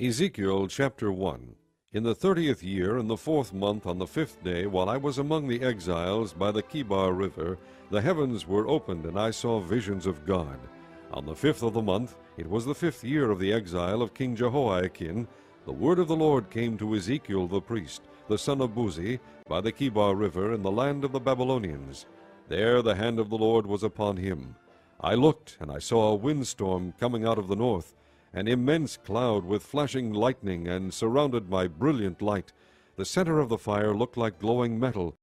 Ezekiel chapter 1. In the 30th year, in the 4th month, on the 5th day, while I was among the exiles by the Kibar River, the heavens were opened, and I saw visions of God. On the 5th of the month, it was the 5th year of the exile of King Jehoiakim, the word of the Lord came to Ezekiel the priest, the son of Buzi, by the Kibar River in the land of the Babylonians. There the hand of the Lord was upon him. I looked, and I saw a windstorm coming out of the north, an immense cloud with flashing lightning, and surrounded by brilliant light. The center of the fire looked like glowing metal,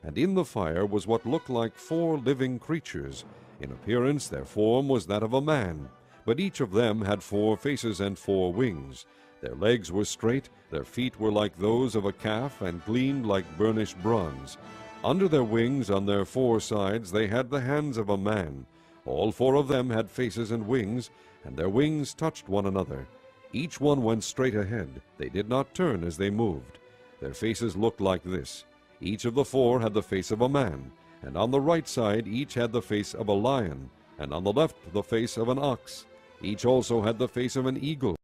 and in the fire was what looked like 4 living creatures. In appearance their form was that of a man, but each of them had 4 faces and 4 wings. Their legs were straight, their feet were like those of a calf, and gleamed like burnished bronze. Under their wings, on their 4 sides, they had the hands of a man. All 4 of them had faces and wings, and their wings touched one another. Each one went straight ahead. They did not turn as they moved. Their faces looked like this. Each of the 4 had the face of a man, and on the right side each had the face of a lion, and on the left the face of an ox. Each also had the face of an eagle.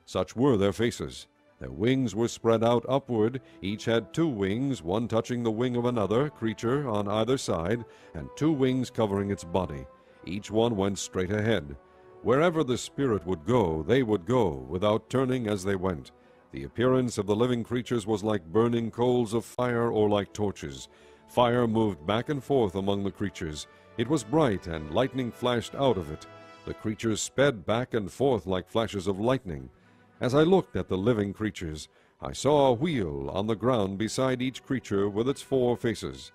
Such were their faces. Their wings were spread out upward. Each had 2 wings, one touching the wing of another creature on either side, and 2 wings covering its body. Each one went straight ahead. Wherever the Spirit would go, they would go, without turning as they went. The appearance of the living creatures was like burning coals of fire or like torches. Fire moved back and forth among the creatures. It was bright, and lightning flashed out of it. The creatures sped back and forth like flashes of lightning. As I looked at the living creatures, I saw a wheel on the ground beside each creature with its 4 faces.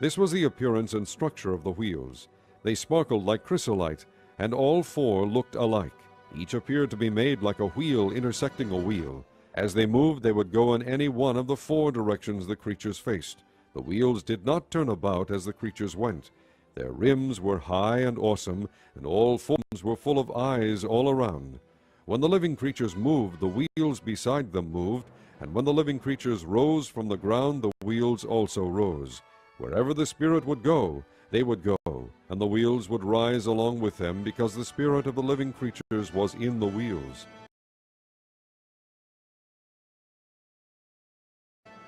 This was the appearance and structure of the wheels. They sparkled like chrysolite, and all 4 looked alike. Each appeared to be made like a wheel intersecting a wheel. As they moved, they would go in any one of the 4 directions the creatures faced. The wheels did not turn about as the creatures went. Their rims were high and awesome, and all 4 were full of eyes all around. When the living creatures moved, the wheels beside them moved, and when the living creatures rose from the ground, the wheels also rose. Wherever the Spirit would go, they would go, and the wheels would rise along with them, because the spirit of the living creatures was in the wheels.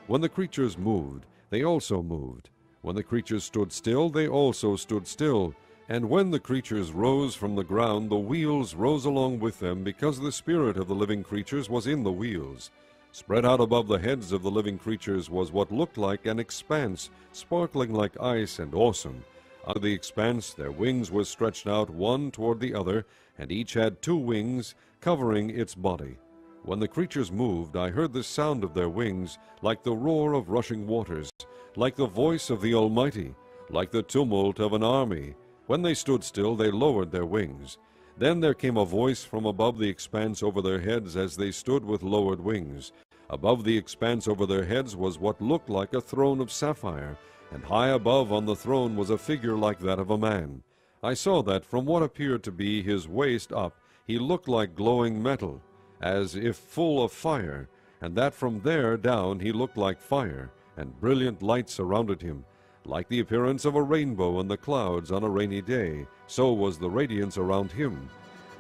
When the creatures moved, they also moved. When the creatures stood still, they also stood still. And when the creatures rose from the ground, the wheels rose along with them, because the spirit of the living creatures was in the wheels. Spread out above the heads of the living creatures was what looked like an expanse, sparkling like ice and awesome. Under the expanse their wings were stretched out one toward the other, and each had 2 wings covering its body. When the creatures moved, I heard the sound of their wings, like the roar of rushing waters, like the voice of the Almighty, like the tumult of an army. When they stood still, they lowered their wings. Then there came a voice from above the expanse over their heads as they stood with lowered wings. Above the expanse over their heads was what looked like a throne of sapphire, and high above on the throne was a figure like that of a man. I saw that from what appeared to be his waist up, he looked like glowing metal, as if full of fire, and that from there down he looked like fire, and brilliant light surrounded him. Like the appearance of a rainbow in the clouds on a rainy day, so was the radiance around him.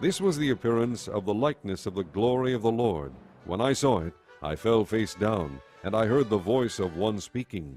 This was the appearance of the likeness of the glory of the Lord. When I saw it, I fell face down, and I heard the voice of one speaking.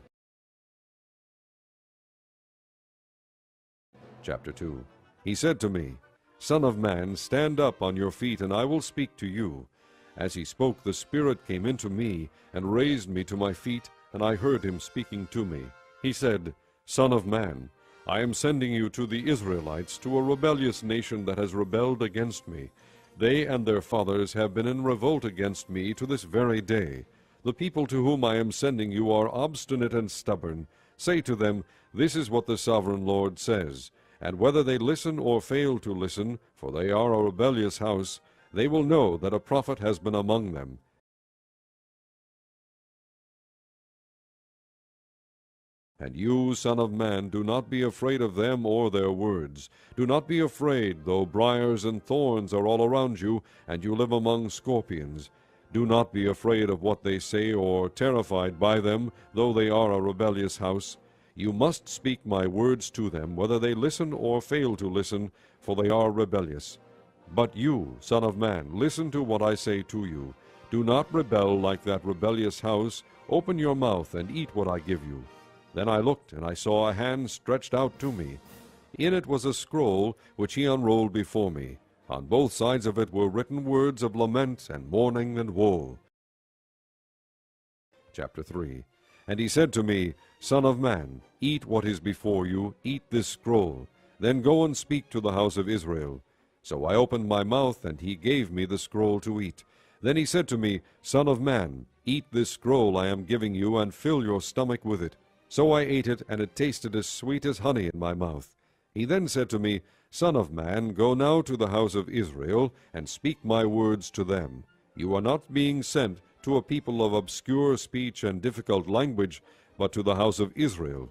Chapter 2. He said to me, Son of man, stand up on your feet, and I will speak to you. As he spoke, the Spirit came into me, and raised me to my feet, and I heard him speaking to me. He said, Son of man, I am sending you to the Israelites, to a rebellious nation that has rebelled against me. They and their fathers have been in revolt against me to this very day. The people to whom I am sending you are obstinate and stubborn. Say to them, This is what the sovereign Lord says. And whether they listen or fail to listen, for they are a rebellious house, they will know that a prophet has been among them. And you, Son of man, do not be afraid of them or their words. Do not be afraid, though briars and thorns are all around you, and you live among scorpions. Do not be afraid of what they say or terrified by them, though they are a rebellious house. You must speak my words to them, whether they listen or fail to listen, for they are rebellious. But you, Son of man, listen to what I say to you. Do not rebel like that rebellious house. Open your mouth and eat what I give you. Then I looked, and I saw a hand stretched out to me. In it was a scroll, which he unrolled before me. On both sides of it were written words of lament and mourning and woe. Chapter 3. And he said to me, Son of man, eat what is before you, eat this scroll. Then go and speak to the house of Israel. So I opened my mouth, and he gave me the scroll to eat. Then he said to me, Son of man, eat this scroll I am giving you, and fill your stomach with it. So I ate it, and it tasted as sweet as honey in my mouth. He then said to me, Son of man, go now to the house of Israel, and speak my words to them. You are not being sent to a people of obscure speech and difficult language, but to the house of Israel.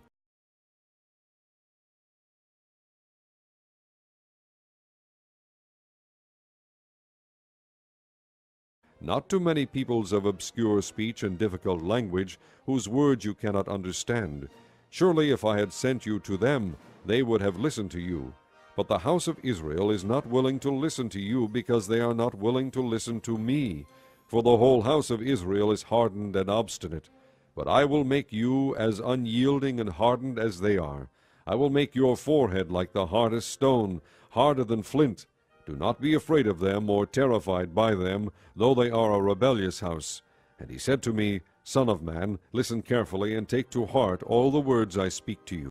Not to many peoples of obscure speech and difficult language, whose words you cannot understand. Surely if I had sent you to them, they would have listened to you. But the house of Israel is not willing to listen to you, because they are not willing to listen to me. For the whole house of Israel is hardened and obstinate. But I will make you as unyielding and hardened as they are. I will make your forehead like the hardest stone, harder than flint. Do not be afraid of them or terrified by them, though they are a rebellious house. And he said to me, Son of man, listen carefully and take to heart all the words I speak to you.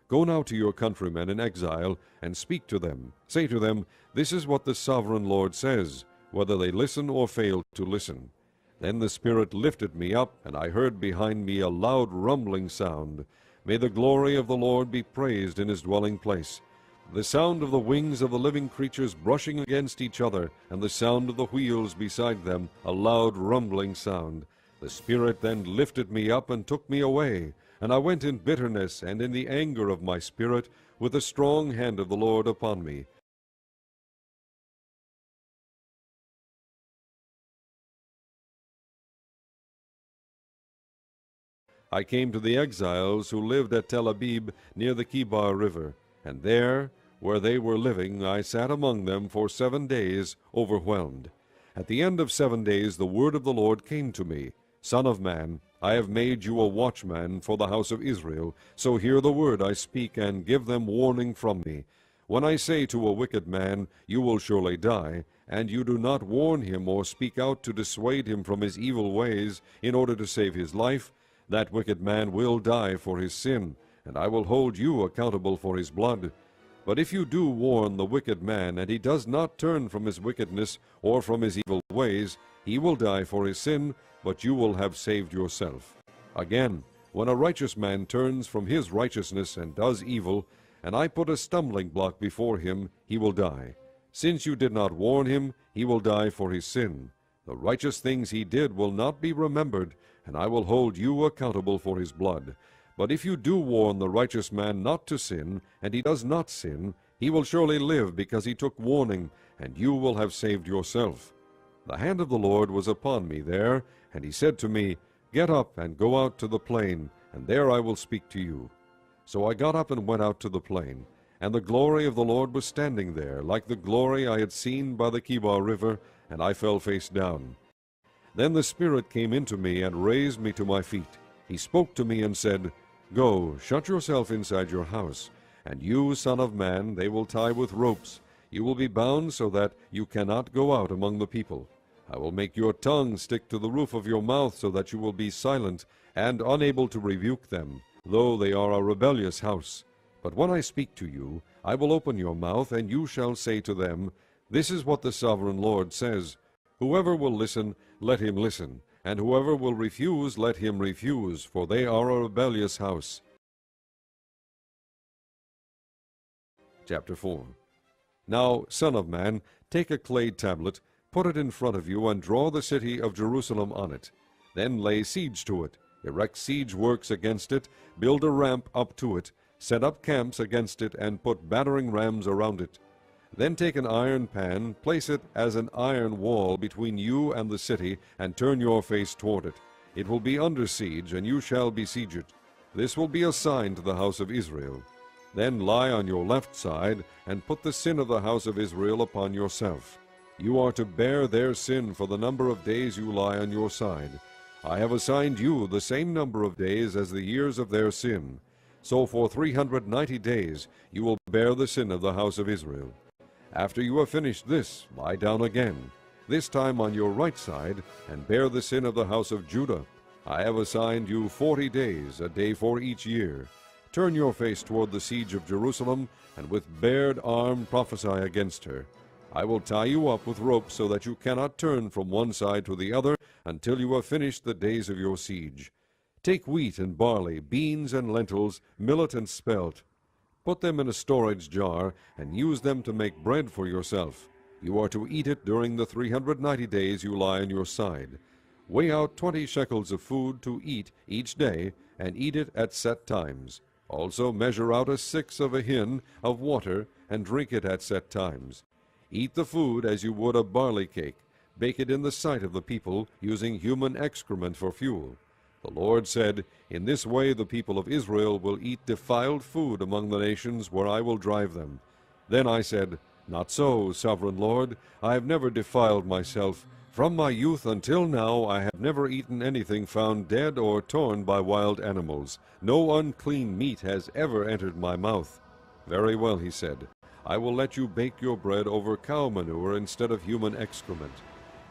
Go now to your countrymen in exile, and speak to them. Say to them, This is what the sovereign Lord says, whether they listen or fail to listen. Then the Spirit lifted me up, and I heard behind me a loud rumbling sound. May the glory of the Lord be praised in his dwelling place. The sound of the wings of the living creatures brushing against each other, and the sound of the wheels beside them, a loud rumbling sound. The Spirit then lifted me up and took me away, and I went in bitterness and in the anger of my spirit, with the strong hand of the Lord upon me. I came to the exiles who lived at Tel Abib near the Kibar River, and there, where they were living, I sat among them for 7 days, overwhelmed. At the end of 7 days the word of the Lord came to me, Son of man, I have made you a watchman for the house of Israel, so hear the word I speak, and give them warning from me. When I say to a wicked man, You will surely die, and you do not warn him or speak out to dissuade him from his evil ways in order to save his life, that wicked man will die for his sin, and I will hold you accountable for his blood. But if you do warn the wicked man, and he does not turn from his wickedness or from his evil ways, he will die for his sin, but you will have saved yourself. Again, when a righteous man turns from his righteousness and does evil, and I put a stumbling block before him, he will die. Since you did not warn him, he will die for his sin. The righteous things he did will not be remembered, and I will hold you accountable for his blood. But if you do warn the righteous man not to sin, and he does not sin, he will surely live, because he took warning, and you will have saved yourself. The hand of the Lord was upon me there, and he said to me, Get up and go out to the plain, and there I will speak to you. So I got up and went out to the plain, and the glory of the Lord was standing there, like the glory I had seen by the Kibar River, and I fell face down. Then the Spirit came into me and raised me to my feet. He spoke to me and said, Go, shut yourself inside your house, and you, Son of man, they will tie with ropes. You will be bound so that you cannot go out among the people. I will make your tongue stick to the roof of your mouth, so that you will be silent and unable to rebuke them, though they are a rebellious house. But when I speak to you, I will open your mouth, and you shall say to them, This is what the sovereign Lord says. Whoever will listen, let him listen, and whoever will refuse, let him refuse, for they are a rebellious house. Chapter 4. Now, Son of man, take a clay tablet, put it in front of you, and draw the city of Jerusalem on it. Then lay siege to it, erect siege works against it, build a ramp up to it, set up camps against it, and put battering rams around it. Then take an iron pan, place it as an iron wall between you and the city, and turn your face toward it. It will be under siege, and you shall besiege it. This will be a sign to the house of Israel. Then lie on your left side, and put the sin of the house of Israel upon yourself. You are to bear their sin for the number of days you lie on your side. I have assigned you the same number of days as the years of their sin. So for 390 days you will bear the sin of the house of Israel. After you have finished this, lie down again, this time on your right side, and bear the sin of the house of Judah. I have assigned you 40 days, a day for each year. Turn your face toward the siege of Jerusalem, and with bared arm prophesy against her. I will tie you up with ropes so that you cannot turn from one side to the other until you have finished the days of your siege. Take wheat and barley, beans and lentils, millet and spelt. Put them in a storage jar, and use them to make bread for yourself. You are to eat it during the 390 days you lie on your side. Weigh out 20 shekels of food to eat each day, and eat it at set times. Also measure out a sixth of a hin of water, and drink it at set times. Eat the food as you would a barley cake. Bake it in the sight of the people, using human excrement for fuel. The Lord said, In this way the people of Israel will eat defiled food among the nations where I will drive them. Then I said, Not so, sovereign Lord, I have never defiled myself. From my youth until now I have never eaten anything found dead or torn by wild animals. No unclean meat has ever entered my mouth. Very well, he said, I will let you bake your bread over cow manure instead of human excrement.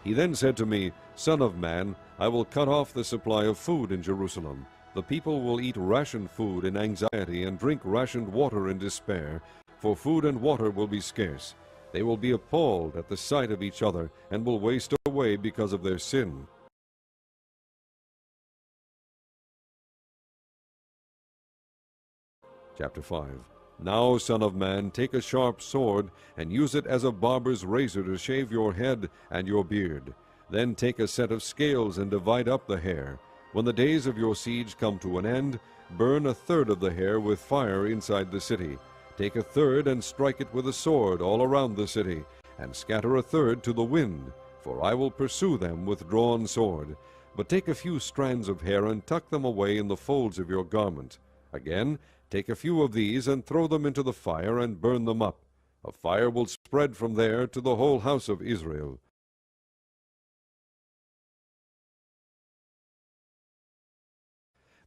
He then said to me, Son of man, I will cut off the supply of food in Jerusalem. The people will eat rationed food in anxiety and drink rationed water in despair, for food and water will be scarce. They will be appalled at the sight of each other and will waste away because of their sin. Chapter 5. Now, son of man, take a sharp sword, and use it as a barber's razor to shave your head and your beard. Then take a set of scales and divide up the hair. When the days of your siege come to an end, burn a third of the hair with fire inside the city. Take a third and strike it with a sword all around the city, and scatter a third to the wind, for I will pursue them with drawn sword. But take a few strands of hair and tuck them away in the folds of your garment. Again, take a few of these and throw them into the fire and burn them up. A fire will spread from there to the whole house of Israel.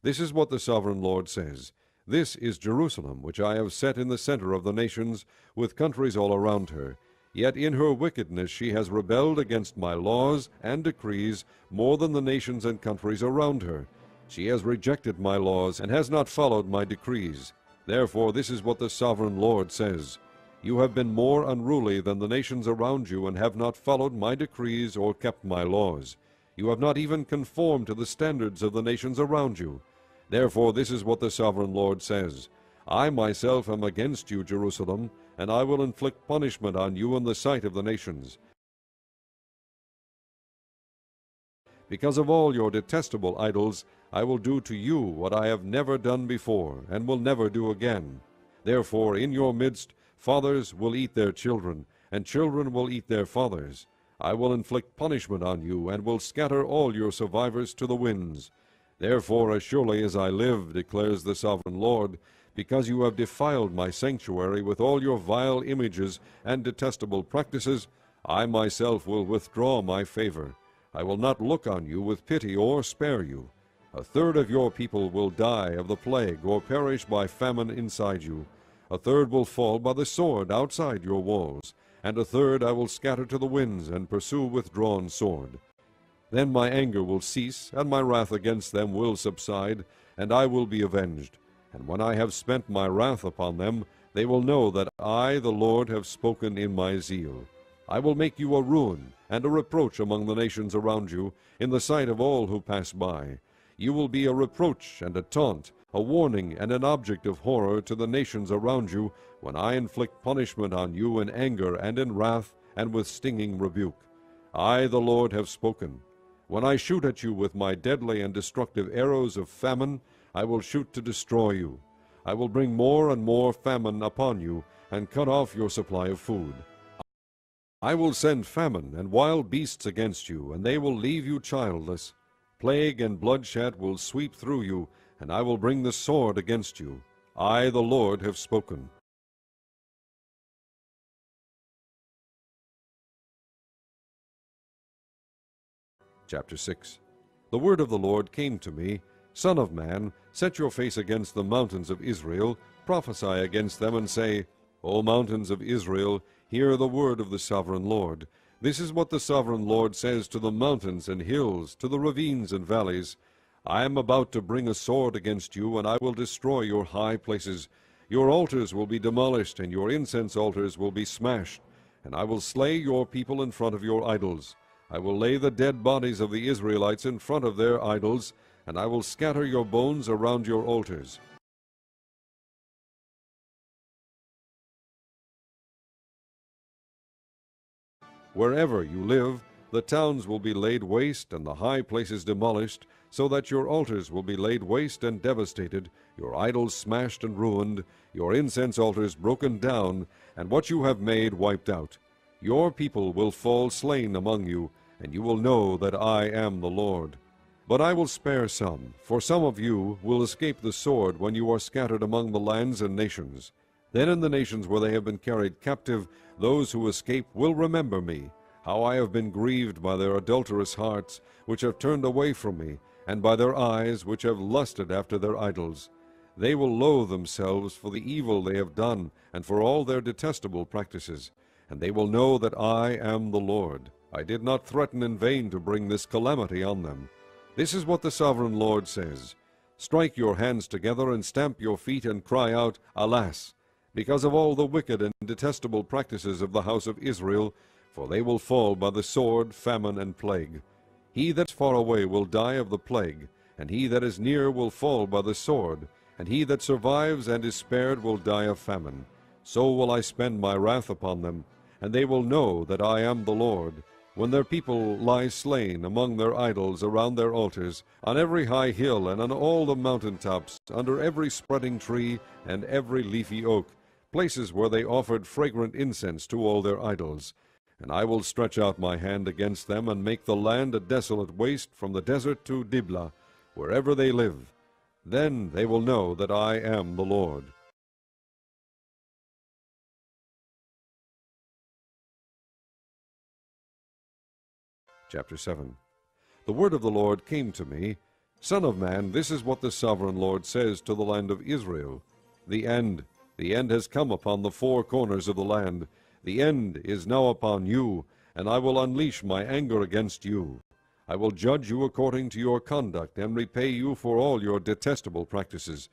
This is what the sovereign Lord says. This is Jerusalem, which I have set in the center of the nations, with countries all around her. Yet in her wickedness she has rebelled against my laws and decrees more than the nations and countries around her. She has rejected my laws and has not followed my decrees. Therefore this is what the sovereign Lord says. You have been more unruly than the nations around you, and have not followed my decrees or kept my laws. You have not even conformed to the standards of the nations around you. Therefore this is what the sovereign Lord says. I myself am against you, Jerusalem, and I will inflict punishment on you in the sight of the nations. Because of all your detestable idols, I will do to you what I have never done before, and will never do again. Therefore in your midst fathers will eat their children, and children will eat their fathers. I will inflict punishment on you, and will scatter all your survivors to the winds. Therefore, as surely as I live, declares the sovereign Lord, because you have defiled my sanctuary with all your vile images and detestable practices, I myself will withdraw my favor. I will not look on you with pity or spare you. A third of your people will die of the plague or perish by famine inside you. A third will fall by the sword outside your walls, and a third I will scatter to the winds and pursue with drawn sword. Then my anger will cease, and my wrath against them will subside, and I will be avenged. And when I have spent my wrath upon them, they will know that I, the Lord, have spoken in my zeal. I will make you a ruin and a reproach among the nations around you, in the sight of all who pass by. You will be a reproach and a taunt, a warning and an object of horror to the nations around you, when I inflict punishment on you in anger and in wrath and with stinging rebuke. I, the Lord, have spoken. When I shoot at you with my deadly and destructive arrows of famine, I will shoot to destroy you. I will bring more and more famine upon you, and cut off your supply of food. I will send famine and wild beasts against you, and they will leave you childless. Plague and bloodshed will sweep through you, and I will bring the sword against you. I, the Lord, have spoken. Chapter 6. The word of the Lord came to me, Son of man, set your face against the mountains of Israel, prophesy against them, and say, O mountains of Israel, hear the word of the sovereign Lord. This is what the sovereign Lord says to the mountains and hills, to the ravines and valleys. I am about to bring a sword against you, and I will destroy your high places. Your altars will be demolished, and your incense altars will be smashed. And I will slay your people in front of your idols. I will lay the dead bodies of the Israelites in front of their idols, and I will scatter your bones around your altars. Wherever you live, the towns will be laid waste, and the high places demolished, so that your altars will be laid waste and devastated, your idols smashed and ruined, your incense altars broken down, and what you have made wiped out. Your people will fall slain among you, and you will know that I am the Lord. But I will spare some, for some of you will escape the sword when you are scattered among the lands and nations. Then in the nations where they have been carried captive, those who escape will remember me, how I have been grieved by their adulterous hearts, which have turned away from me, and by their eyes, which have lusted after their idols. They will loathe themselves for the evil they have done, and for all their detestable practices. And they will know that I am the Lord. I did not threaten in vain to bring this calamity on them. This is what the sovereign Lord says. Strike your hands together and stamp your feet and cry out, Alas! Because of all the wicked and detestable practices of the house of Israel, for they will fall by the sword, famine, and plague. He that is far away will die of the plague, and he that is near will fall by the sword, and he that survives and is spared will die of famine. So will I spend my wrath upon them, and they will know that I am the Lord, when their people lie slain among their idols around their altars, on every high hill and on all the mountain tops, under every spreading tree and every leafy oak, places where they offered fragrant incense to all their idols. And I will stretch out my hand against them, and make the land a desolate waste from the desert to Diblah, wherever they live. Then they will know that I am the Lord. Chapter 7. The word of the Lord came to me, Son of man, this is what the sovereign Lord says to the land of Israel. The end has come upon the four corners of the land. The end is now upon you, and I will unleash my anger against you. I will judge you according to your conduct, and repay you for all your detestable practices.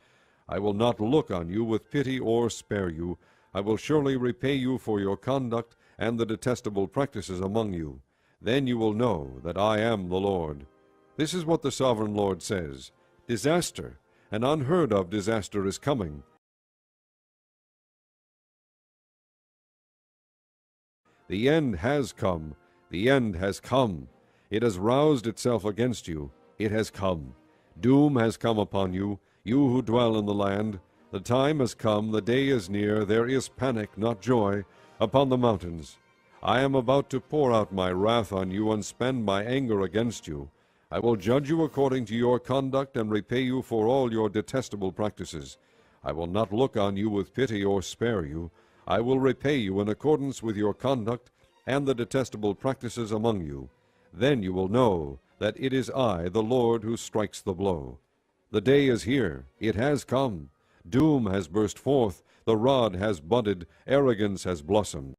I will not look on you with pity or spare you. I will surely repay you for your conduct and the detestable practices among you. Then you will know that I am the Lord. This is what the sovereign Lord says. Disaster, an unheard-of disaster is coming. The end has come. The end has come. It has roused itself against you. It has come. Doom has come upon you, you who dwell in the land. The time has come, the day is near, there is panic, not joy, upon the mountains. I am about to pour out my wrath on you and spend my anger against you. I will judge you according to your conduct and repay you for all your detestable practices. I will not look on you with pity or spare you. I will repay you in accordance with your conduct and the detestable practices among you. Then you will know that it is I, the Lord, who strikes the blow. The day is here. It has come. Doom has burst forth. The rod has budded. Arrogance has blossomed.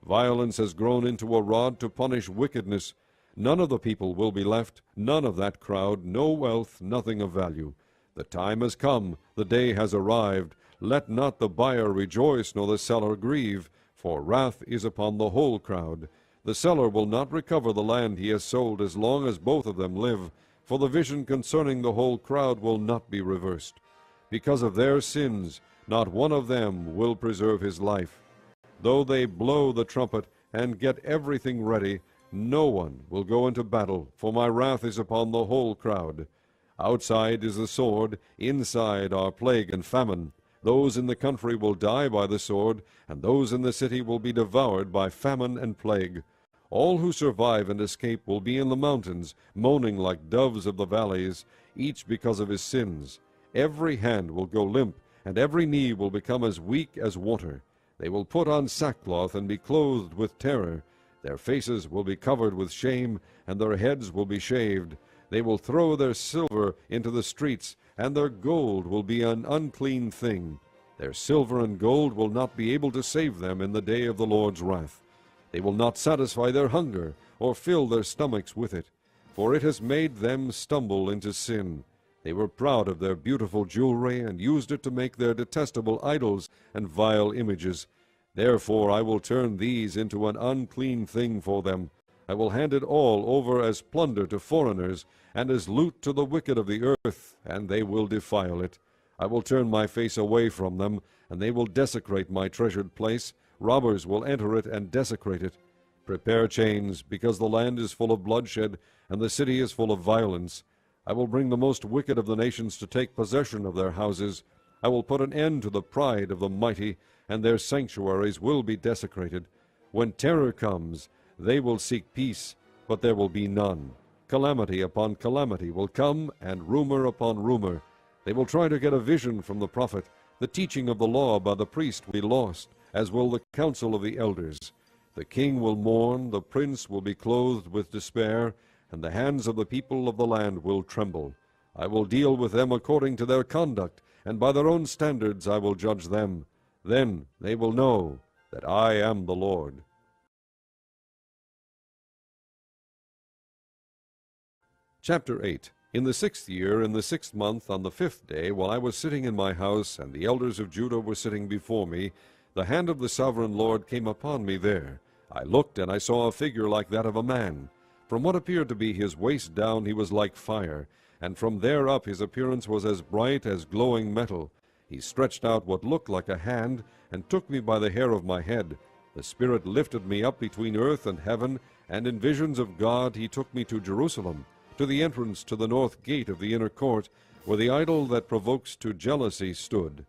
Violence has grown into a rod to punish wickedness. None of the people will be left, none of that crowd, no wealth, nothing of value. The time has come, the day has arrived. Let not the buyer rejoice, nor the seller grieve, for wrath is upon the whole crowd. The seller will not recover the land he has sold as long as both of them live, for the vision concerning the whole crowd will not be reversed. Because of their sins, not one of them will preserve his life. Though they blow the trumpet and get everything ready, no one will go into battle, for my wrath is upon the whole crowd. Outside is the sword, inside are plague and famine. Those in the country will die by the sword, and those in the city will be devoured by famine and plague. All who survive and escape will be in the mountains, moaning like doves of the valleys, each because of his sins. Every hand will go limp, and every knee will become as weak as water. They will put on sackcloth and be clothed with terror. Their faces will be covered with shame, and their heads will be shaved. They will throw their silver into the streets, and their gold will be an unclean thing. Their silver and gold will not be able to save them in the day of the Lord's wrath. They will not satisfy their hunger, or fill their stomachs with it, for it has made them stumble into sin. They were proud of their beautiful jewelry, and used it to make their detestable idols and vile images. Therefore I will turn these into an unclean thing for them. I will hand it all over as plunder to foreigners, and as loot to the wicked of the earth, and they will defile it. I will turn my face away from them, and they will desecrate my treasured place. Robbers will enter it and desecrate it. Prepare chains, because the land is full of bloodshed, and the city is full of violence. I will bring the most wicked of the nations to take possession of their houses. I will put an end to the pride of the mighty, and their sanctuaries will be desecrated. When terror comes, they will seek peace, but there will be none. Calamity upon calamity will come, and rumor upon rumor. They will try to get a vision from the prophet. The teaching of the law by the priest will be lost, as will the counsel of the elders. The king will mourn, the prince will be clothed with despair, and the hands of the people of the land will tremble. I will deal with them according to their conduct, and by their own standards I will judge them. Then they will know that I am the Lord. Chapter 8. In the 6th year, in the 6th month, on the 5th day, while I was sitting in my house, and the elders of Judah were sitting before me, the hand of the sovereign Lord came upon me there. I looked, and I saw a figure like that of a man. From what appeared to be his waist down he was like fire, and from there up his appearance was as bright as glowing metal. He stretched out what looked like a hand, and took me by the hair of my head. The Spirit lifted me up between earth and heaven, and in visions of God he took me to Jerusalem, to the entrance to the north gate of the inner court, where the idol that provokes to jealousy stood.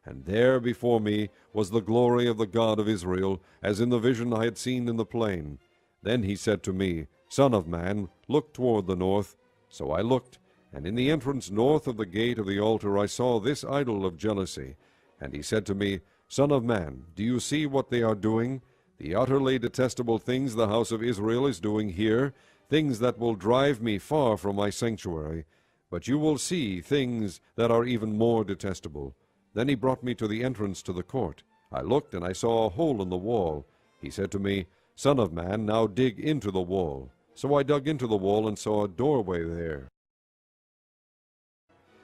And there before me was the glory of the God of Israel, as in the vision I had seen in the plain. Then he said to me, Son of man, look toward the north. So I looked, and in the entrance north of the gate of the altar I saw this idol of jealousy. And he said to me, Son of man, do you see what they are doing? The utterly detestable things the house of Israel is doing here, things that will drive me far from my sanctuary. But you will see things that are even more detestable. Then he brought me to the entrance to the court. I looked, and I saw a hole in the wall. He said to me, Son of man, now dig into the wall. So I dug into the wall and saw a doorway there.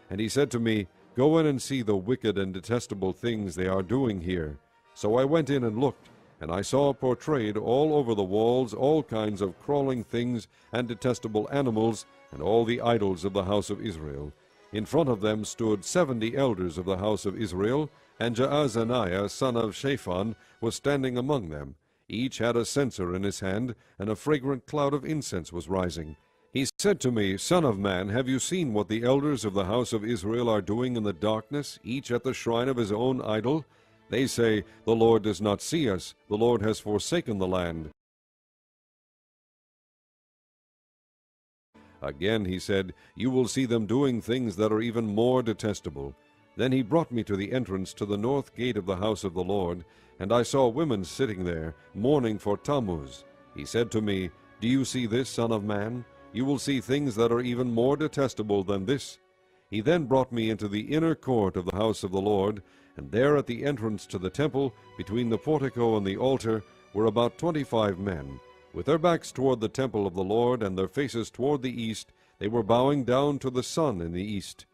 And he said to me, Go in and see the wicked and detestable things they are doing here. So I went in and looked, and I saw portrayed all over the walls all kinds of crawling things and detestable animals, and all the idols of the house of Israel. In front of them stood 70 elders of the house of Israel, and Jaazaniah, son of Shaphan, was standing among them. Each had a censer in his hand, and a fragrant cloud of incense was rising. He said to me, Son of man, have you seen what the elders of the house of Israel are doing in the darkness, each at the shrine of his own idol? They say, The Lord does not see us, the Lord has forsaken the land. Again he said, You will see them doing things that are even more detestable. Then he brought me to the entrance to the north gate of the house of the Lord, and I saw women sitting there, mourning for Tammuz. He said to me, Do you see this, Son of man? You will see things that are even more detestable than this. He then brought me into the inner court of the house of the Lord, and there at the entrance to the temple, between the portico and the altar, were about 25 men. With their backs toward the temple of the Lord, and their faces toward the east, they were bowing down to the sun in the east.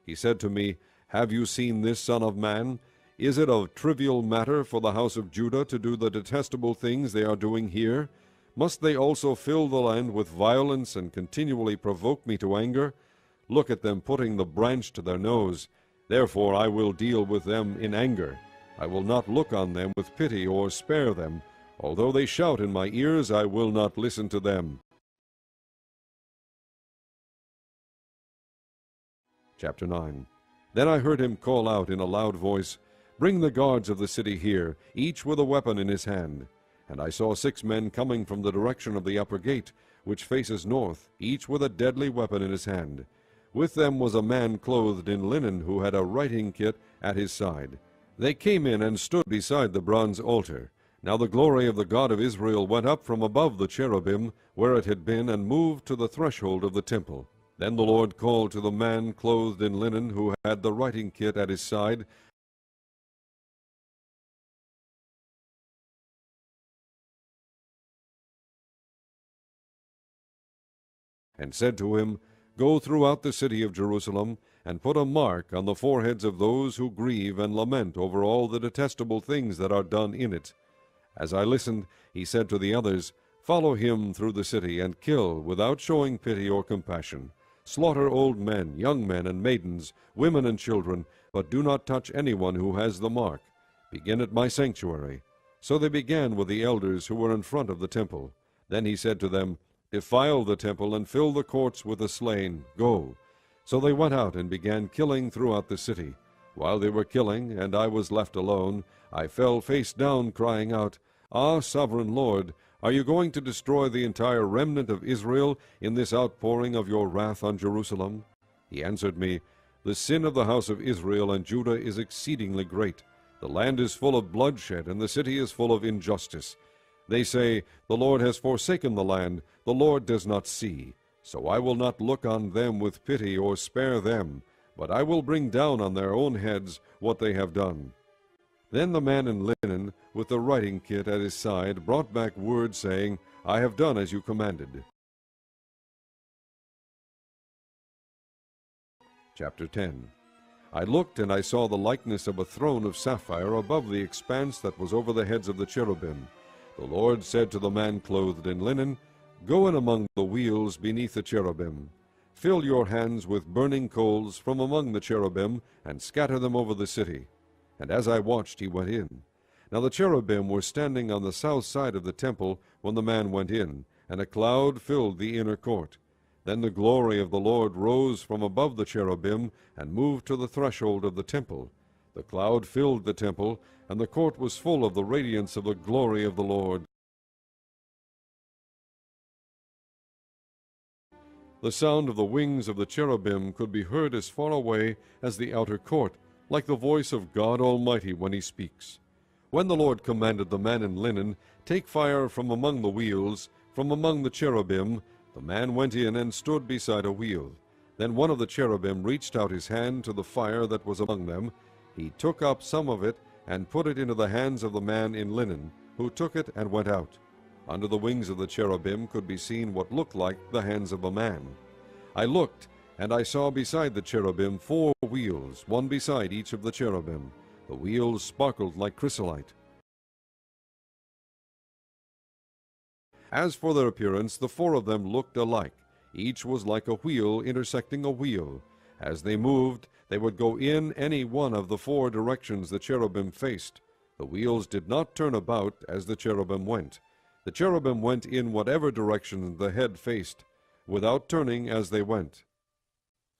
He said to me, Have you seen this, Son of man? Is it a trivial matter for the house of Judah to do the detestable things they are doing here? Must they also fill the land with violence and continually provoke me to anger? Look at them putting the branch to their nose. Therefore I will deal with them in anger. I will not look on them with pity or spare them. Although they shout in my ears, I will not listen to them. Chapter 9. Then I heard him call out in a loud voice, Bring the guards of the city here, each with a weapon in his hand. And I saw 6 men coming from the direction of the upper gate, which faces north, each with a deadly weapon in his hand. With them was a man clothed in linen, who had a writing kit at his side. They came in and stood beside the bronze altar. Now the glory of the God of Israel went up from above the cherubim, where it had been, and moved to the threshold of the temple. Then the Lord called to the man clothed in linen, who had the writing kit at his side, and said to him, Go throughout the city of Jerusalem, and put a mark on the foreheads of those who grieve and lament over all the detestable things that are done in it. As I listened, he said to the others, Follow him through the city, and kill, without showing pity or compassion. Slaughter old men, young men, and maidens, women and children, but do not touch anyone who has the mark. Begin at my sanctuary. So they began with the elders who were in front of the temple. Then he said to them, Defile the temple, and fill the courts with the slain. Go. So they went out and began killing throughout the city. While they were killing, and I was left alone, I fell face down, crying out, Ah, sovereign Lord, are you going to destroy the entire remnant of Israel in this outpouring of your wrath on Jerusalem? He answered me, The sin of the house of Israel and Judah is exceedingly great. The land is full of bloodshed, and the city is full of injustice. They say, The Lord has forsaken the land, the Lord does not see. So I will not look on them with pity or spare them, but I will bring down on their own heads what they have done. Then the man in linen, with the writing kit at his side, brought back word, saying, I have done as you commanded. Chapter 10. I looked, and I saw the likeness of a throne of sapphire above the expanse that was over the heads of the cherubim. The Lord said to the man clothed in linen, Go in among the wheels beneath the cherubim. Fill your hands with burning coals from among the cherubim, and scatter them over the city. And as I watched, he went in. Now the cherubim were standing on the south side of the temple when the man went in, and a cloud filled the inner court. Then the glory of the Lord rose from above the cherubim, and moved to the threshold of the temple. The cloud filled the temple, and the court was full of the radiance of the glory of the Lord. The sound of the wings of the cherubim could be heard as far away as the outer court, like the voice of God Almighty when he speaks. When the Lord commanded the man in linen, Take fire from among the wheels, from among the cherubim, the man went in and stood beside a wheel. Then one of the cherubim reached out his hand to the fire that was among them. He took up some of it, and put it into the hands of the man in linen, who took it and went out. Under the wings of the cherubim could be seen what looked like the hands of a man. I looked, and I saw beside the cherubim 4 wheels, one beside each of the cherubim. The wheels sparkled like chrysolite. As for their appearance, the 4 of them looked alike. Each was like a wheel intersecting a wheel. As they moved, they would go in any one of the 4 directions the cherubim faced. The wheels did not turn about as the cherubim went. The cherubim went in whatever direction the head faced, without turning as they went.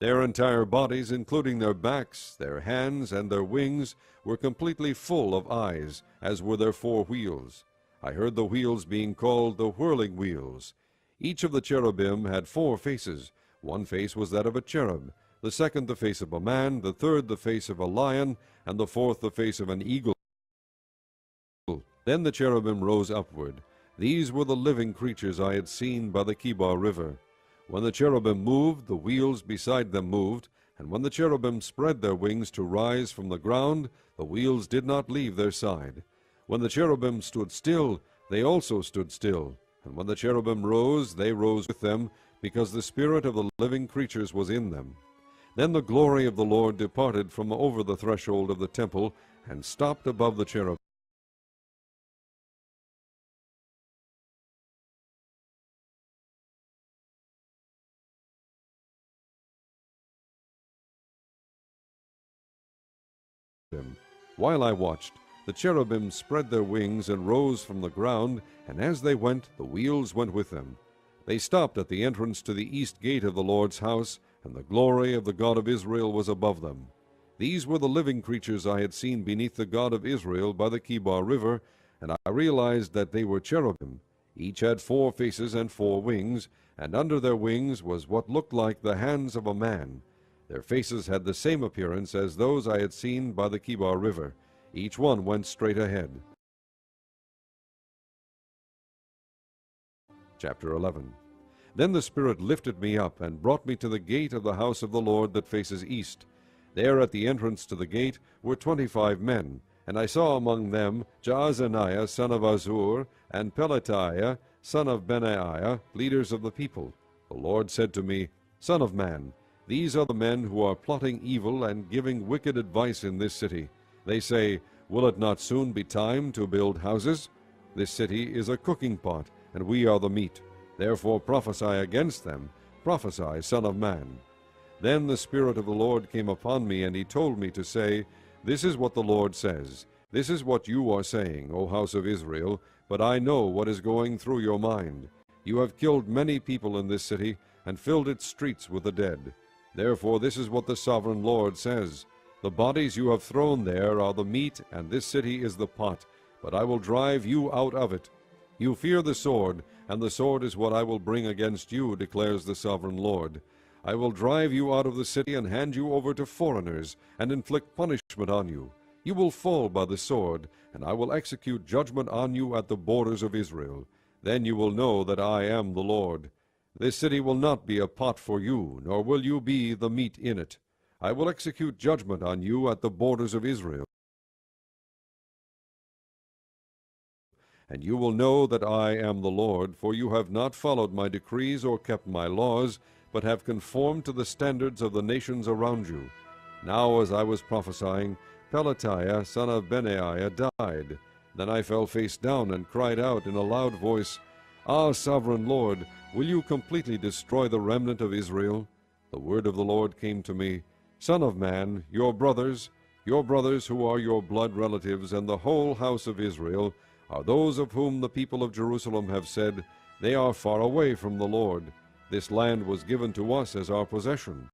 Their entire bodies, including their backs, their hands, and their wings, were completely full of eyes, as were their 4 wheels. I heard the wheels being called the whirling wheels. Each of the cherubim had 4 faces. One face was that of a cherub, the second the face of a man, the third the face of a lion, and the fourth the face of an eagle. Then the cherubim rose upward. These were the living creatures I had seen by the Kibar River. When the cherubim moved, the wheels beside them moved, and when the cherubim spread their wings to rise from the ground, the wheels did not leave their side. When the cherubim stood still, they also stood still, and when the cherubim rose, they rose with them, because the spirit of the living creatures was in them. Then the glory of the Lord departed from over the threshold of the temple, and stopped above the cherubim. cherubim. While I watched, the cherubim spread their wings and rose from the ground, and as they went, the wheels went with them. They stopped at the entrance to the east gate of the Lord's house, and the glory of the God of Israel was above them. These were the living creatures I had seen beneath the God of Israel by the Chebar River, and I realized that they were cherubim. Each had 4 faces and 4 wings, and under their wings was what looked like the hands of a man. Their faces had the same appearance as those I had seen by the Chebar River. Each one went straight ahead. Chapter 11. Then the Spirit lifted me up and brought me to the gate of the house of the Lord that faces east. There at the entrance to the gate were 25 men, and I saw among them Jaazaniah son of Azur, and Pelatiah son of Benaiah, leaders of the people. The Lord said to me, Son of man, these are the men who are plotting evil and giving wicked advice in this city. They say, Will it not soon be time to build houses? This city is a cooking pot, and we are the meat. Therefore prophesy against them. Prophesy, Son of man. Then the Spirit of the Lord came upon me, and he told me to say, This is what the Lord says. This is what you are saying, O house of Israel, but I know what is going through your mind. You have killed many people in this city, and filled its streets with the dead. Therefore this is what the sovereign Lord says. The bodies you have thrown there are the meat, and this city is the pot, but I will drive you out of it. You fear the sword, and the sword is what I will bring against you, declares the sovereign Lord. I will drive you out of the city and hand you over to foreigners, and inflict punishment on you. You will fall by the sword, and I will execute judgment on you at the borders of Israel. Then you will know that I am the Lord. This city will not be a pot for you, nor will you be the meat in it. I will execute judgment on you at the borders of Israel. And you will know that I am the Lord, for you have not followed my decrees or kept my laws, but have conformed to the standards of the nations around you. Now as I was prophesying, Pelatiah son of Benaiah died. Then I fell face down and cried out in a loud voice, Ah, sovereign Lord, will you completely destroy the remnant of Israel? The word of the Lord came to me, Son of man, your brothers who are your blood relatives, and the whole house of Israel, are those of whom the people of Jerusalem have said, They are far away from the Lord. This land was given to us as our possession.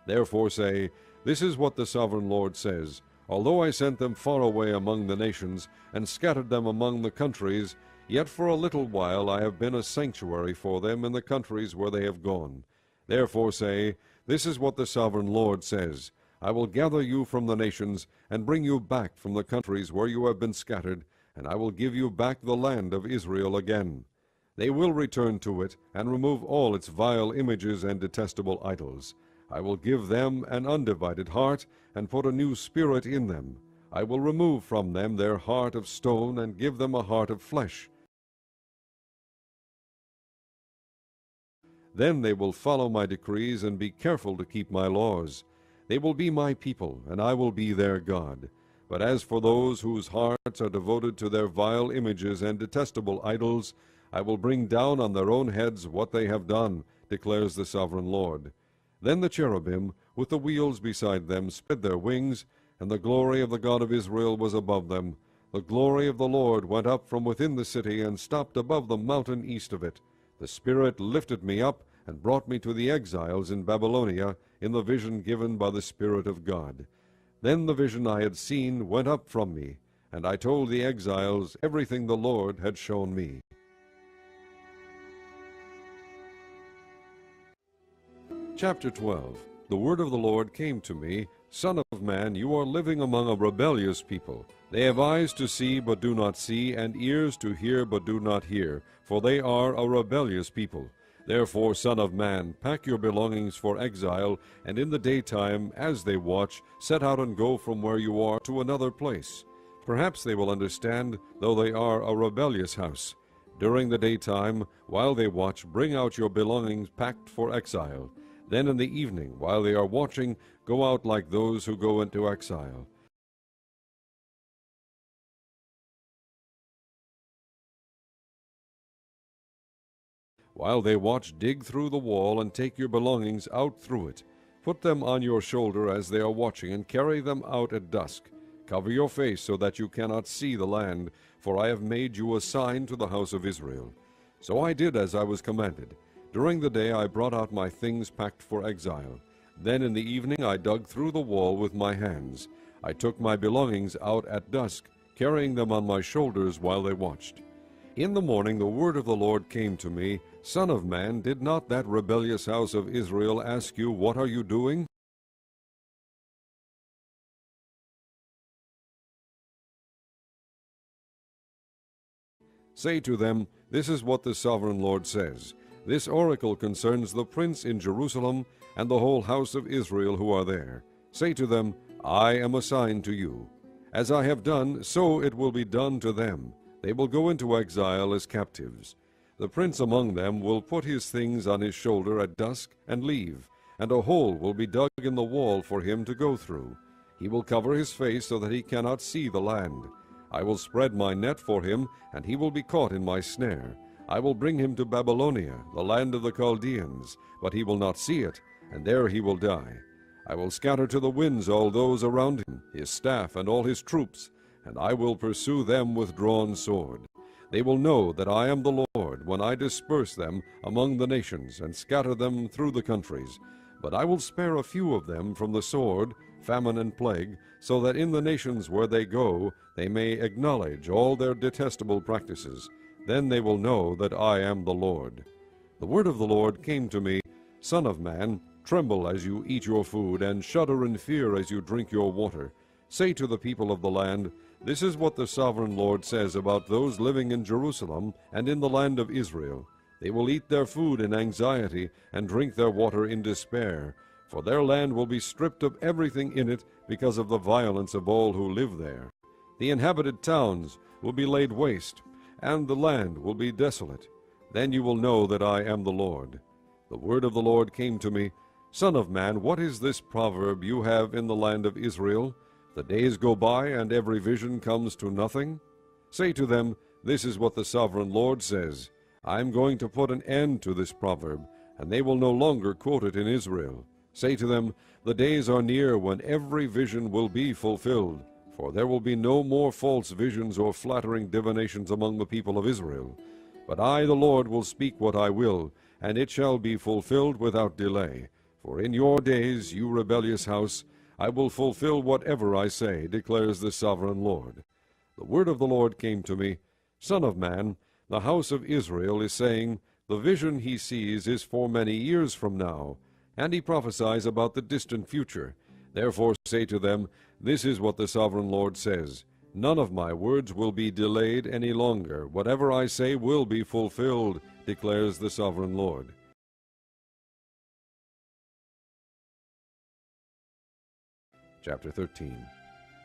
Therefore say, This is what the sovereign Lord says, Although I sent them far away among the nations, and scattered them among the countries, yet for a little while I have been a sanctuary for them in the countries where they have gone. Therefore say, This is what the sovereign Lord says, I will gather you from the nations, and bring you back from the countries where you have been scattered, and I will give you back the land of Israel again. They will return to it, and remove all its vile images and detestable idols. I will give them an undivided heart, and put a new spirit in them. I will remove from them their heart of stone, and give them a heart of flesh. Then they will follow my decrees, and be careful to keep my laws. They will be my people, and I will be their God. But as for those whose hearts are devoted to their vile images and detestable idols, I will bring down on their own heads what they have done, declares the sovereign Lord. Then the cherubim, with the wheels beside them, spread their wings, and the glory of the God of Israel was above them. The glory of the Lord went up from within the city, and stopped above the mountain east of it. The Spirit lifted me up, and brought me to the exiles in Babylonia, in the vision given by the Spirit of God. Then the vision I had seen went up from me, and I told the exiles everything the Lord had shown me. Chapter 12. The word of the Lord came to me, Son of man, you are living among a rebellious people. They have eyes to see but do not see, and ears to hear but do not hear, for they are a rebellious people. Therefore, Son of man, pack your belongings for exile, and in the daytime, as they watch, set out and go from where you are to another place. Perhaps they will understand, though they are a rebellious house. During the daytime, while they watch, bring out your belongings packed for exile. Then in the evening, while they are watching, go out like those who go into exile. While they watch, dig through the wall, and take your belongings out through it. Put them on your shoulder as they are watching, and carry them out at dusk. Cover your face so that you cannot see the land, for I have made you a sign to the house of Israel. So I did as I was commanded. During the day I brought out my things packed for exile. Then in the evening I dug through the wall with my hands. I took my belongings out at dusk, carrying them on my shoulders while they watched. In the morning the word of the Lord came to me, Son of man, did not that rebellious house of Israel ask you, What are you doing? Say to them, This is what the sovereign Lord says. This oracle concerns the prince in Jerusalem and the whole house of Israel who are there. Say to them, I am a sign to you. As I have done, so it will be done to them. They will go into exile as captives. The prince among them will put his things on his shoulder at dusk and leave, and a hole will be dug in the wall for him to go through. He will cover his face so that he cannot see the land. I will spread my net for him, and he will be caught in my snare. I will bring him to Babylonia, the land of the Chaldeans, but he will not see it, and there he will die. I will scatter to the winds all those around him, his staff and all his troops, and I will pursue them with drawn sword. They will know that I am the Lord when I disperse them among the nations and scatter them through the countries. But I will spare a few of them from the sword, famine, and plague, so that in the nations where they go they may acknowledge all their detestable practices. Then they will know that I am the Lord. The word of the Lord came to me, Son of man, tremble as you eat your food, and shudder in fear as you drink your water. Say to the people of the land, This is what the sovereign Lord says about those living in Jerusalem and in the land of Israel. They will eat their food in anxiety and drink their water in despair, for their land will be stripped of everything in it because of the violence of all who live there. The inhabited towns will be laid waste, and the land will be desolate. Then you will know that I am the Lord. The word of the Lord came to me, Son of man, what is this proverb you have in the land of Israel? The days go by, and every vision comes to nothing. Say to them, This is what the sovereign Lord says. I am going to put an end to this proverb, and they will no longer quote it in Israel. Say to them, The days are near when every vision will be fulfilled, for there will be no more false visions or flattering divinations among the people of Israel. But I, the Lord, will speak what I will, and it shall be fulfilled without delay. For in your days, you rebellious house, I will fulfill whatever I say, declares the sovereign Lord. The word of the Lord came to me, Son of man, the house of Israel is saying, The vision he sees is for many years from now, and he prophesies about the distant future. Therefore say to them, This is what the sovereign Lord says, None of my words will be delayed any longer. Whatever I say will be fulfilled, declares the sovereign Lord. Chapter 13.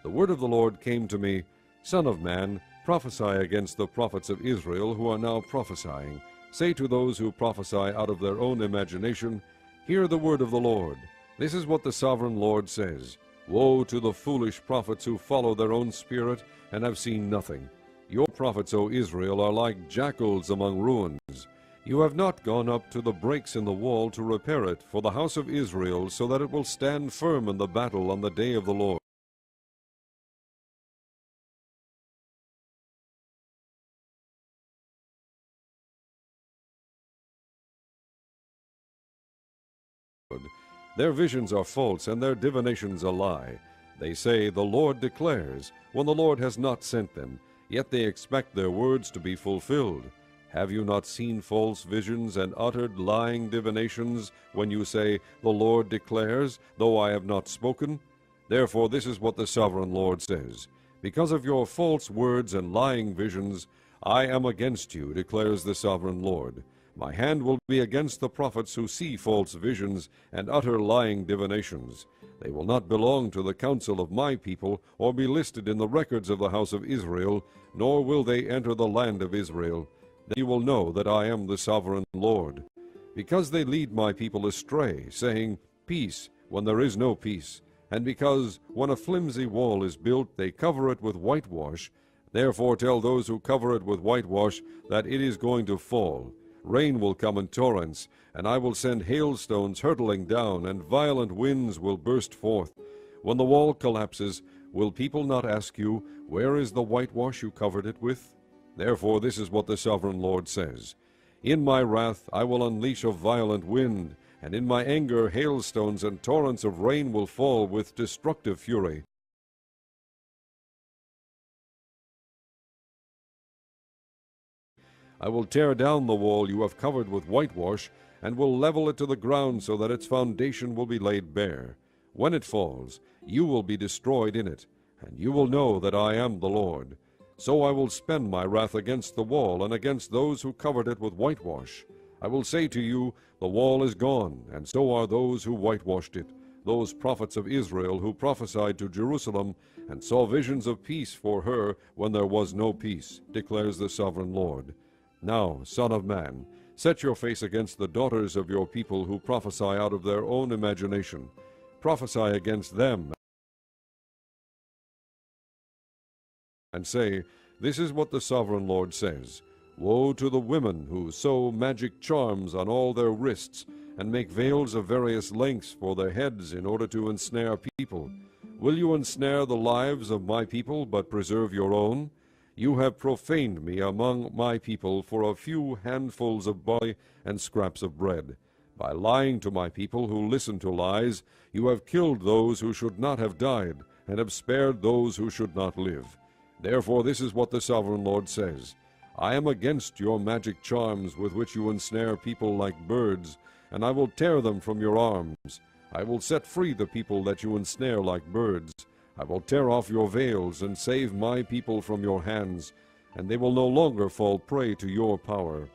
The word of the Lord came to me, Son of man, prophesy against the prophets of Israel who are now prophesying. Say to those who prophesy out of their own imagination, Hear the word of the Lord. This is what the sovereign Lord says. Woe to the foolish prophets who follow their own spirit and have seen nothing. Your prophets, O Israel, are like jackals among ruins. You have not gone up to the breaks in the wall to repair it for the house of Israel, so that it will stand firm in the battle on the day of the Lord. Their visions are false, and their divinations a lie. They say, The Lord declares, when the Lord has not sent them, yet they expect their words to be fulfilled. Have you not seen false visions and uttered lying divinations, when you say, The Lord declares, though I have not spoken? Therefore this is what the sovereign Lord says, Because of your false words and lying visions, I am against you, declares the sovereign Lord. My hand will be against the prophets who see false visions and utter lying divinations. They will not belong to the council of my people, or be listed in the records of the house of Israel, nor will they enter the land of Israel. Then you will know that I am the sovereign Lord. Because they lead my people astray, saying, Peace, when there is no peace, and because when a flimsy wall is built, they cover it with whitewash, therefore tell those who cover it with whitewash that it is going to fall. rain will come in torrents, and I will send hailstones hurtling down, and violent winds will burst forth. When the wall collapses, will people not ask you, where is the whitewash you covered it with? Therefore this is what the Sovereign Lord says. In my wrath I will unleash a violent wind, and in my anger hailstones and torrents of rain will fall with destructive fury. I will tear down the wall you have covered with whitewash, and will level it to the ground so that its foundation will be laid bare. When it falls, you will be destroyed in it, and you will know that I am the Lord. So I will spend my wrath against the wall and against those who covered it with whitewash. I will say to you, the wall is gone, and so are those who whitewashed it, those prophets of Israel who prophesied to Jerusalem and saw visions of peace for her when there was no peace, declares the Sovereign Lord. Now, Son of man, set your face against the daughters of your people who prophesy out of their own imagination. Prophesy against them, and say, This is what the Sovereign Lord says. Woe to the women who sew magic charms on all their wrists, and make veils of various lengths for their heads in order to ensnare people. Will you ensnare the lives of my people, but preserve your own? You have profaned me among my people for a few handfuls of barley and scraps of bread. By lying to my people who listen to lies, you have killed those who should not have died, and have spared those who should not live. Therefore this is what the Sovereign Lord says. I am against your magic charms with which you ensnare people like birds, and I will tear them from your arms. I will set free the people that you ensnare like birds. I will tear off your veils and save my people from your hands, and they will no longer fall prey to your power.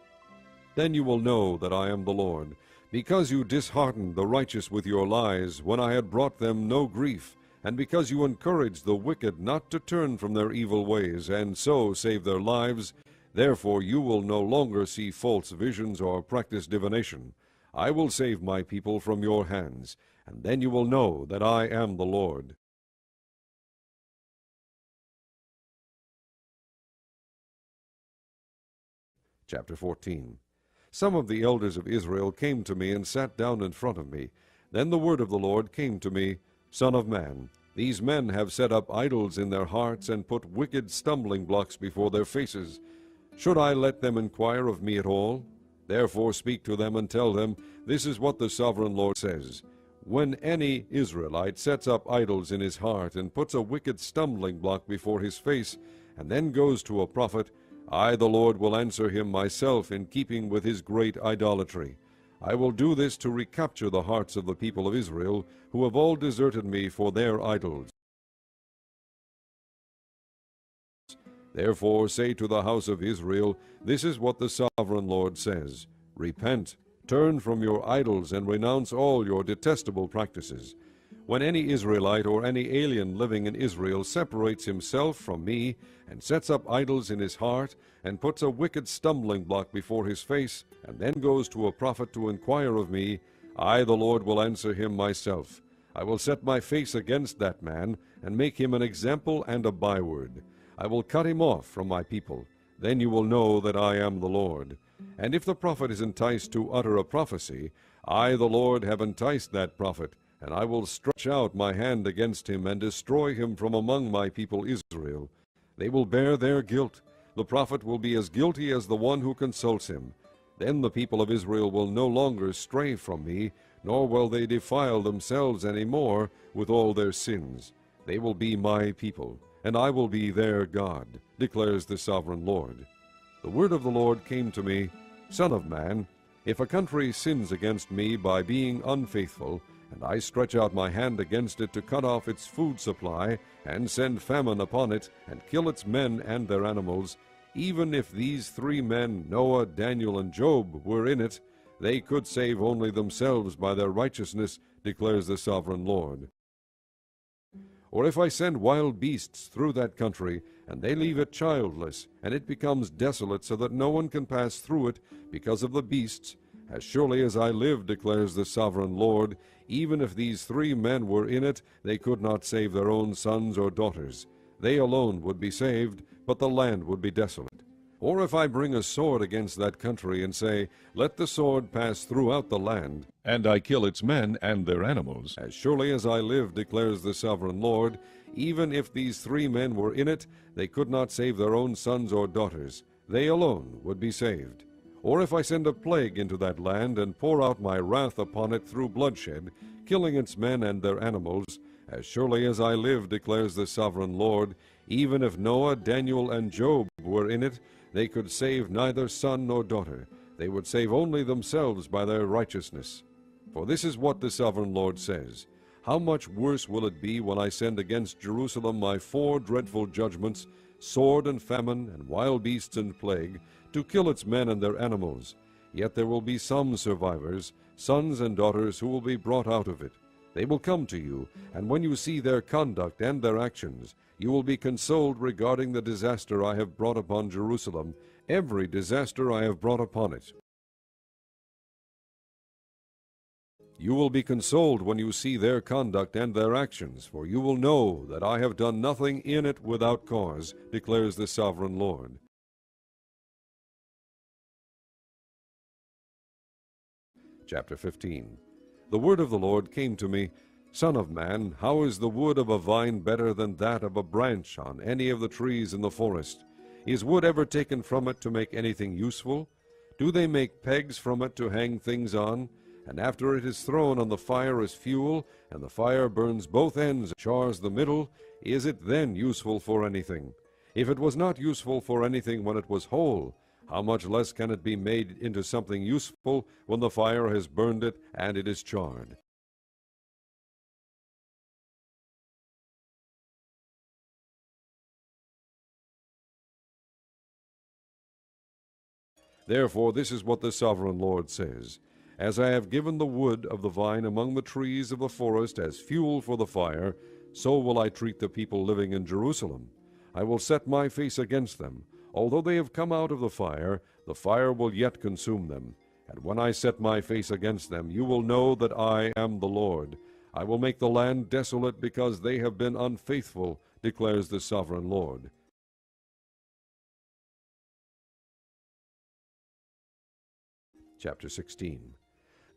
Then you will know that I am the Lord, because you disheartened the righteous with your lies, when I had brought them no grief, and because you encouraged the wicked not to turn from their evil ways, and so save their lives. Therefore you will no longer see false visions or practice divination. I will save my people from your hands, and then you will know that I am the Lord. Chapter 14. Some of the elders of Israel came to me and sat down in front of me. Then the word of the Lord came to me, Son of man, these men have set up idols in their hearts and put wicked stumbling blocks before their faces. Should I let them inquire of me at all? Therefore speak to them and tell them, This is what the Sovereign Lord says. When any Israelite sets up idols in his heart and puts a wicked stumbling block before his face, and then goes to a prophet, I, the Lord, will answer him myself in keeping with his great idolatry. I will do this to recapture the hearts of the people of Israel, who have all deserted me for their idols. Therefore say to the house of Israel, This is what the Sovereign Lord says. Repent, turn from your idols, and renounce all your detestable practices. When any Israelite or any alien living in Israel separates himself from me, and sets up idols in his heart, and puts a wicked stumbling block before his face, and then goes to a prophet to inquire of me, I, the Lord, will answer him myself. I will set my face against that man, and make him an example and a byword. I will cut him off from my people. Then you will know that I am the Lord. And if the prophet is enticed to utter a prophecy, I, the Lord, have enticed that prophet, and I will stretch out my hand against him and destroy him from among my people Israel. They will bear their guilt. The prophet will be as guilty as the one who consults him. Then the people of Israel will no longer stray from me, nor will they defile themselves any more with all their sins. They will be my people, and I will be their God, declares the Sovereign Lord. The word of the Lord came to me, Son of man, if a country sins against me by being unfaithful, and I stretch out my hand against it to cut off its food supply, and send famine upon it, and kill its men and their animals, even if these three men, Noah, Daniel, and Job, were in it, they could save only themselves by their righteousness, declares the Sovereign Lord. Or if I send wild beasts through that country, and they leave it childless, and it becomes desolate so that no one can pass through it because of the beasts, as surely as I live, declares the Sovereign Lord, even if these three men were in it, they could not save their own sons or daughters. They alone would be saved, but the land would be desolate. Or if I bring a sword against that country, and say, Let the sword pass throughout the land, and I kill its men and their animals, as surely as I live, declares the sovereign Lord, even if these 3 men were in it, they could not save their own sons or daughters. They alone would be saved. Or if I send a plague into that land, and pour out my wrath upon it through bloodshed, killing its men and their animals, as surely as I live, declares the sovereign Lord, even if Noah, Daniel, and Job were in it, they could save neither son nor daughter. They would save only themselves by their righteousness. For this is what the sovereign Lord says, How much worse will it be when I send against Jerusalem my 4 dreadful judgments, sword and famine, and wild beasts and plague, to kill its men and their animals. Yet there will be some survivors, sons and daughters, who will be brought out of it. They will come to you, and when you see their conduct and their actions, you will be consoled regarding the disaster I have brought upon Jerusalem, every disaster I have brought upon it. You will be consoled when you see their conduct and their actions, for you will know that I have done nothing in it without cause, declares the sovereign Lord. Chapter 15. The word of the Lord came to me, Son of man, how is the wood of a vine better than that of a branch on any of the trees in the forest? Is wood ever taken from it to make anything useful? Do they make pegs from it to hang things on? And after it is thrown on the fire as fuel, and the fire burns both ends and chars the middle, is it then useful for anything? If it was not useful for anything when it was whole, how much less can it be made into something useful when the fire has burned it and it is charred? Therefore this is what the sovereign Lord says, As I have given the wood of the vine among the trees of the forest as fuel for the fire, so will I treat the people living in Jerusalem. I will set my face against them. Although they have come out of the fire will yet consume them. And when I set my face against them, you will know that I am the Lord. I will make the land desolate because they have been unfaithful, declares the sovereign Lord. Chapter 16.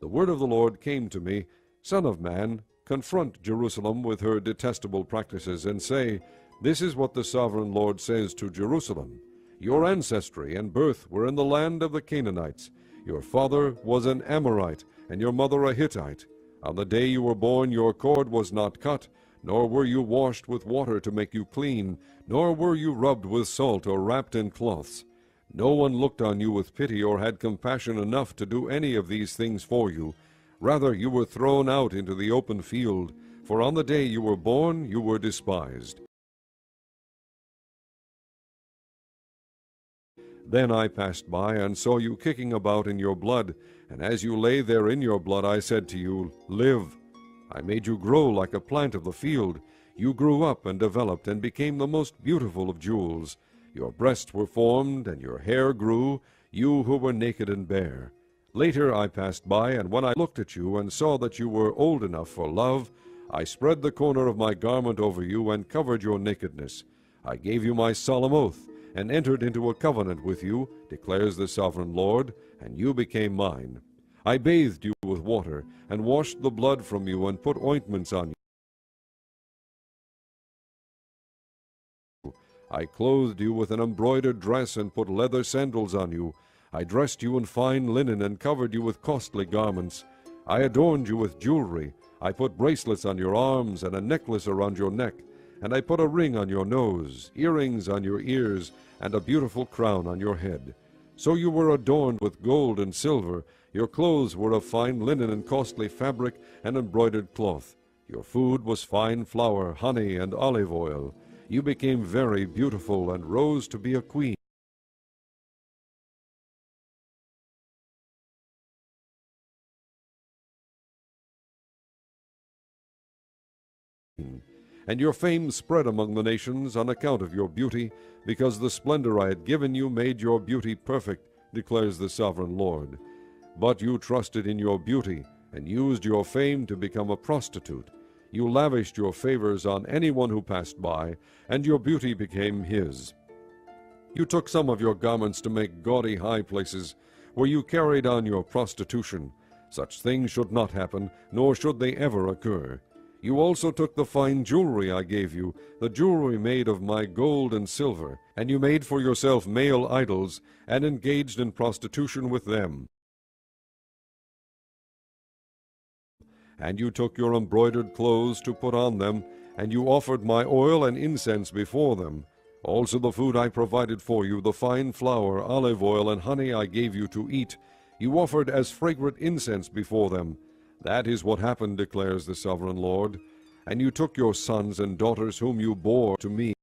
The word of the Lord came to me, Son of man, confront Jerusalem with her detestable practices, and say, This is what the sovereign Lord says to Jerusalem. Your ancestry and birth were in the land of the Canaanites. Your father was an Amorite, and your mother a Hittite. On the day you were born your cord was not cut, nor were you washed with water to make you clean, nor were you rubbed with salt or wrapped in cloths. No one looked on you with pity or had compassion enough to do any of these things for you. Rather, you were thrown out into the open field, for on the day you were born you were despised. Then I passed by and saw you kicking about in your blood, and as you lay there in your blood I said to you, Live. I made you grow like a plant of the field. You grew up and developed and became the most beautiful of jewels. Your breasts were formed, and your hair grew, you who were naked and bare. Later I passed by, and when I looked at you and saw that you were old enough for love, I spread the corner of my garment over you and covered your nakedness. I gave you my solemn oath, and entered into a covenant with you, declares the sovereign Lord, and you became mine. I bathed you with water, and washed the blood from you, and put ointments on you. I clothed you with an embroidered dress, and put leather sandals on you. I dressed you in fine linen, and covered you with costly garments. I adorned you with jewelry. I put bracelets on your arms, and a necklace around your neck. And I put a ring on your nose, earrings on your ears, and a beautiful crown on your head. So you were adorned with gold and silver. Your clothes were of fine linen and costly fabric and embroidered cloth. Your food was fine flour, honey, and olive oil. You became very beautiful and rose to be a queen. And your fame spread among the nations on account of your beauty, because the splendor I had given you made your beauty perfect, declares the sovereign Lord. But you trusted in your beauty, and used your fame to become a prostitute. You lavished your favors on anyone who passed by, and your beauty became his. You took some of your garments to make gaudy high places, where you carried on your prostitution. Such things should not happen, nor should they ever occur. You also took the fine jewelry I gave you, the jewelry made of my gold and silver, and you made for yourself male idols, and engaged in prostitution with them. And you took your embroidered clothes to put on them, and you offered my oil and incense before them. Also the food I provided for you, the fine flour, olive oil, and honey I gave you to eat, you offered as fragrant incense before them. That is what happened, declares the sovereign Lord. And you took your sons and daughters whom you bore to me,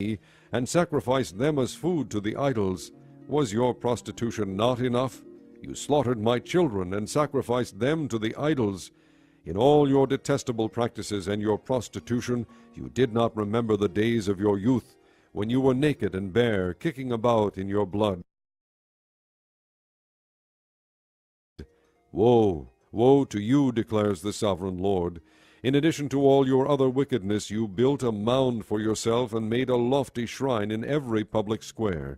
and sacrificed them as food to the idols. Was your prostitution not enough? You slaughtered my children, and sacrificed them to the idols. In all your detestable practices and your prostitution, you did not remember the days of your youth, when you were naked and bare, kicking about in your blood. Woe, woe to you, declares the sovereign Lord. In addition to all your other wickedness, you built a mound for yourself and made a lofty shrine in every public square.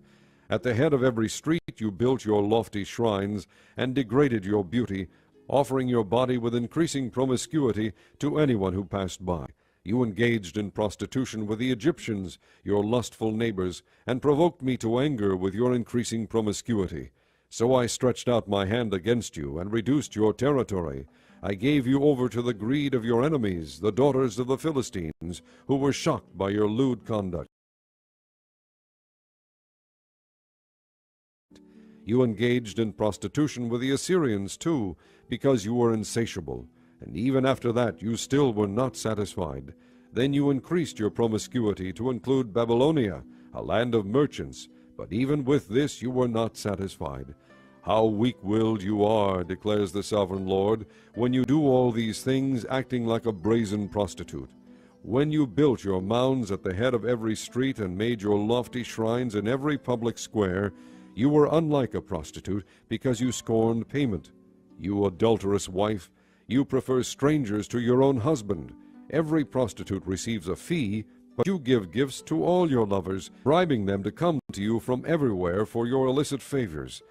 At the head of every street you built your lofty shrines, and degraded your beauty, offering your body with increasing promiscuity to anyone who passed by. You engaged in prostitution with the Egyptians, your lustful neighbors, and provoked me to anger with your increasing promiscuity. So I stretched out my hand against you, and reduced your territory. I gave you over to the greed of your enemies, the daughters of the Philistines, who were shocked by your lewd conduct. You engaged in prostitution with the Assyrians too, because you were insatiable. And even after that you still were not satisfied. Then you increased your promiscuity to include Babylonia, a land of merchants, but even with this you were not satisfied. How weak-willed you are, declares the sovereign Lord, when you do all these things, acting like a brazen prostitute. When you built your mounds at the head of every street and made your lofty shrines in every public square, you were unlike a prostitute, because you scorned payment. You adulterous wife, you prefer strangers to your own husband. Every prostitute receives a fee, but you give gifts to all your lovers, bribing them to come to you from everywhere for your illicit favors.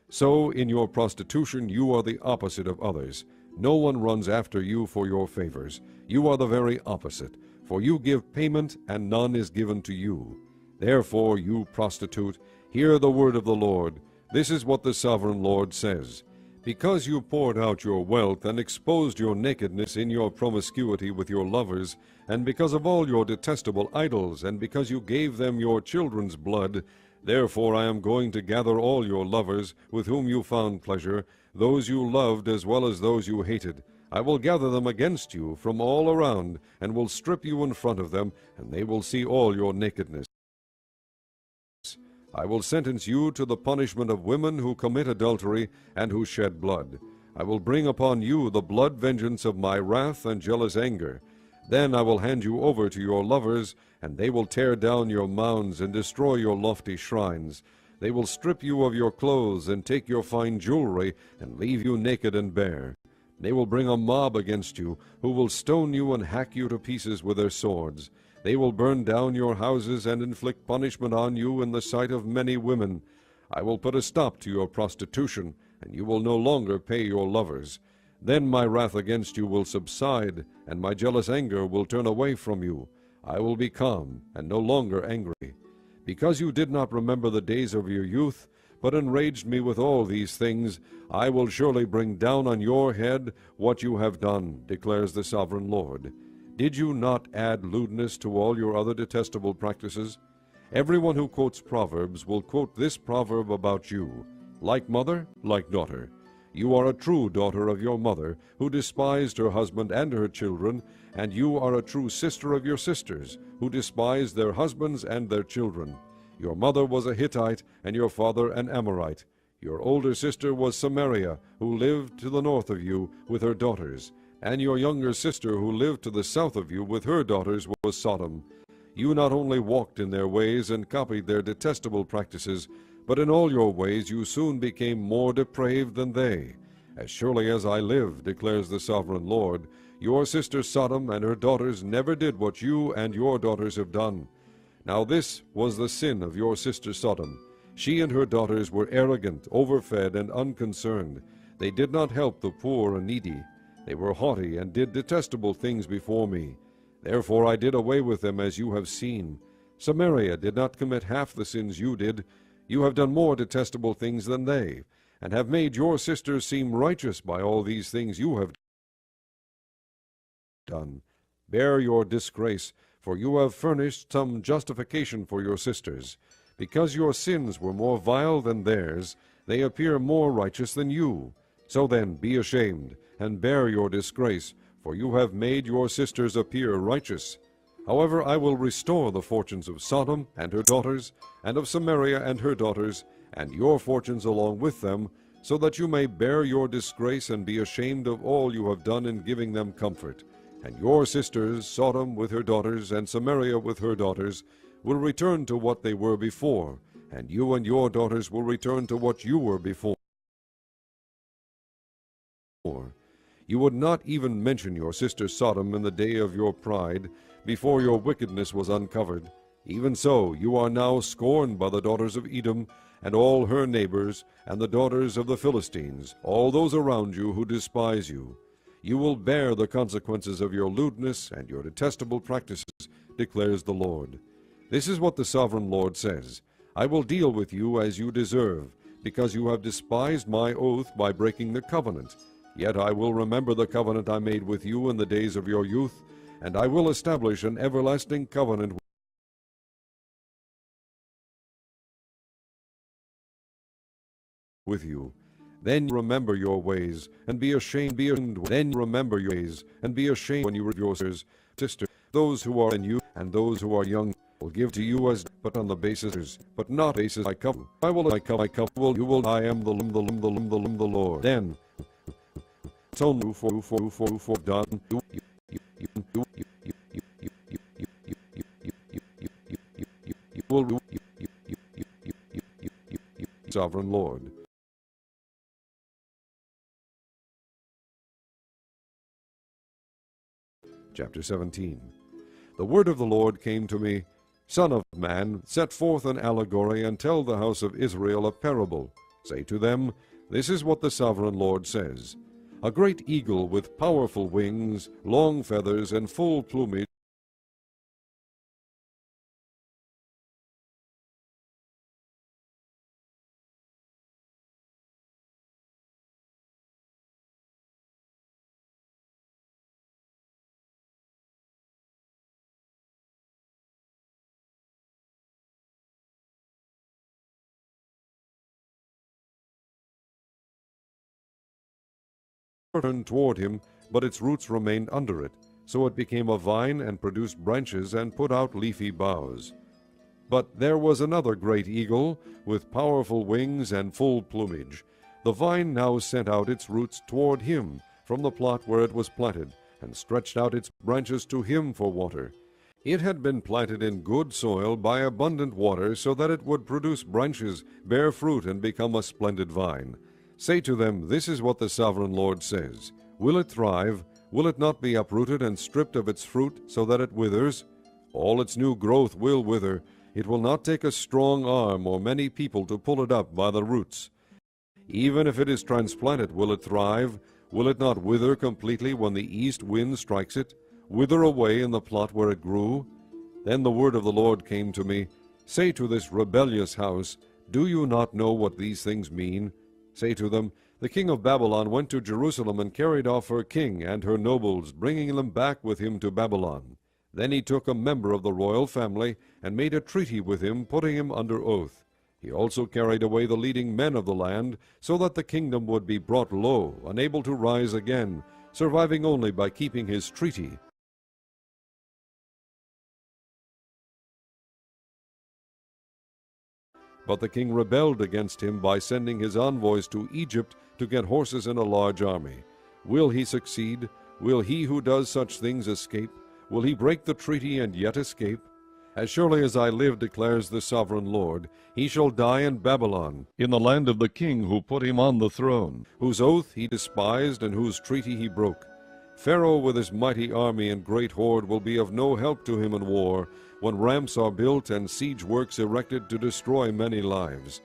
So in your prostitution you are the opposite of others. No one runs after you for your favors. You are the very opposite, for you give payment, and none is given to you. Therefore, you prostitute, hear the word of the Lord. This is what the sovereign Lord says. Because you poured out your wealth and exposed your nakedness in your promiscuity with your lovers, and because of all your detestable idols, and because you gave them your children's blood, therefore I am going to gather all your lovers, with whom you found pleasure, those you loved as well as those you hated. I will gather them against you from all around, and will strip you in front of them, and they will see all your nakedness. I will sentence you to the punishment of women who commit adultery and who shed blood. I will bring upon you the blood vengeance of my wrath and jealous anger. Then I will hand you over to your lovers, and they will tear down your mounds and destroy your lofty shrines. They will strip you of your clothes and take your fine jewelry and leave you naked and bare. They will bring a mob against you, who will stone you and hack you to pieces with their swords. They will burn down your houses and inflict punishment on you in the sight of many women. I will put a stop to your prostitution, and you will no longer pay your lovers. Then my wrath against you will subside, and my jealous anger will turn away from you. I will be calm and no longer angry. Because you did not remember the days of your youth, but enraged me with all these things, I will surely bring down on your head what you have done, declares the sovereign Lord. Did you not add lewdness to all your other detestable practices? Everyone who quotes Proverbs will quote this proverb about you: like mother, like daughter. You are a true daughter of your mother, who despised her husband and her children, and you are a true sister of your sisters, who despised their husbands and their children. Your mother was a Hittite, and your father an Amorite. Your older sister was Samaria, who lived to the north of you with her daughters. And your younger sister, who lived to the south of you with her daughters, was Sodom. You not only walked in their ways and copied their detestable practices, but in all your ways you soon became more depraved than they. As surely as I live, declares the sovereign Lord, your sister Sodom and her daughters never did what you and your daughters have done. Now this was the sin of your sister Sodom. She and her daughters were arrogant, overfed, and unconcerned. They did not help the poor and needy. They were haughty and did detestable things before me. Therefore I did away with them, as you have seen. Samaria did not commit half the sins you did. You have done more detestable things than they, and have made your sisters seem righteous by all these things you have done. Bear your disgrace, for you have furnished some justification for your sisters. Because your sins were more vile than theirs, they appear more righteous than you. So then be ashamed, and bear your disgrace, for you have made your sisters appear righteous. However, I will restore the fortunes of Sodom and her daughters, and of Samaria and her daughters, and your fortunes along with them, so that you may bear your disgrace and be ashamed of all you have done in giving them comfort. And your sisters, Sodom with her daughters, and Samaria with her daughters, will return to what they were before, and you and your daughters will return to what you were before. You would not even mention your sister Sodom in the day of your pride, before your wickedness was uncovered. Even so, you are now scorned by the daughters of Edom, and all her neighbors, and the daughters of the Philistines, all those around you who despise you. You will bear the consequences of your lewdness and your detestable practices, declares the Lord. This is what the sovereign Lord says: I will deal with you as you deserve, because you have despised my oath by breaking the covenant. Yet I will remember the covenant I made with you in the days of your youth, and I will establish an everlasting covenant with you. Then remember your ways, and be ashamed. Then remember your ways, and be ashamed when you read your sister. Those who are in you, and those who are young, will give to you as, but on the basis, but not basis I cover. I am the Lord. Then, so for done. Sovereign Lord. Chapter 17. The word of the Lord came to me, Son of man, set forth an allegory, and tell the house of Israel a parable. Say to them, This is what the sovereign Lord says. A great eagle with powerful wings, long feathers, and full plumage turned toward him, but its roots remained under it. So it became a vine and produced branches and put out leafy boughs. But there was another great eagle, with powerful wings and full plumage. The vine now sent out its roots toward him from the plot where it was planted, and stretched out its branches to him for water. It had been planted in good soil by abundant water, so that it would produce branches, bear fruit, and become a splendid vine. Say to them, This is what the sovereign Lord says. Will it thrive? Will it not be uprooted and stripped of its fruit, so that it withers? All its new growth will wither. It will not take a strong arm or many people to pull it up by the roots. Even if it is transplanted, will it thrive? Will it not wither completely when the east wind strikes it? Wither away in the plot where it grew? Then the word of the Lord came to me, Say to this rebellious house, Do you not know what these things mean? Say to them, The king of Babylon went to Jerusalem and carried off her king and her nobles, bringing them back with him to Babylon. Then he took a member of the royal family and made a treaty with him, putting him under oath. He also carried away the leading men of the land, so that the kingdom would be brought low, unable to rise again, surviving only by keeping his treaty. But the king rebelled against him by sending his envoys to Egypt to get horses and a large army. Will he succeed? Will he who does such things escape? Will he break the treaty and yet escape? As surely as I live, declares the sovereign Lord, he shall die in Babylon, in the land of the king who put him on the throne, whose oath he despised and whose treaty he broke. Pharaoh with his mighty army and great horde will be of no help to him in war, when ramps are built and siege works erected to destroy many lives.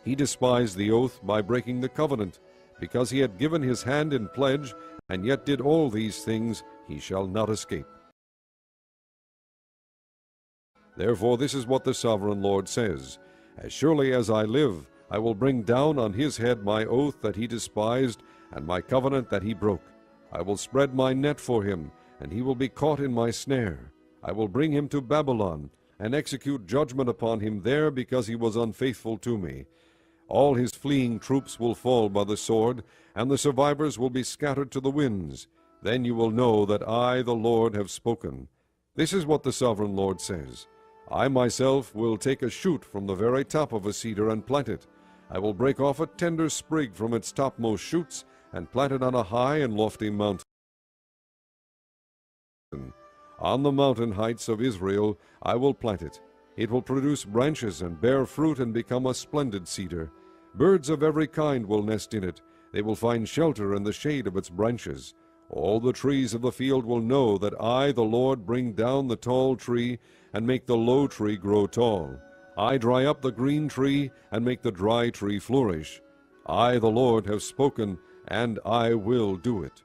He despised the oath by breaking the covenant. Because he had given his hand in pledge, and yet did all these things, he shall not escape. Therefore this is what the sovereign Lord says, As surely as I live, I will bring down on his head my oath that he despised, and my covenant that he broke. I will spread my net for him, and he will be caught in my snare. I will bring him to Babylon, and execute judgment upon him there, because he was unfaithful to me. All his fleeing troops will fall by the sword, and the survivors will be scattered to the winds. Then you will know that I, the Lord, have spoken. This is what the sovereign Lord says. I myself will take a shoot from the very top of a cedar and plant it. I will break off a tender sprig from its topmost shoots, and plant it on a high and lofty mountain. On the mountain heights of Israel I will plant it. It will produce branches and bear fruit and become a splendid cedar. Birds of every kind will nest in it. They will find shelter in the shade of its branches. All the trees of the field will know that I, the Lord, bring down the tall tree and make the low tree grow tall. I dry up the green tree and make the dry tree flourish. I, the Lord, have spoken, and I will do it.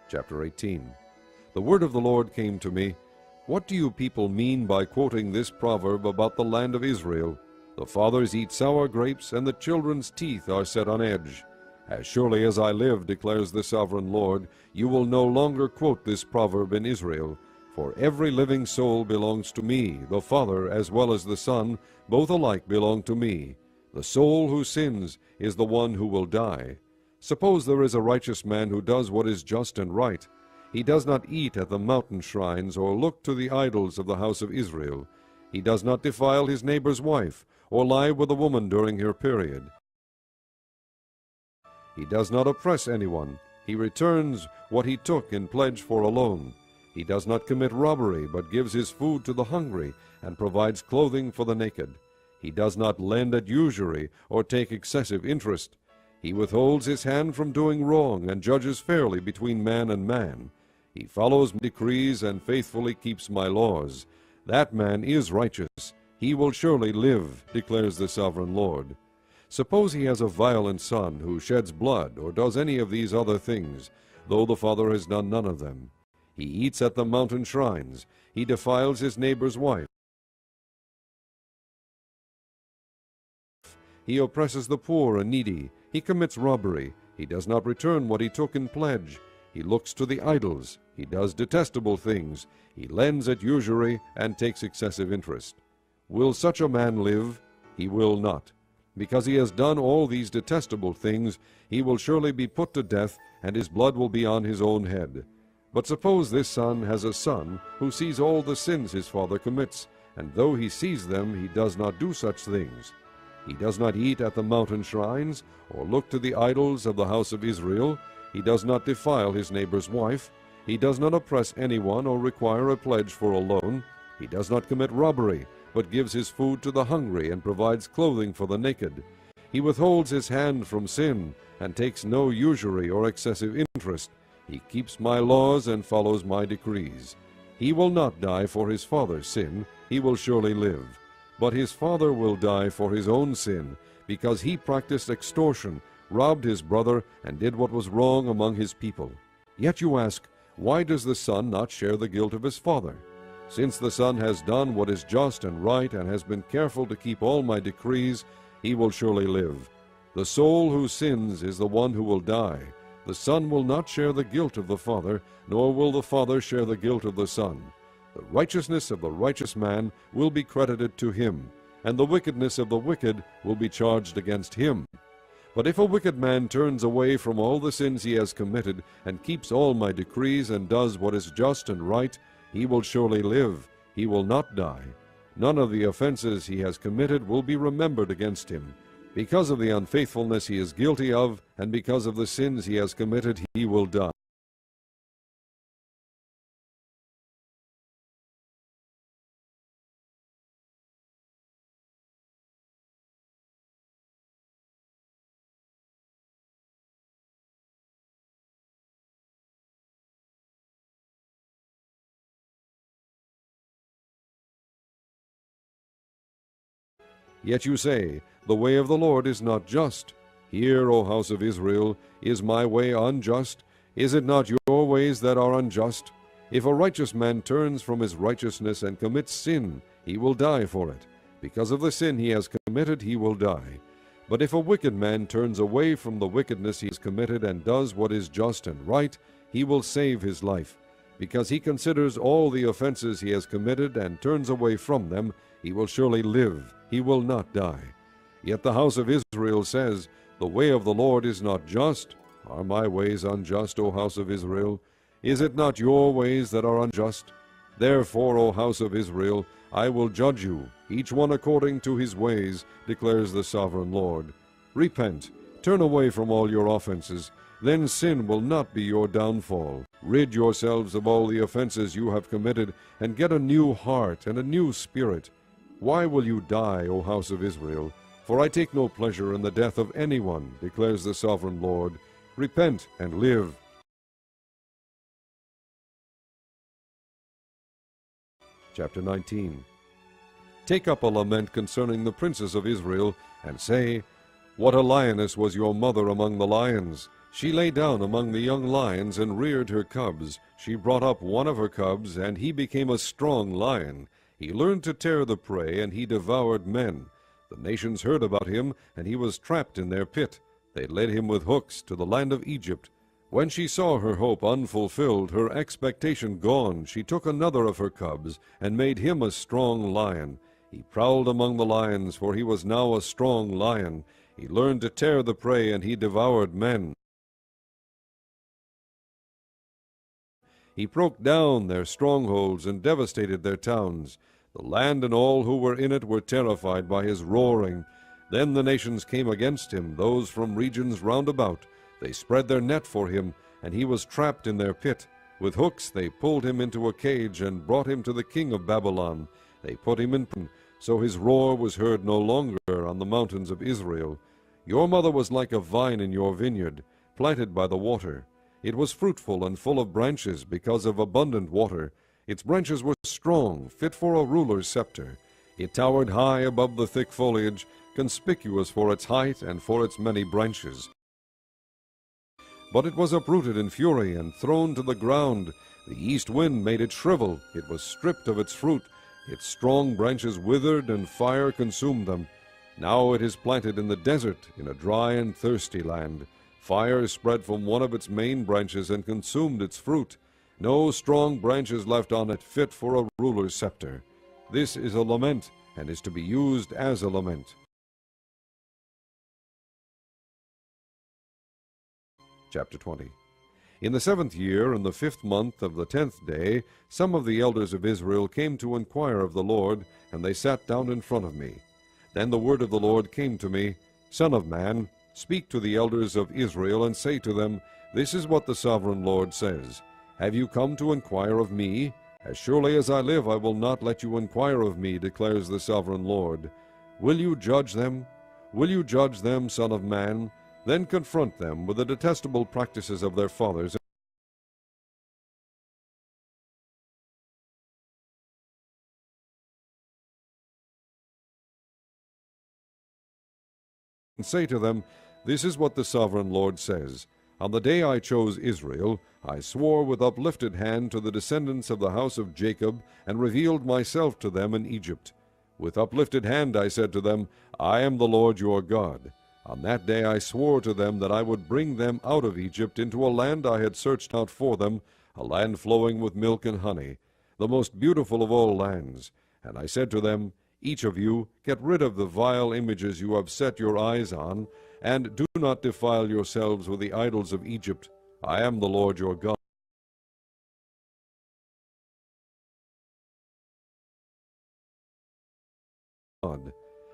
Chapter 18. The word of the Lord came to me, What do you people mean by quoting this proverb about the land of Israel? The fathers eat sour grapes, and the children's teeth are set on edge. As surely as I live, declares the sovereign Lord, you will no longer quote this proverb in Israel. For every living soul belongs to me, the Father as well as the Son, both alike belong to me. The soul who sins is the one who will die. Suppose there is a righteous man who does what is just and right. He does not eat at the mountain shrines or look to the idols of the house of Israel. He does not defile his neighbor's wife or lie with a woman during her period. He does not oppress anyone. He returns what he took in pledge for a loan. He does not commit robbery, but gives his food to the hungry and provides clothing for the naked. He does not lend at usury or take excessive interest. He withholds his hand from doing wrong and judges fairly between man and man. He follows my decrees and faithfully keeps my laws. That man is righteous. He will surely live, declares the sovereign Lord. Suppose he has a violent son who sheds blood or does any of these other things, though the father has done none of them. He eats at the mountain shrines. He defiles his neighbor's wife. He oppresses the poor and needy. He commits robbery. He does not return what he took in pledge. He looks to the idols. He does detestable things. He lends at usury and takes excessive interest. Will such a man live? He will not. Because he has done all these detestable things, he will surely be put to death, and his blood will be on his own head. But suppose this son has a son who sees all the sins his father commits, and though he sees them, he does not do such things. He does not eat at the mountain shrines, or look to the idols of the house of Israel. He does not defile his neighbor's wife. He does not oppress anyone or require a pledge for a loan. He does not commit robbery, but gives his food to the hungry and provides clothing for the naked. He withholds his hand from sin and takes no usury or excessive interest. He keeps my laws and follows my decrees. He will not die for his father's sin. He will surely live. But his father will die for his own sin, because he practiced extortion, robbed his brother, and did what was wrong among his people. Yet you ask, why does the son not share the guilt of his father? Since the son has done what is just and right, and has been careful to keep all my decrees, he will surely live. The soul who sins is the one who will die. The son will not share the guilt of the father, nor will the father share the guilt of the son. The righteousness of the righteous man will be credited to him, and the wickedness of the wicked will be charged against him. But if a wicked man turns away from all the sins he has committed, and keeps all my decrees, and does what is just and right, he will surely live. He will not die. None of the offenses he has committed will be remembered against him. Because of the unfaithfulness he is guilty of, and because of the sins he has committed, he will die. Yet you say, The way of the Lord is not just. Hear, O house of Israel, is my way unjust? Is it not your ways that are unjust? If a righteous man turns from his righteousness and commits sin, he will die for it. Because of the sin he has committed, he will die. But if a wicked man turns away from the wickedness he has committed and does what is just and right, he will save his life. Because he considers all the offenses he has committed and turns away from them, he will surely live, he will not die. Yet the house of Israel says, The way of the Lord is not just. Are my ways unjust, O house of Israel? Is it not your ways that are unjust? Therefore, O house of Israel, I will judge you, each one according to his ways, declares the sovereign Lord. Repent, turn away from all your offenses, then sin will not be your downfall. Rid yourselves of all the offenses you have committed, and get a new heart and a new spirit. Why will you die, O house of Israel? For I take no pleasure in the death of anyone, declares the sovereign Lord. Repent and live. Chapter 19. Take up a lament concerning the princes of Israel, and say, What a lioness was your mother among the lions! She lay down among the young lions and reared her cubs. She brought up one of her cubs, and he became a strong lion. He learned to tear the prey, and he devoured men. The nations heard about him, and he was trapped in their pit. They led him with hooks to the land of Egypt. When she saw her hope unfulfilled, her expectation gone, she took another of her cubs, and made him a strong lion. He prowled among the lions, for he was now a strong lion. He learned to tear the prey, and he devoured men. He broke down their strongholds and devastated their towns. The land and all who were in it were terrified by his roaring. Then the nations came against him, those from regions round about. They spread their net for him, and he was trapped in their pit. With hooks they pulled him into a cage and brought him to the king of Babylon. They put him in prison, so his roar was heard no longer on the mountains of Israel. Your mother was like a vine in your vineyard, planted by the water. It was fruitful and full of branches because of abundant water. Its branches were strong, fit for a ruler's scepter. It towered high above the thick foliage, conspicuous for its height and for its many branches. But it was uprooted in fury and thrown to the ground. The east wind made it shrivel. It was stripped of its fruit. Its strong branches withered, and fire consumed them. Now it is planted in the desert, in a dry and thirsty land. Fire spread from one of its main branches and consumed its fruit. No strong branches left on it fit for a ruler's scepter. This is a lament, and is to be used as a lament. Chapter 20. In the 7th year, in the 5th month of the 10th day, some of the elders of Israel came to inquire of the Lord, and they sat down in front of me. Then the word of the Lord came to me, Son of man, speak to the elders of Israel, and say to them, This is what the sovereign Lord says. Have you come to inquire of me? As surely as I live, I will not let you inquire of me, declares the sovereign Lord. Will you judge them? Will you judge them, Son of man? Then confront them with the detestable practices of their fathers, and say to them, This is what the sovereign Lord says. On the day I chose Israel, I swore with uplifted hand to the descendants of the house of Jacob, and revealed myself to them in Egypt. With uplifted hand I said to them, I am the Lord your God. On that day I swore to them that I would bring them out of Egypt into a land I had searched out for them, a land flowing with milk and honey, the most beautiful of all lands. And I said to them, Each of you, get rid of the vile images you have set your eyes on, and do not defile yourselves with the idols of Egypt. I am the Lord your God.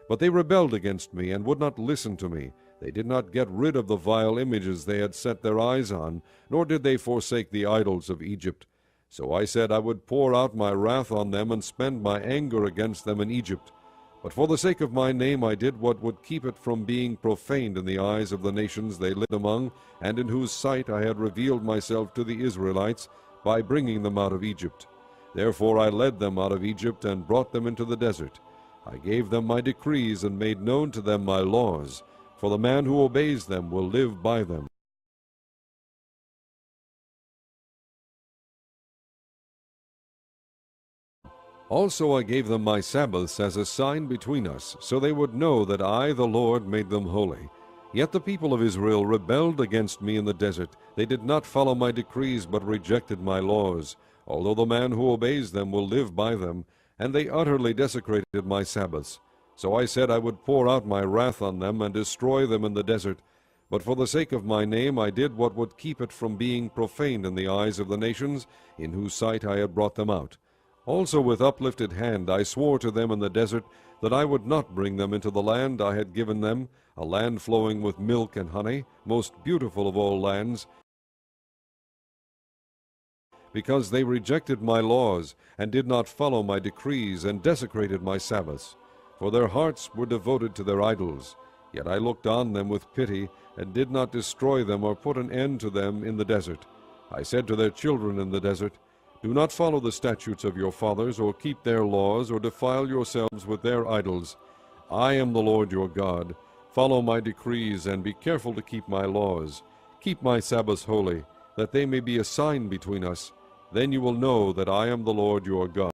But they rebelled against me and would not listen to me. They did not get rid of the vile images they had set their eyes on, nor did they forsake the idols of Egypt. So I said I would pour out my wrath on them and spend my anger against them in Egypt. But for the sake of my name I did what would keep it from being profaned in the eyes of the nations they lived among, and in whose sight I had revealed myself to the Israelites by bringing them out of Egypt. Therefore I led them out of Egypt and brought them into the desert. I gave them my decrees and made known to them my laws, for the man who obeys them will live by them. Also I gave them my Sabbaths as a sign between us, so they would know that I, the Lord, made them holy. Yet the people of Israel rebelled against me in the desert. They did not follow my decrees, but rejected my laws, although the man who obeys them will live by them, and they utterly desecrated my Sabbaths. So I said I would pour out my wrath on them and destroy them in the desert. But for the sake of my name I did what would keep it from being profaned in the eyes of the nations, in whose sight I had brought them out. Also with uplifted hand I swore to them in the desert that I would not bring them into the land I had given them, a land flowing with milk and honey, most beautiful of all lands, because they rejected my laws, and did not follow my decrees, and desecrated my Sabbaths. For their hearts were devoted to their idols. Yet I looked on them with pity, and did not destroy them or put an end to them in the desert. I said to their children in the desert, Do not follow the statutes of your fathers, or keep their laws, or defile yourselves with their idols. I am the Lord your God. Follow my decrees, and be careful to keep my laws. Keep my Sabbaths holy, that they may be a sign between us. Then you will know that I am the Lord your God.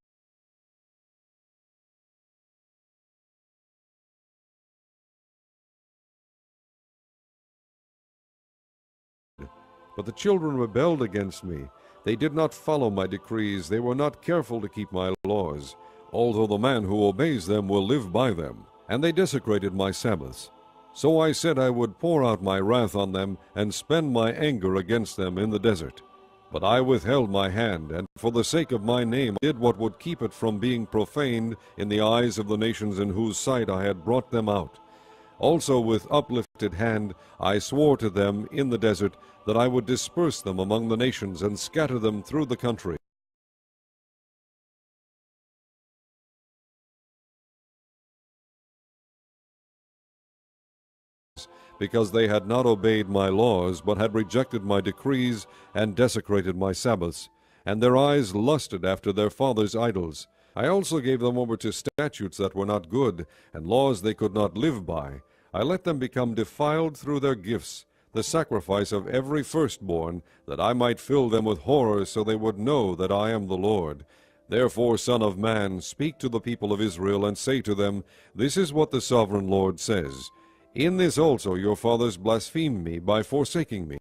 But the children rebelled against me. They did not follow my decrees. They were not careful to keep my laws, although the man who obeys them will live by them. And they desecrated my Sabbaths. So I said I would pour out my wrath on them, and spend my anger against them in the desert. But I withheld my hand, and for the sake of my name did what would keep it from being profaned in the eyes of the nations in whose sight I had brought them out. Also with uplifted hand I swore to them in the desert that I would disperse them among the nations, and scatter them through the country. Because they had not obeyed my laws, but had rejected my decrees, and desecrated my Sabbaths, and their eyes lusted after their fathers' idols. I also gave them over to statutes that were not good, and laws they could not live by. I let them become defiled through their gifts, the sacrifice of every firstborn, that I might fill them with horror, so they would know that I am the Lord. Therefore, Son of man, speak to the people of Israel, and say to them, This is what the sovereign Lord says. In this also your fathers blasphemed me by forsaking me.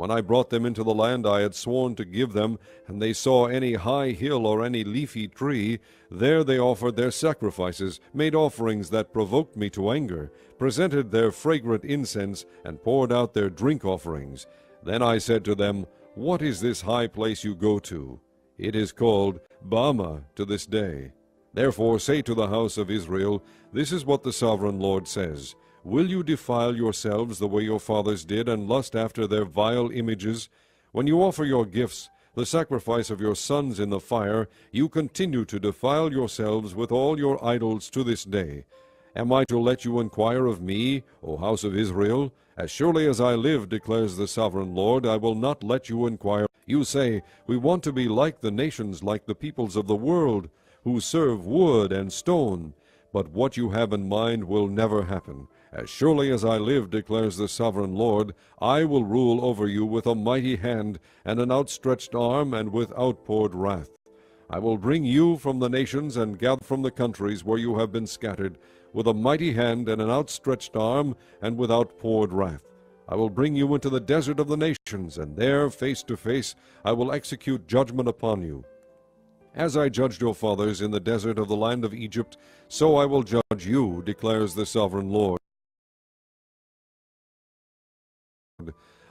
When I brought them into the land I had sworn to give them, and they saw any high hill or any leafy tree, there they offered their sacrifices, made offerings that provoked me to anger, presented their fragrant incense, and poured out their drink offerings. Then I said to them, What is this high place you go to? It is called Bama to this day. Therefore say to the house of Israel, This is what the sovereign Lord says. Will you defile yourselves the way your fathers did, and lust after their vile images? When you offer your gifts, the sacrifice of your sons in the fire, you continue to defile yourselves with all your idols to this day. Am I to let you inquire of me, O house of Israel? As surely as I live, declares the sovereign Lord, I will not let you inquire. You say, We want to be like the nations, like the peoples of the world, who serve wood and stone. But what you have in mind will never happen. As surely as I live, declares the sovereign Lord, I will rule over you with a mighty hand, and an outstretched arm, and with outpoured wrath. I will bring you from the nations, and gather from the countries where you have been scattered, with a mighty hand, and an outstretched arm, and with outpoured wrath. I will bring you into the desert of the nations, and there, face to face, I will execute judgment upon you. As I judged your fathers in the desert of the land of Egypt, so I will judge you, declares the sovereign Lord.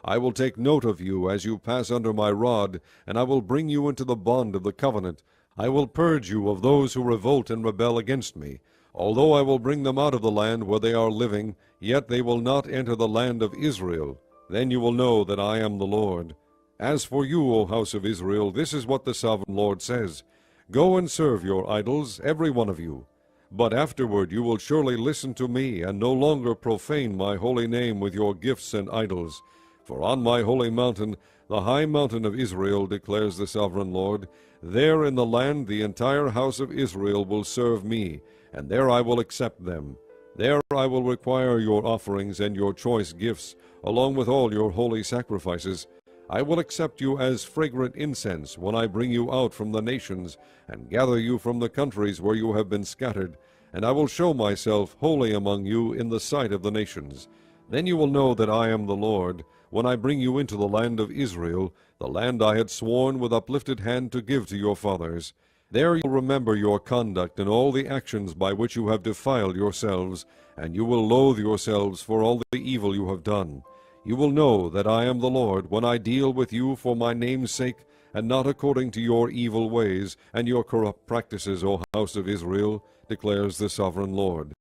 I will take note of you as you pass under my rod, and I will bring you into the bond of the covenant. I will purge you of those who revolt and rebel against me. Although I will bring them out of the land where they are living, yet they will not enter the land of Israel. Then you will know that I am the Lord. As for you, O house of Israel, this is what the sovereign Lord says. Go and serve your idols, every one of you. But afterward you will surely listen to me, and no longer profane my holy name with your gifts and idols. For on my holy mountain, the high mountain of Israel, declares the sovereign Lord, there in the land the entire house of Israel will serve me, and there I will accept them. There I will require your offerings and your choice gifts, along with all your holy sacrifices. I will accept you as fragrant incense when I bring you out from the nations, and gather you from the countries where you have been scattered, and I will show myself holy among you in the sight of the nations. Then you will know that I am the Lord, when I bring you into the land of Israel, the land I had sworn with uplifted hand to give to your fathers. There you will remember your conduct and all the actions by which you have defiled yourselves, and you will loathe yourselves for all the evil you have done. You will know that I am the Lord when I deal with you for my name's sake, and not according to your evil ways and your corrupt practices, O house of Israel, declares the sovereign Lord.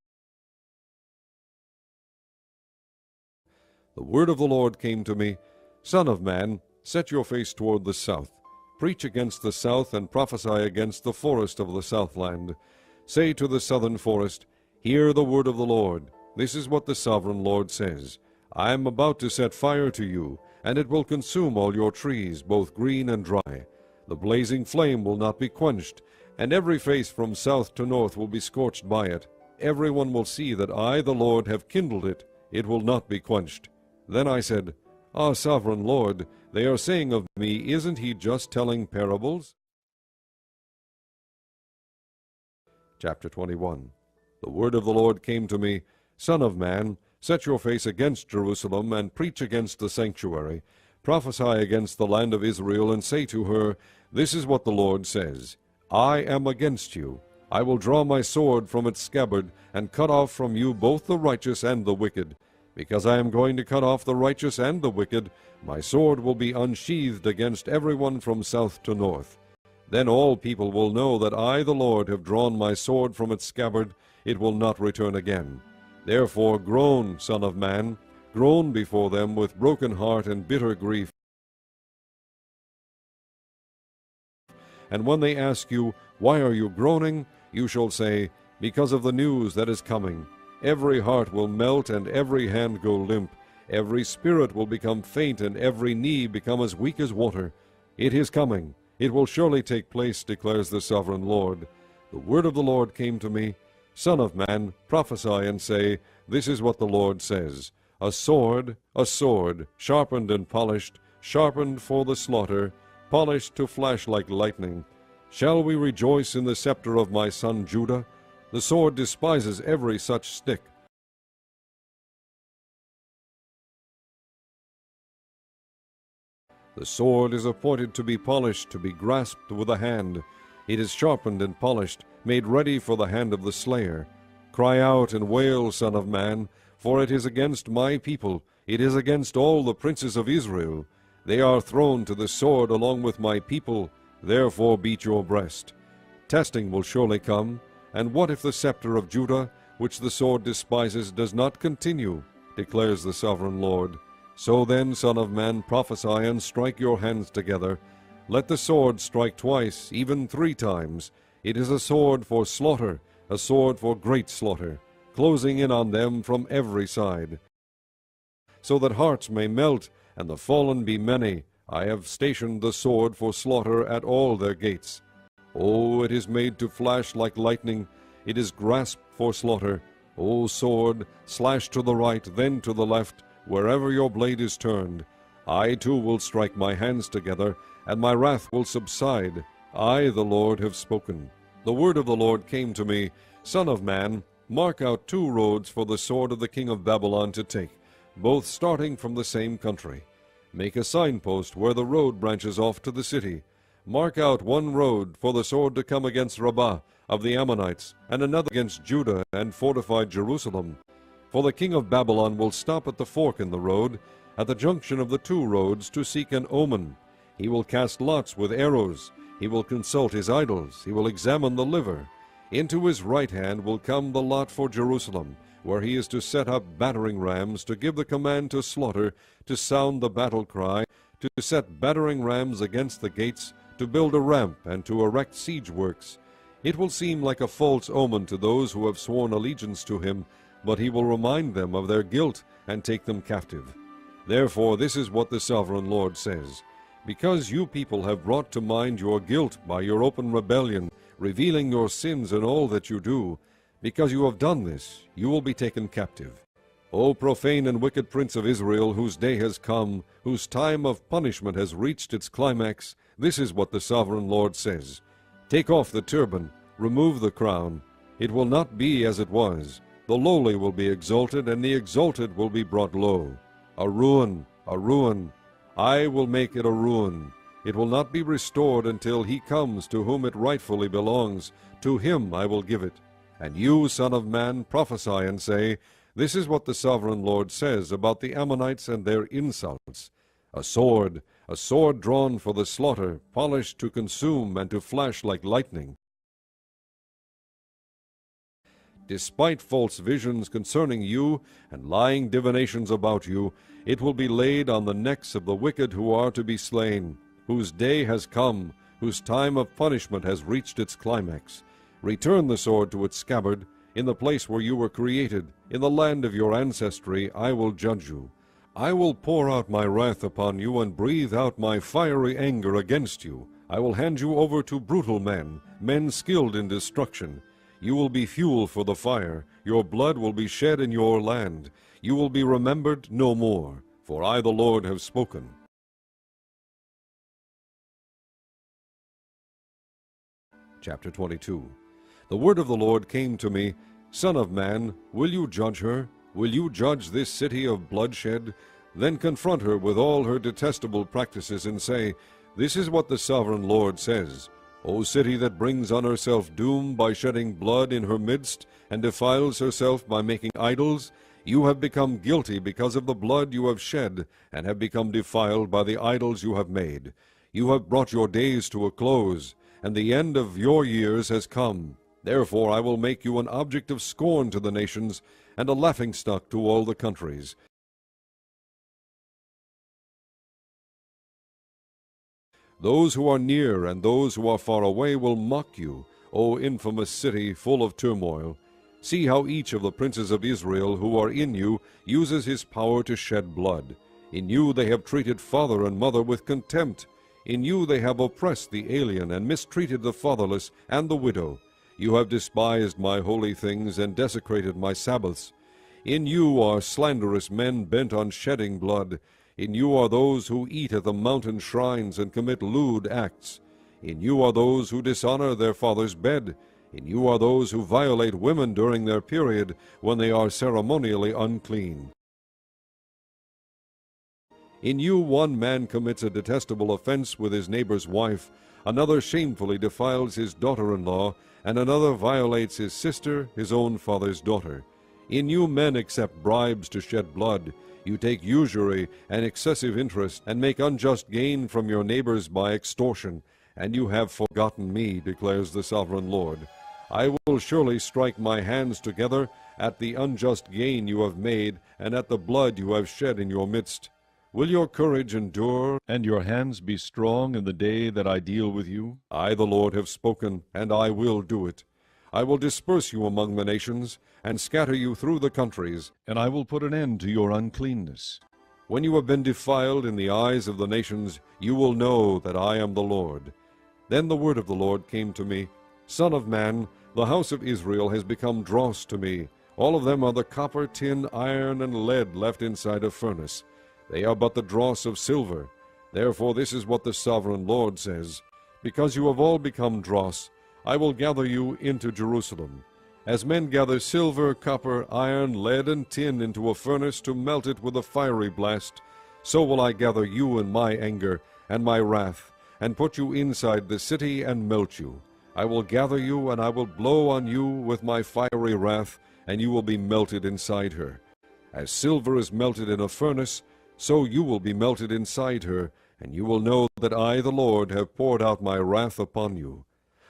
The word of the Lord came to me, Son of man, set your face toward the south. Preach against the south, and prophesy against the forest of the southland. Say to the southern forest, Hear the word of the Lord. This is what the sovereign Lord says. I am about to set fire to you, and it will consume all your trees, both green and dry. The blazing flame will not be quenched, and every face from south to north will be scorched by it. Everyone will see that I, the Lord, have kindled it. It will not be quenched. Then I said, Ah, sovereign Lord, they are saying of me, Isn't he just telling parables? Chapter 21. The word of the Lord came to me, Son of man, set your face against Jerusalem, and preach against the sanctuary. Prophesy against the land of Israel, and say to her, This is what the Lord says, I am against you. I will draw my sword from its scabbard, and cut off from you both the righteous and the wicked. Because I am going to cut off the righteous and the wicked, my sword will be unsheathed against everyone from south to north. Then all people will know that I, the Lord, have drawn my sword from its scabbard. It will not return again. Therefore groan, Son of man, groan before them with broken heart and bitter grief. And when they ask you, Why are you groaning? You shall say, Because of the news that is coming. Every heart will melt, and every hand go limp. Every spirit will become faint, and every knee become as weak as water. It is coming. It will surely take place, declares the sovereign Lord. The word of the Lord came to me, Son of man, prophesy and say, This is what the Lord says. A sword, sharpened and polished, sharpened for the slaughter, polished to flash like lightning. Shall we rejoice in the scepter of my son Judah? The sword despises every such stick. The sword is appointed to be polished, to be grasped with a hand. It is sharpened and polished, made ready for the hand of the slayer. Cry out and wail, Son of man, for it is against my people, it is against all the princes of Israel. They are thrown to the sword along with my people, therefore beat your breast. Testing will surely come, and what if the scepter of Judah, which the sword despises, does not continue, declares the sovereign Lord. So then, Son of man, prophesy and strike your hands together. Let the sword strike twice, even 3 times. It is a sword for slaughter, a sword for great slaughter, closing in on them from every side. So that hearts may melt, and the fallen be many, I have stationed the sword for slaughter at all their gates. Oh, it is made to flash like lightning, it is grasped for slaughter. O sword, slash to the right, then to the left, wherever your blade is turned. I too will strike my hands together, and my wrath will subside. I, the Lord, have spoken. The word of the Lord came to me, Son of man, mark out 2 roads for the sword of the king of Babylon to take, both starting from the same country. Make a signpost where the road branches off to the city. Mark out 1 road for the sword to come against Rabbah of the Ammonites, and another against Judah and fortified Jerusalem. For the king of Babylon will stop at the fork in the road, at the junction of the 2 roads, to seek an omen. He will cast lots with arrows. He will consult his idols. He will examine the liver. Into his right hand will come the lot for Jerusalem, where he is to set up battering rams, to give the command to slaughter, to sound the battle cry, to set battering rams against the gates, to build a ramp, and to erect siege works. It will seem like a false omen to those who have sworn allegiance to him, but he will remind them of their guilt and take them captive. Therefore this is what the sovereign Lord says. Because you people have brought to mind your guilt by your open rebellion, revealing your sins in all that you do, because you have done this, you will be taken captive. O profane and wicked prince of Israel, whose day has come, whose time of punishment has reached its climax, this is what the sovereign Lord says. Take off the turban, remove the crown. It will not be as it was. The lowly will be exalted, and the exalted will be brought low. A ruin, a ruin. I will make it a ruin. It will not be restored until he comes to whom it rightfully belongs. To him I will give it. And you, son of man, prophesy and say, This is what the sovereign Lord says about the Ammonites and their insults. A sword drawn for the slaughter, polished to consume and to flash like lightning. Despite false visions concerning you and lying divinations about you, it will be laid on the necks of the wicked who are to be slain, whose day has come, whose time of punishment has reached its climax. Return the sword to its scabbard. In the place where you were created, in the land of your ancestry, I will judge you. I will pour out my wrath upon you and breathe out my fiery anger against you. I will hand you over to brutal men, men skilled in destruction. You will be fuel for the fire. Your blood will be shed in your land. You will be remembered no more, for I the Lord have spoken. Chapter 22. The word of the Lord came to me, Son of man, will you judge her? Will you judge this city of bloodshed? Then confront her with all her detestable practices and say, This is what the sovereign Lord says. O city that brings on herself doom by shedding blood in her midst, and defiles herself by making idols, you have become guilty because of the blood you have shed, and have become defiled by the idols you have made. You have brought your days to a close, and the end of your years has come. Therefore I will make you an object of scorn to the nations, and a laughingstock to all the countries. Those who are near and those who are far away will mock you, O infamous city full of turmoil. See how each of the princes of Israel who are in you uses his power to shed blood. In you they have treated father and mother with contempt. In you they have oppressed the alien and mistreated the fatherless and the widow. You have despised my holy things and desecrated my Sabbaths. In you are slanderous men bent on shedding blood. In you are those who eat at the mountain shrines and commit lewd acts. In you are those who dishonor their father's bed. In you are those who violate women during their period, when they are ceremonially unclean. In you one man commits a detestable offense with his neighbor's wife, another shamefully defiles his daughter-in-law, and another violates his sister, his own father's daughter. In you men accept bribes to shed blood. You take usury and excessive interest, and make unjust gain from your neighbors by extortion. And you have forgotten me, declares the sovereign Lord. I will surely strike my hands together at the unjust gain you have made, and at the blood you have shed in your midst. Will your courage endure, and your hands be strong in the day that I deal with you? I, the Lord, have spoken, and I will do it. I will disperse you among the nations, and scatter you through the countries, and I will put an end to your uncleanness. When you have been defiled in the eyes of the nations, you will know that I am the Lord. Then the word of the Lord came to me, Son of man, the house of Israel has become dross to me. All of them are the copper, tin, iron, and lead left inside a furnace. They are but the dross of silver. Therefore this is what the sovereign Lord says, Because you have all become dross, I will gather you into Jerusalem. As men gather silver, copper, iron, lead, and tin into a furnace to melt it with a fiery blast, so will I gather you in my anger and my wrath, and put you inside the city and melt you. I will gather you, and I will blow on you with my fiery wrath, and you will be melted inside her. As silver is melted in a furnace, so you will be melted inside her, and you will know that I, the Lord, have poured out my wrath upon you.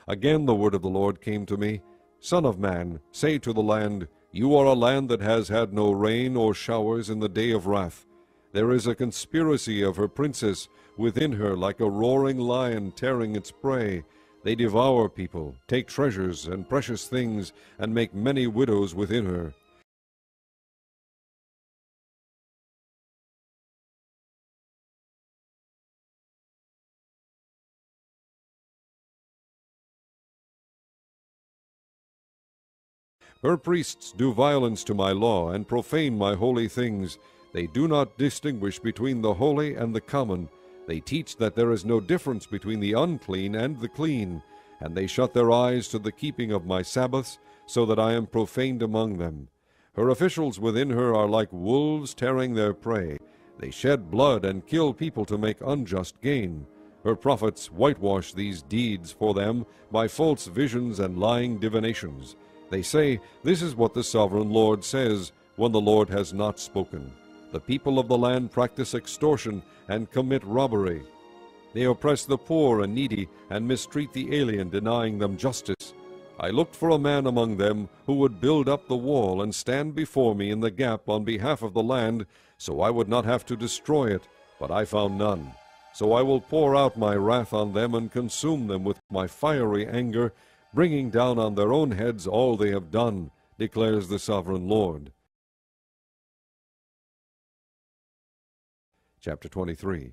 Again the word of the Lord came to me, Son of man, say to the land, You are a land that has had no rain or showers in the day of wrath. There is a conspiracy of her princes within her like a roaring lion tearing its prey. They devour people, take treasures and precious things, and make many widows within her. Her priests do violence to my law, and profane my holy things. They do not distinguish between the holy and the common. They teach that there is no difference between the unclean and the clean, and they shut their eyes to the keeping of my Sabbaths, so that I am profaned among them. Her officials within her are like wolves tearing their prey. They shed blood and kill people to make unjust gain. Her prophets whitewash these deeds for them by false visions and lying divinations. They say, "This is what the sovereign Lord says," when the Lord has not spoken. The people of the land practice extortion and commit robbery. They oppress the poor and needy and mistreat the alien, denying them justice. I looked for a man among them who would build up the wall and stand before me in the gap on behalf of the land, so I would not have to destroy it, but I found none. So I will pour out my wrath on them and consume them with my fiery anger, bringing down on their own heads all they have done, declares the sovereign Lord. Chapter 23.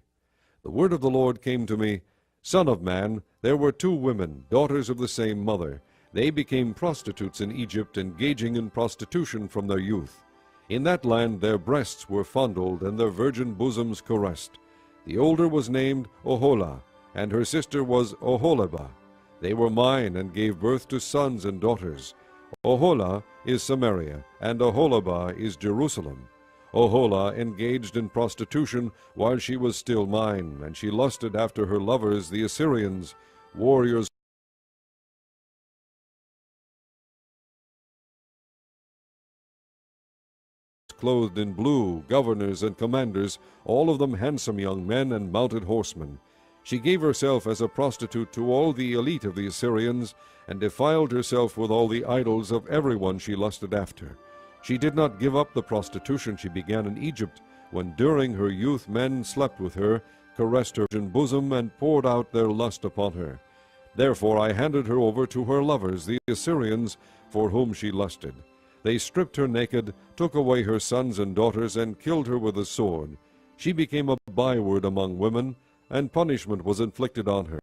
The word of the Lord came to me, "Son of man, there were 2 women, daughters of the same mother. They became prostitutes in Egypt, engaging in prostitution from their youth. In that land their breasts were fondled, and their virgin bosoms caressed. The older was named Oholah, and her sister was Oholibah. They were mine, and gave birth to sons and daughters. Oholah is Samaria, and Oholibah is Jerusalem. Oholah engaged in prostitution while she was still mine, and she lusted after her lovers, the Assyrians, warriors clothed in blue, governors and commanders, all of them handsome young men and mounted horsemen. She gave herself as a prostitute to all the elite of the Assyrians, and defiled herself with all the idols of everyone she lusted after. She did not give up the prostitution she began in Egypt, when during her youth men slept with her, caressed her in bosom, and poured out their lust upon her. Therefore I handed her over to her lovers, the Assyrians, for whom she lusted. They stripped her naked, took away her sons and daughters, and killed her with a sword. She became a byword among women, and punishment was inflicted on her.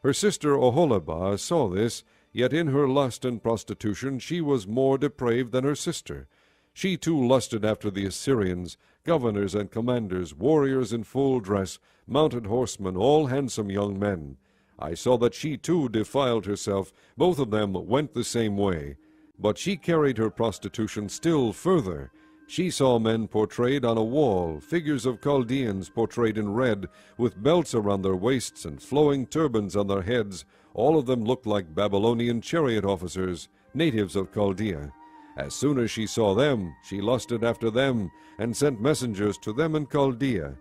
Her sister Oholibah saw this, yet in her lust and prostitution she was more depraved than her sister. She too lusted after the Assyrians, governors and commanders, warriors in full dress, mounted horsemen, all handsome young men. I saw that she too defiled herself. Both of them went the same way. But she carried her prostitution still further. She saw men portrayed on a wall, figures of Chaldeans portrayed in red, with belts around their waists and flowing turbans on their heads. All of them looked like Babylonian chariot officers, natives of Chaldea. As soon as she saw them, she lusted after them, and sent messengers to them in Chaldea.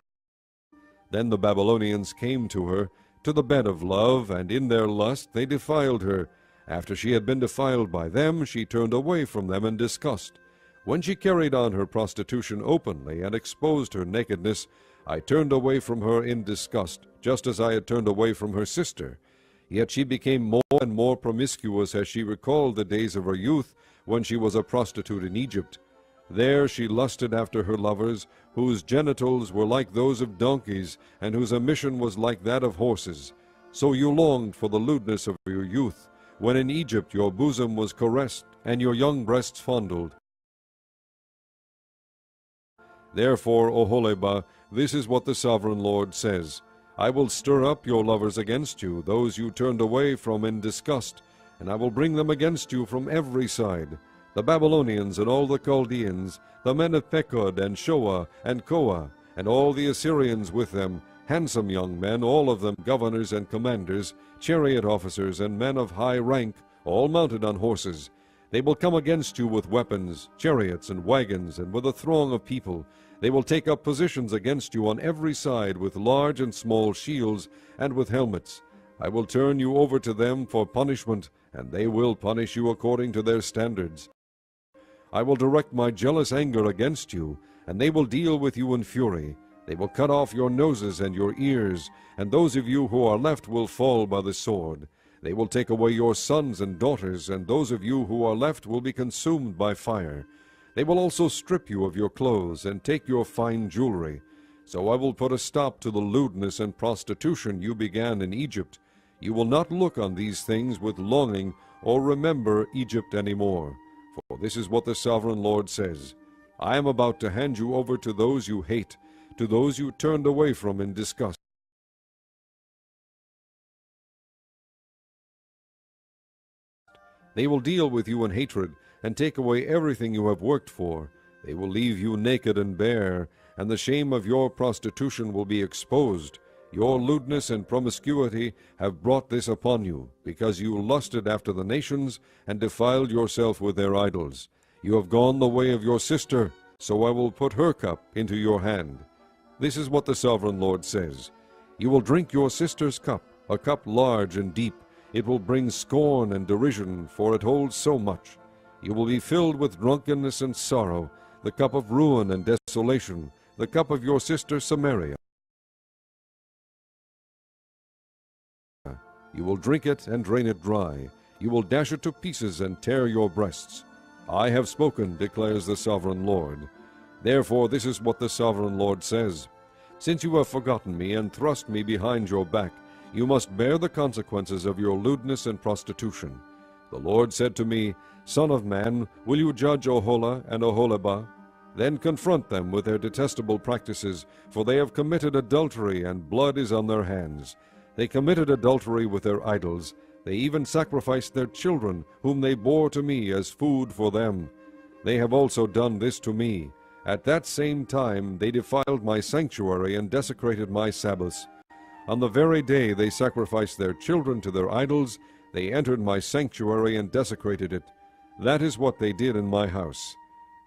Then the Babylonians came to her, to the bed of love, and in their lust they defiled her. After she had been defiled by them, she turned away from them in disgust. When she carried on her prostitution openly and exposed her nakedness, I turned away from her in disgust, just as I had turned away from her sister. Yet she became more and more promiscuous as she recalled the days of her youth, when she was a prostitute in Egypt. There she lusted after her lovers, whose genitals were like those of donkeys, and whose emission was like that of horses. So you longed for the lewdness of your youth, when in Egypt your bosom was caressed, and your young breasts fondled. Therefore, Oholibah, this is what the sovereign Lord says, I will stir up your lovers against you, those you turned away from in disgust, and I will bring them against you from every side. The Babylonians and all the Chaldeans, the men of Pekod and Shoah and Koah, and all the Assyrians with them, handsome young men, all of them governors and commanders, chariot officers and men of high rank, all mounted on horses. They will come against you with weapons, chariots and wagons, and with a throng of people. They will take up positions against you on every side with large and small shields and with helmets. I will turn you over to them for punishment, and they will punish you according to their standards. I will direct my jealous anger against you, and they will deal with you in fury. They will cut off your noses and your ears, and those of you who are left will fall by the sword. They will take away your sons and daughters, and those of you who are left will be consumed by fire. They will also strip you of your clothes, and take your fine jewelry. So I will put a stop to the lewdness and prostitution you began in Egypt. You will not look on these things with longing or remember Egypt any more. For this is what the Sovereign Lord says, I am about to hand you over to those you hate, to those you turned away from in disgust. They will deal with you in hatred, and take away everything you have worked for. They will leave you naked and bare, and the shame of your prostitution will be exposed. Your lewdness and promiscuity have brought this upon you, because you lusted after the nations, and defiled yourself with their idols. You have gone the way of your sister, so I will put her cup into your hand. This is what the Sovereign Lord says. You will drink your sister's cup, a cup large and deep. It will bring scorn and derision, for it holds so much. You will be filled with drunkenness and sorrow, the cup of ruin and desolation, the cup of your sister Samaria. You will drink it and drain it dry. You will dash it to pieces and tear your breasts. I have spoken, declares the Sovereign Lord. Therefore this is what the Sovereign Lord says. Since you have forgotten me and thrust me behind your back, you must bear the consequences of your lewdness and prostitution. The Lord said to me, Son of man, will you judge Oholah and Oholibah? Then confront them with their detestable practices, for they have committed adultery, and blood is on their hands. They committed adultery with their idols. They even sacrificed their children, whom they bore to me as food for them. They have also done this to me. At that same time they defiled my sanctuary and desecrated my Sabbaths. On the very day they sacrificed their children to their idols, they entered my sanctuary and desecrated it. That is what they did in my house.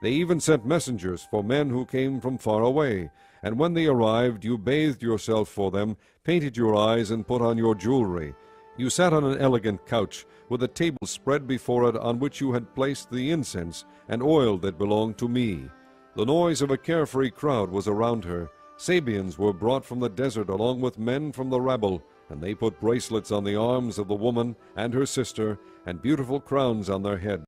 They even sent messengers for men who came from far away, and when they arrived, you bathed yourself for them, painted your eyes, and put on your jewelry. You sat on an elegant couch, with a table spread before it on which you had placed the incense and oil that belonged to me. The noise of a carefree crowd was around her. Sabeans were brought from the desert along with men from the rabble, and they put bracelets on the arms of the woman and her sister, and beautiful crowns on their heads.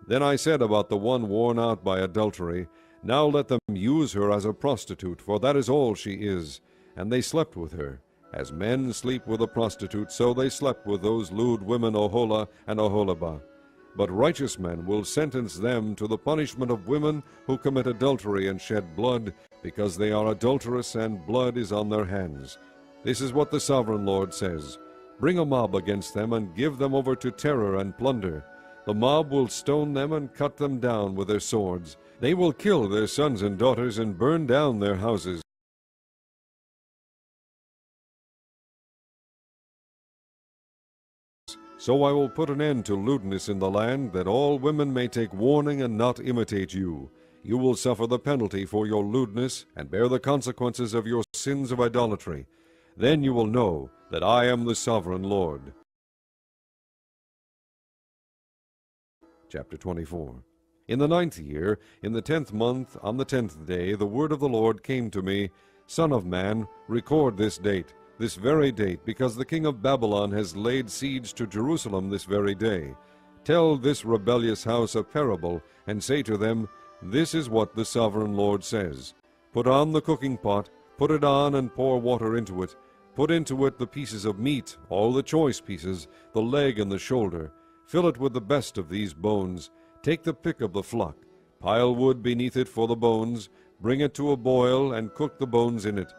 Then I said about the one worn out by adultery, Now let them use her as a prostitute, for that is all she is. And they slept with her. As men sleep with a prostitute, so they slept with those lewd women Oholah and Oholibah. But righteous men will sentence them to the punishment of women who commit adultery and shed blood, because they are adulterous and blood is on their hands. This is what the Sovereign Lord says. Bring a mob against them and give them over to terror and plunder. The mob will stone them and cut them down with their swords. They will kill their sons and daughters and burn down their houses. So I will put an end to lewdness in the land, that all women may take warning and not imitate you. You will suffer the penalty for your lewdness, and bear the consequences of your sins of idolatry. Then you will know that I am the Sovereign Lord. Chapter 24. In the 9th year, in the 10th month, on the 10th day, the word of the Lord came to me, Son of man, record this date, this very date, because the king of Babylon has laid siege to Jerusalem this very day. Tell this rebellious house a parable, and say to them, This is what the Sovereign Lord says. Put on the cooking pot, put it on, and pour water into it. Put into it the pieces of meat, all the choice pieces, the leg and the shoulder. Fill it with the best of these bones. Take the pick of the flock. Pile wood beneath it for the bones. Bring it to a boil, and cook the bones in it.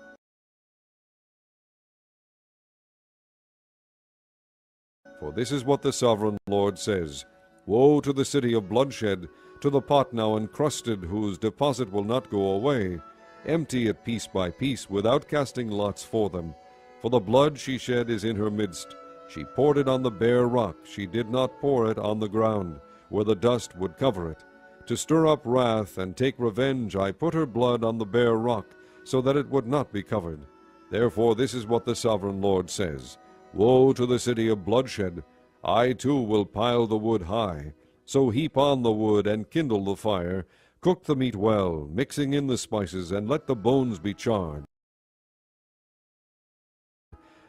For this is what the Sovereign Lord says. Woe to the city of bloodshed, to the pot now encrusted, whose deposit will not go away. Empty it piece by piece, without casting lots for them. For the blood she shed is in her midst. She poured it on the bare rock, she did not pour it on the ground, where the dust would cover it. To stir up wrath and take revenge, I put her blood on the bare rock, so that it would not be covered. Therefore this is what the Sovereign Lord says. Woe to the city of bloodshed! I too will pile the wood high. So heap on the wood, and kindle the fire. Cook the meat well, mixing in the spices, and let the bones be charred.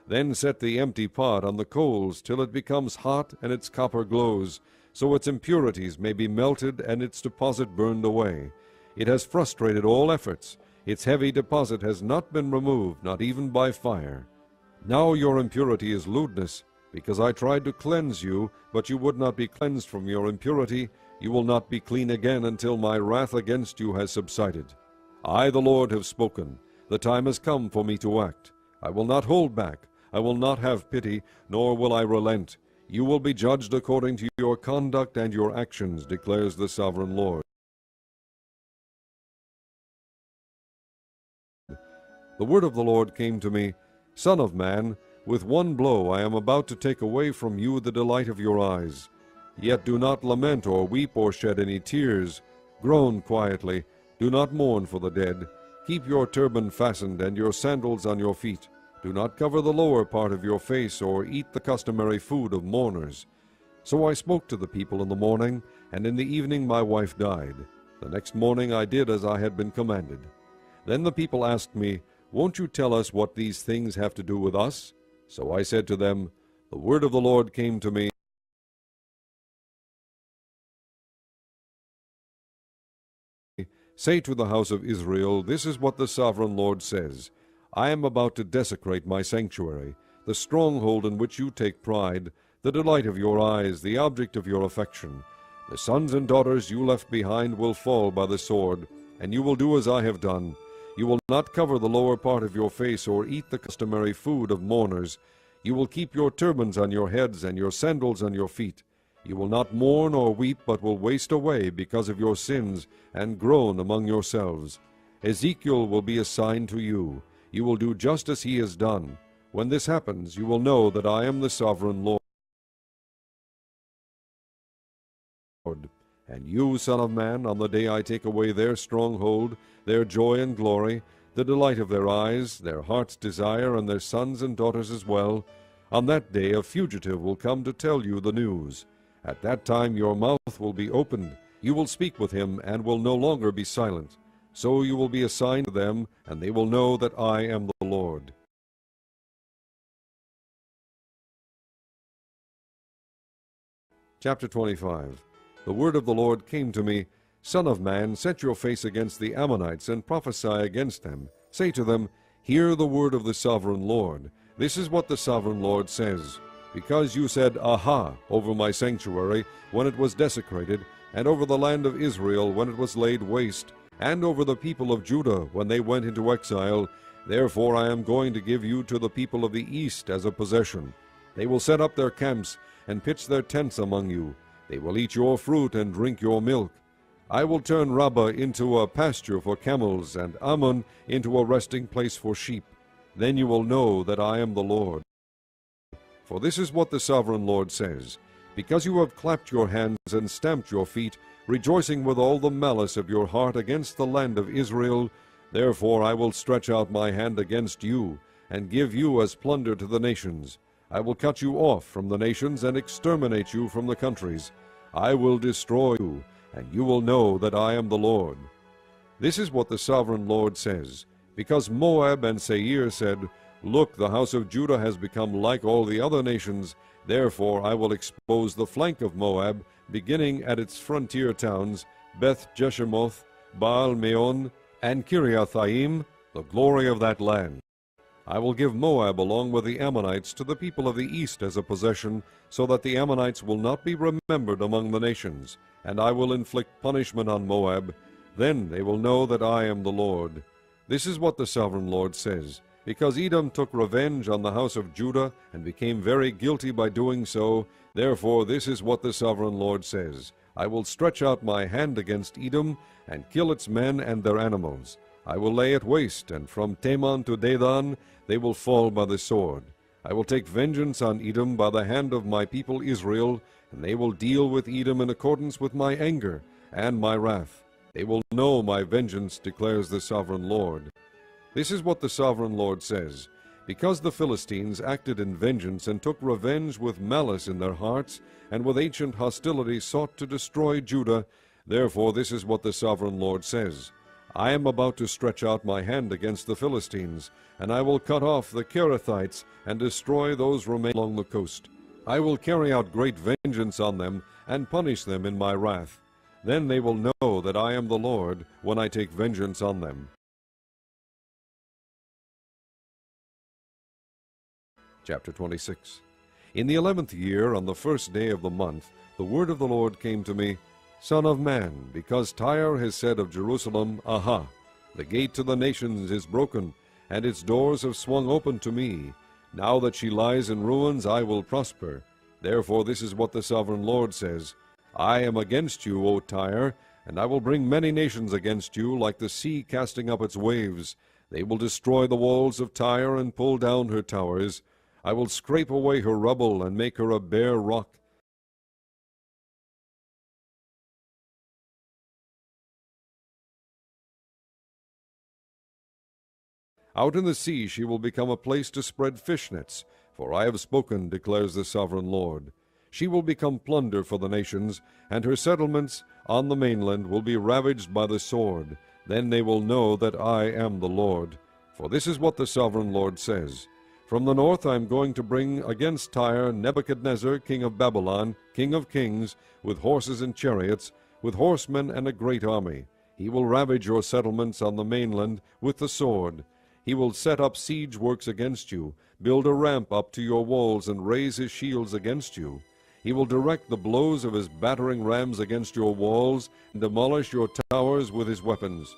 Then set the empty pot on the coals, till it becomes hot, and its copper glows, so its impurities may be melted, and its deposit burned away. It has frustrated all efforts. Its heavy deposit has not been removed, not even by fire. Now your impurity is lewdness, because I tried to cleanse you, but you would not be cleansed from your impurity. You will not be clean again until my wrath against you has subsided. I, the Lord, have spoken. The time has come for me to act. I will not hold back. I will not have pity, nor will I relent. You will be judged according to your conduct and your actions, declares the sovereign Lord. The word of the Lord came to me, Son of man, with one blow I am about to take away from you the delight of your eyes. Yet do not lament or weep or shed any tears. Groan quietly. Do not mourn for the dead. Keep your turban fastened and your sandals on your feet. Do not cover the lower part of your face or eat the customary food of mourners. So I spoke to the people in the morning, and in the evening my wife died. The next morning I did as I had been commanded. Then the people asked me, Won't you tell us what these things have to do with us? So I said to them, The word of the Lord came to me. Say to the house of Israel, This is what the sovereign Lord says. I am about to desecrate my sanctuary, the stronghold in which you take pride, the delight of your eyes, the object of your affection. The sons and daughters you left behind will fall by the sword, and you will do as I have done. You will not cover the lower part of your face or eat the customary food of mourners. You will keep your turbans on your heads and your sandals on your feet. You will not mourn or weep, but will waste away because of your sins, and groan among yourselves. Ezekiel will be a sign to you. You will do just as he has done. When this happens, you will know that I am the sovereign Lord. And you, Son of man, on the day I take away their stronghold, their joy and glory, the delight of their eyes, their heart's desire, and their sons and daughters as well, on that day a fugitive will come to tell you the news. At that time your mouth will be opened. You will speak with him, and will no longer be silent. So you will be a sign to them, and they will know that I am the Lord. Chapter 25. The word of the Lord came to me, Son of man, set your face against the Ammonites, and prophesy against them. Say to them, Hear the word of the sovereign Lord. This is what the sovereign Lord says. Because you said, Aha, over my sanctuary, when it was desecrated, and over the land of Israel, when it was laid waste, and over the people of Judah, when they went into exile, therefore I am going to give you to the people of the east as a possession. They will set up their camps, and pitch their tents among you. They will eat your fruit and drink your milk. I will turn Rabbah into a pasture for camels, and Ammon into a resting place for sheep. Then you will know that I am the Lord. For this is what the sovereign Lord says, Because you have clapped your hands and stamped your feet, rejoicing with all the malice of your heart against the land of Israel, therefore I will stretch out my hand against you, and give you as plunder to the nations. I will cut you off from the nations, and exterminate you from the countries. I will destroy you, and you will know that I am the Lord. This is what the sovereign Lord says, Because Moab and Seir said, Look, the house of Judah has become like all the other nations. Therefore I will expose the flank of Moab, beginning at its frontier towns, Beth-Jeshemoth, Baal-Meon, and Kiriathaim, the glory of that land. I will give Moab along with the Ammonites to the people of the east as a possession, so that the Ammonites will not be remembered among the nations. And I will inflict punishment on Moab. Then they will know that I am the Lord. This is what the sovereign Lord says. Because Edom took revenge on the house of Judah, and became very guilty by doing so, therefore this is what the sovereign Lord says. I will stretch out my hand against Edom, and kill its men and their animals. I will lay it waste, and from Teman to Dedan they will fall by the sword. I will take vengeance on Edom by the hand of my people Israel, and they will deal with Edom in accordance with my anger and my wrath. They will know my vengeance, declares the sovereign Lord. This is what the sovereign Lord says. Because the Philistines acted in vengeance and took revenge with malice in their hearts, and with ancient hostility sought to destroy Judah, therefore this is what the sovereign Lord says. I am about to stretch out my hand against the Philistines, and I will cut off the Kerethites and destroy those remaining along the coast. I will carry out great vengeance on them and punish them in my wrath. Then they will know that I am the Lord when I take vengeance on them. Chapter 26. In the 11th year, on the first day of the month, the word of the Lord came to me, Son of man, because Tyre has said of Jerusalem, Aha! The gate to the nations is broken, and its doors have swung open to me. Now that she lies in ruins, I will prosper. Therefore this is what the sovereign Lord says, I am against you, O Tyre, and I will bring many nations against you, like the sea casting up its waves. They will destroy the walls of Tyre and pull down her towers. I will scrape away her rubble and make her a bare rock. Out in the sea she will become a place to spread fishnets, for I have spoken, declares the sovereign Lord. She will become plunder for the nations, and her settlements on the mainland will be ravaged by the sword. Then they will know that I am the Lord. For this is what the sovereign Lord says. From the north I am going to bring against Tyre Nebuchadnezzar, king of Babylon, king of kings, with horses and chariots, with horsemen and a great army. He will ravage your settlements on the mainland with the sword. He will set up siege works against you, build a ramp up to your walls, and raise his shields against you. He will direct the blows of his battering rams against your walls, and demolish your towers with his weapons.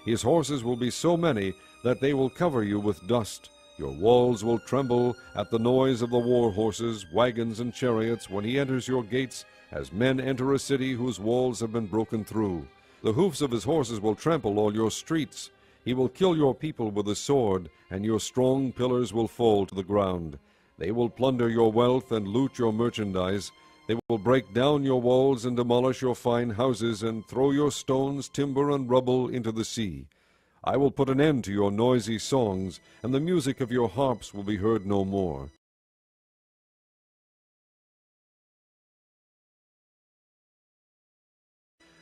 His horses will be so many that they will cover you with dust. Your walls will tremble at the noise of the war horses, wagons, and chariots when he enters your gates, as men enter a city whose walls have been broken through. The hoofs of his horses will trample all your streets. He will kill your people with the sword, and your strong pillars will fall to the ground. They will plunder your wealth and loot your merchandise. They will break down your walls and demolish your fine houses, and throw your stones, timber, and rubble into the sea. I will put an end to your noisy songs, and the music of your harps will be heard no more.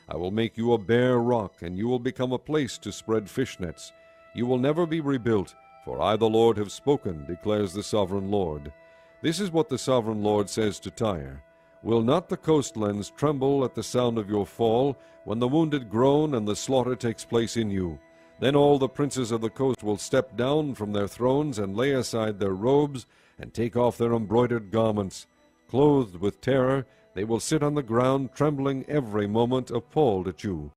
I will make you a bare rock, and you will become a place to spread fishnets. You will never be rebuilt, for I the Lord have spoken, declares the sovereign Lord. This is what the sovereign Lord says to Tyre. Will not the coastlands tremble at the sound of your fall, when the wounded groan and the slaughter takes place in you? Then all the princes of the coast will step down from their thrones and lay aside their robes and take off their embroidered garments. Clothed with terror, they will sit on the ground, trembling every moment, appalled at you.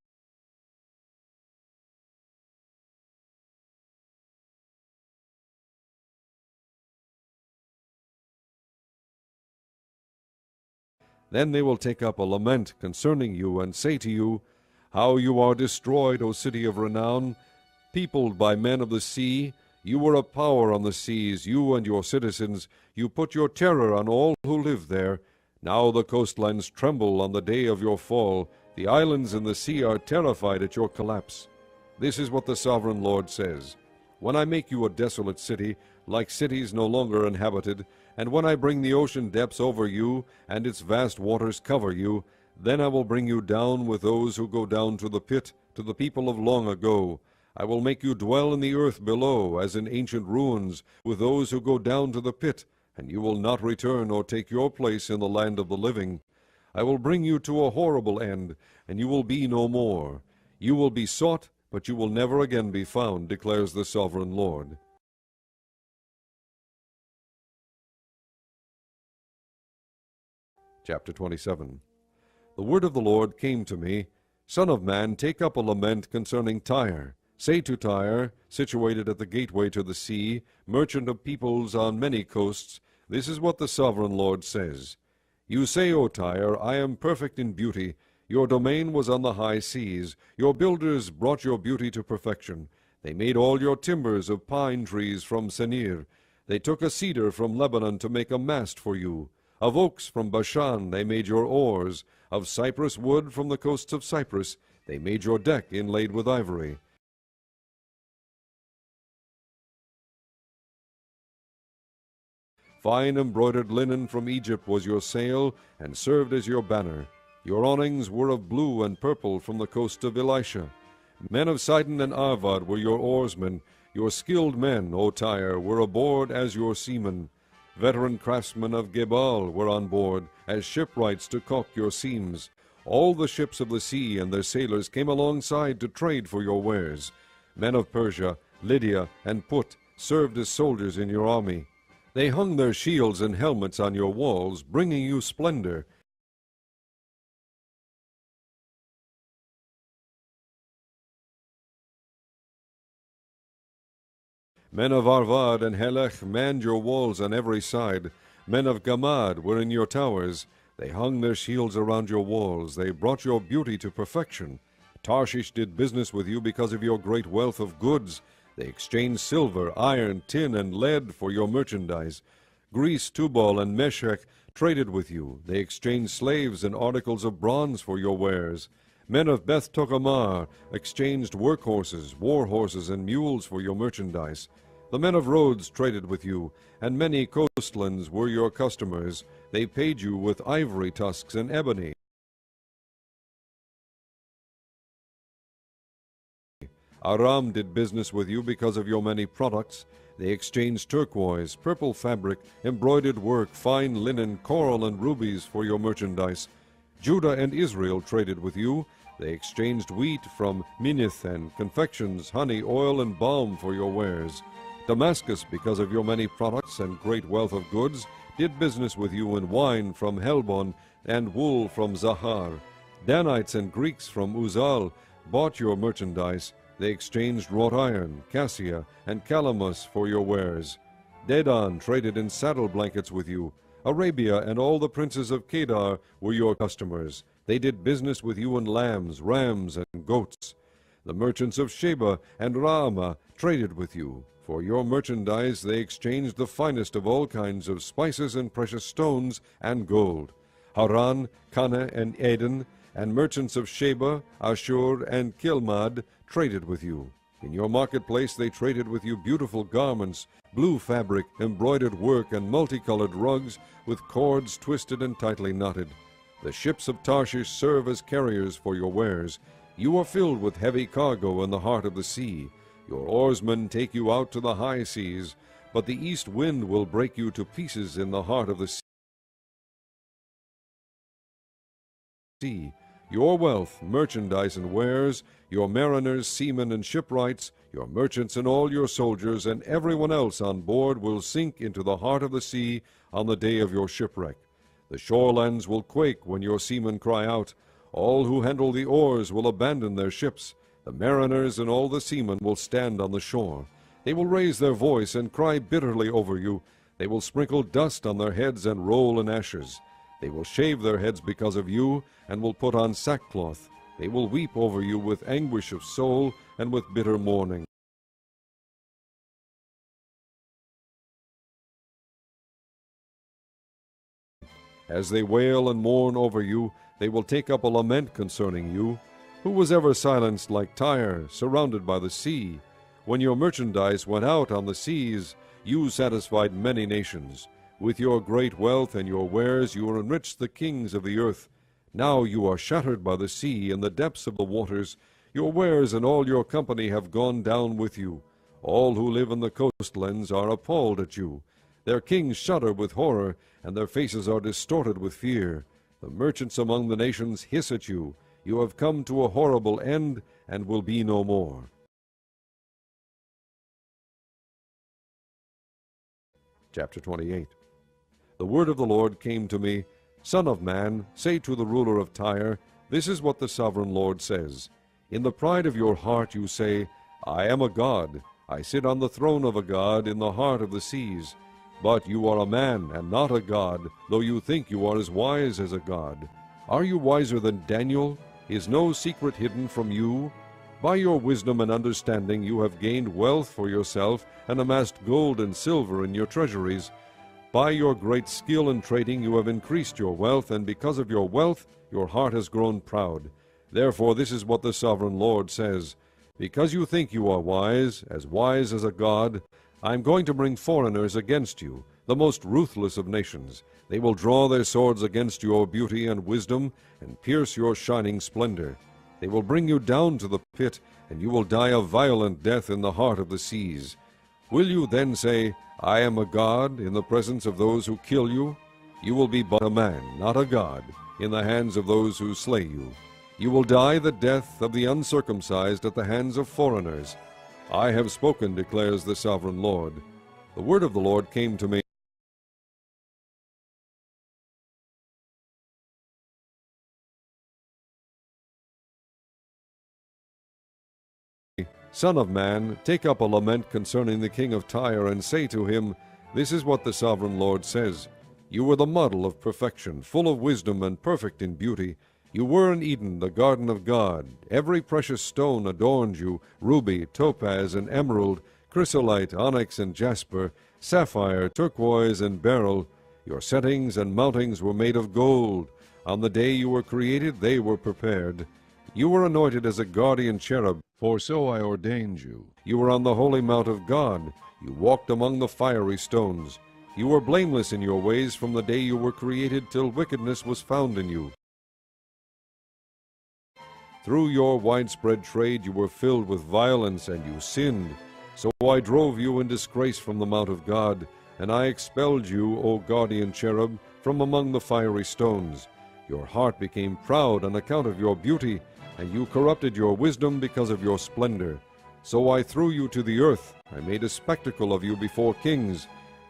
Then they will take up a lament concerning you, and say to you, How you are destroyed, O city of renown, peopled by men of the sea. You were a power on the seas, you and your citizens. You put your terror on all who live there. Now the coastlines tremble on the day of your fall. The islands in the sea are terrified at your collapse. This is what the sovereign Lord says. When I make you a desolate city, like cities no longer inhabited, and when I bring the ocean depths over you, and its vast waters cover you, then I will bring you down with those who go down to the pit, to the people of long ago. I will make you dwell in the earth below, as in ancient ruins, with those who go down to the pit, and you will not return or take your place in the land of the living. I will bring you to a horrible end, and you will be no more. You will be sought, but you will never again be found, declares the sovereign Lord. Chapter 27. The word of the Lord came to me, Son of man, take up a lament concerning Tyre. Say to Tyre, situated at the gateway to the sea, merchant of peoples on many coasts, this is what the sovereign Lord says. You say, O Tyre, I am perfect in beauty. Your domain was on the high seas. Your builders brought your beauty to perfection. They made all your timbers of pine trees from Senir. They took a cedar from Lebanon to make a mast for you. Of oaks from Bashan they made your oars. Of cypress wood from the coasts of Cyprus they made your deck inlaid with ivory. Fine embroidered linen from Egypt was your sail, and served as your banner. Your awnings were of blue and purple from the coast of Elisha. Men of Sidon and Arvad were your oarsmen. Your skilled men, O Tyre, were aboard as your seamen. Veteran craftsmen of Gebal were on board, as shipwrights to caulk your seams. All the ships of the sea and their sailors came alongside to trade for your wares. Men of Persia, Lydia, and Put served as soldiers in your army. They hung their shields and helmets on your walls, bringing you splendor. Men of Arvad and Helech manned your walls on every side. Men of Gamad were in your towers. They hung their shields around your walls. They brought your beauty to perfection. Tarshish did business with you because of your great wealth of goods. They exchanged silver, iron, tin, and lead for your merchandise. Greece, Tubal, and Meshech traded with you. They exchanged slaves and articles of bronze for your wares. Men of Beth Togarmah exchanged workhorses, war horses, and mules for your merchandise. The men of Rhodes traded with you, and many coastlands were your customers. They paid you with ivory tusks and ebony. Aram did business with you because of your many products. They exchanged turquoise, purple fabric, embroidered work, fine linen, coral, and rubies for your merchandise. Judah and Israel traded with you. They exchanged wheat from Minnith and confections, honey, oil, and balm for your wares. Damascus, because of your many products and great wealth of goods, did business with you in wine from Helbon and wool from Zahar. Danites and Greeks from Uzal bought your merchandise. They exchanged wrought iron, cassia, and calamus for your wares. Dedan traded in saddle blankets with you. Arabia and all the princes of Kedar were your customers. They did business with you in lambs, rams, and goats. The merchants of Sheba and Raamah traded with you. For your merchandise they exchanged the finest of all kinds of spices and precious stones and gold. Haran, Canaan, and Eden, and merchants of Sheba, Ashur, and Kilmad traded with you. In your marketplace they traded with you beautiful garments, blue fabric, embroidered work, and multicolored rugs with cords twisted and tightly knotted. The ships of Tarshish serve as carriers for your wares. You are filled with heavy cargo in the heart of the sea. Your oarsmen take you out to the high seas, but the east wind will break you to pieces in the heart of the sea. Your wealth, merchandise, and wares, your mariners, seamen, and shipwrights, your merchants and all your soldiers, and everyone else on board will sink into the heart of the sea on the day of your shipwreck. The shorelands will quake when your seamen cry out. All who handle the oars will abandon their ships. The mariners and all the seamen will stand on the shore. They will raise their voice and cry bitterly over you. They will sprinkle dust on their heads and roll in ashes. They will shave their heads because of you, and will put on sackcloth. They will weep over you with anguish of soul and with bitter mourning. As they wail and mourn over you, they will take up a lament concerning you. Who was ever silenced like Tyre, surrounded by the sea? When your merchandise went out on the seas, you satisfied many nations. With your great wealth and your wares you enriched the kings of the earth. Now you are shattered by the sea in the depths of the waters. Your wares and all your company have gone down with you. All who live in the coastlands are appalled at you. Their kings shudder with horror, and their faces are distorted with fear. The merchants among the nations hiss at you. You have come to a horrible end, and will be no more. Chapter 28. The word of the Lord came to me, Son of man, say to the ruler of Tyre, This is what the sovereign Lord says. In the pride of your heart you say, I am a god. I sit on the throne of a god in the heart of the seas. But you are a man and not a god, though you think you are as wise as a god. Are you wiser than Daniel? Is no secret hidden from you? By your wisdom and understanding you have gained wealth for yourself and amassed gold and silver in your treasuries. By your great skill in trading you have increased your wealth, and because of your wealth your heart has grown proud. Therefore this is what the sovereign Lord says, Because you think you are wise as a god, I am going to bring foreigners against you, the most ruthless of nations. They will draw their swords against your beauty and wisdom, and pierce your shining splendor. They will bring you down to the pit, and you will die a violent death in the heart of the seas. Will you then say, I am a god, in the presence of those who kill you? You will be but a man, not a god, in the hands of those who slay you. You will die the death of the uncircumcised at the hands of foreigners. I have spoken, declares the sovereign Lord. The word of the Lord came to me. Son of man, take up a lament concerning the king of Tyre, and say to him, This is what the sovereign Lord says. You were the model of perfection, full of wisdom and perfect in beauty. You were in Eden, the garden of God. Every precious stone adorned you, ruby, topaz, and emerald, chrysolite, onyx, and jasper, sapphire, turquoise, and beryl. Your settings and mountings were made of gold. On the day you were created, they were prepared. You were anointed as a guardian cherub, for so I ordained you. You were on the holy mount of God. You walked among the fiery stones. You were blameless in your ways from the day you were created till wickedness was found in you. Through your widespread trade you were filled with violence, and you sinned. So I drove you in disgrace from the mount of God, and I expelled you, O guardian cherub, from among the fiery stones. Your heart became proud on account of your beauty, and you corrupted your wisdom because of your splendor. So I threw you to the earth. I made a spectacle of you before kings.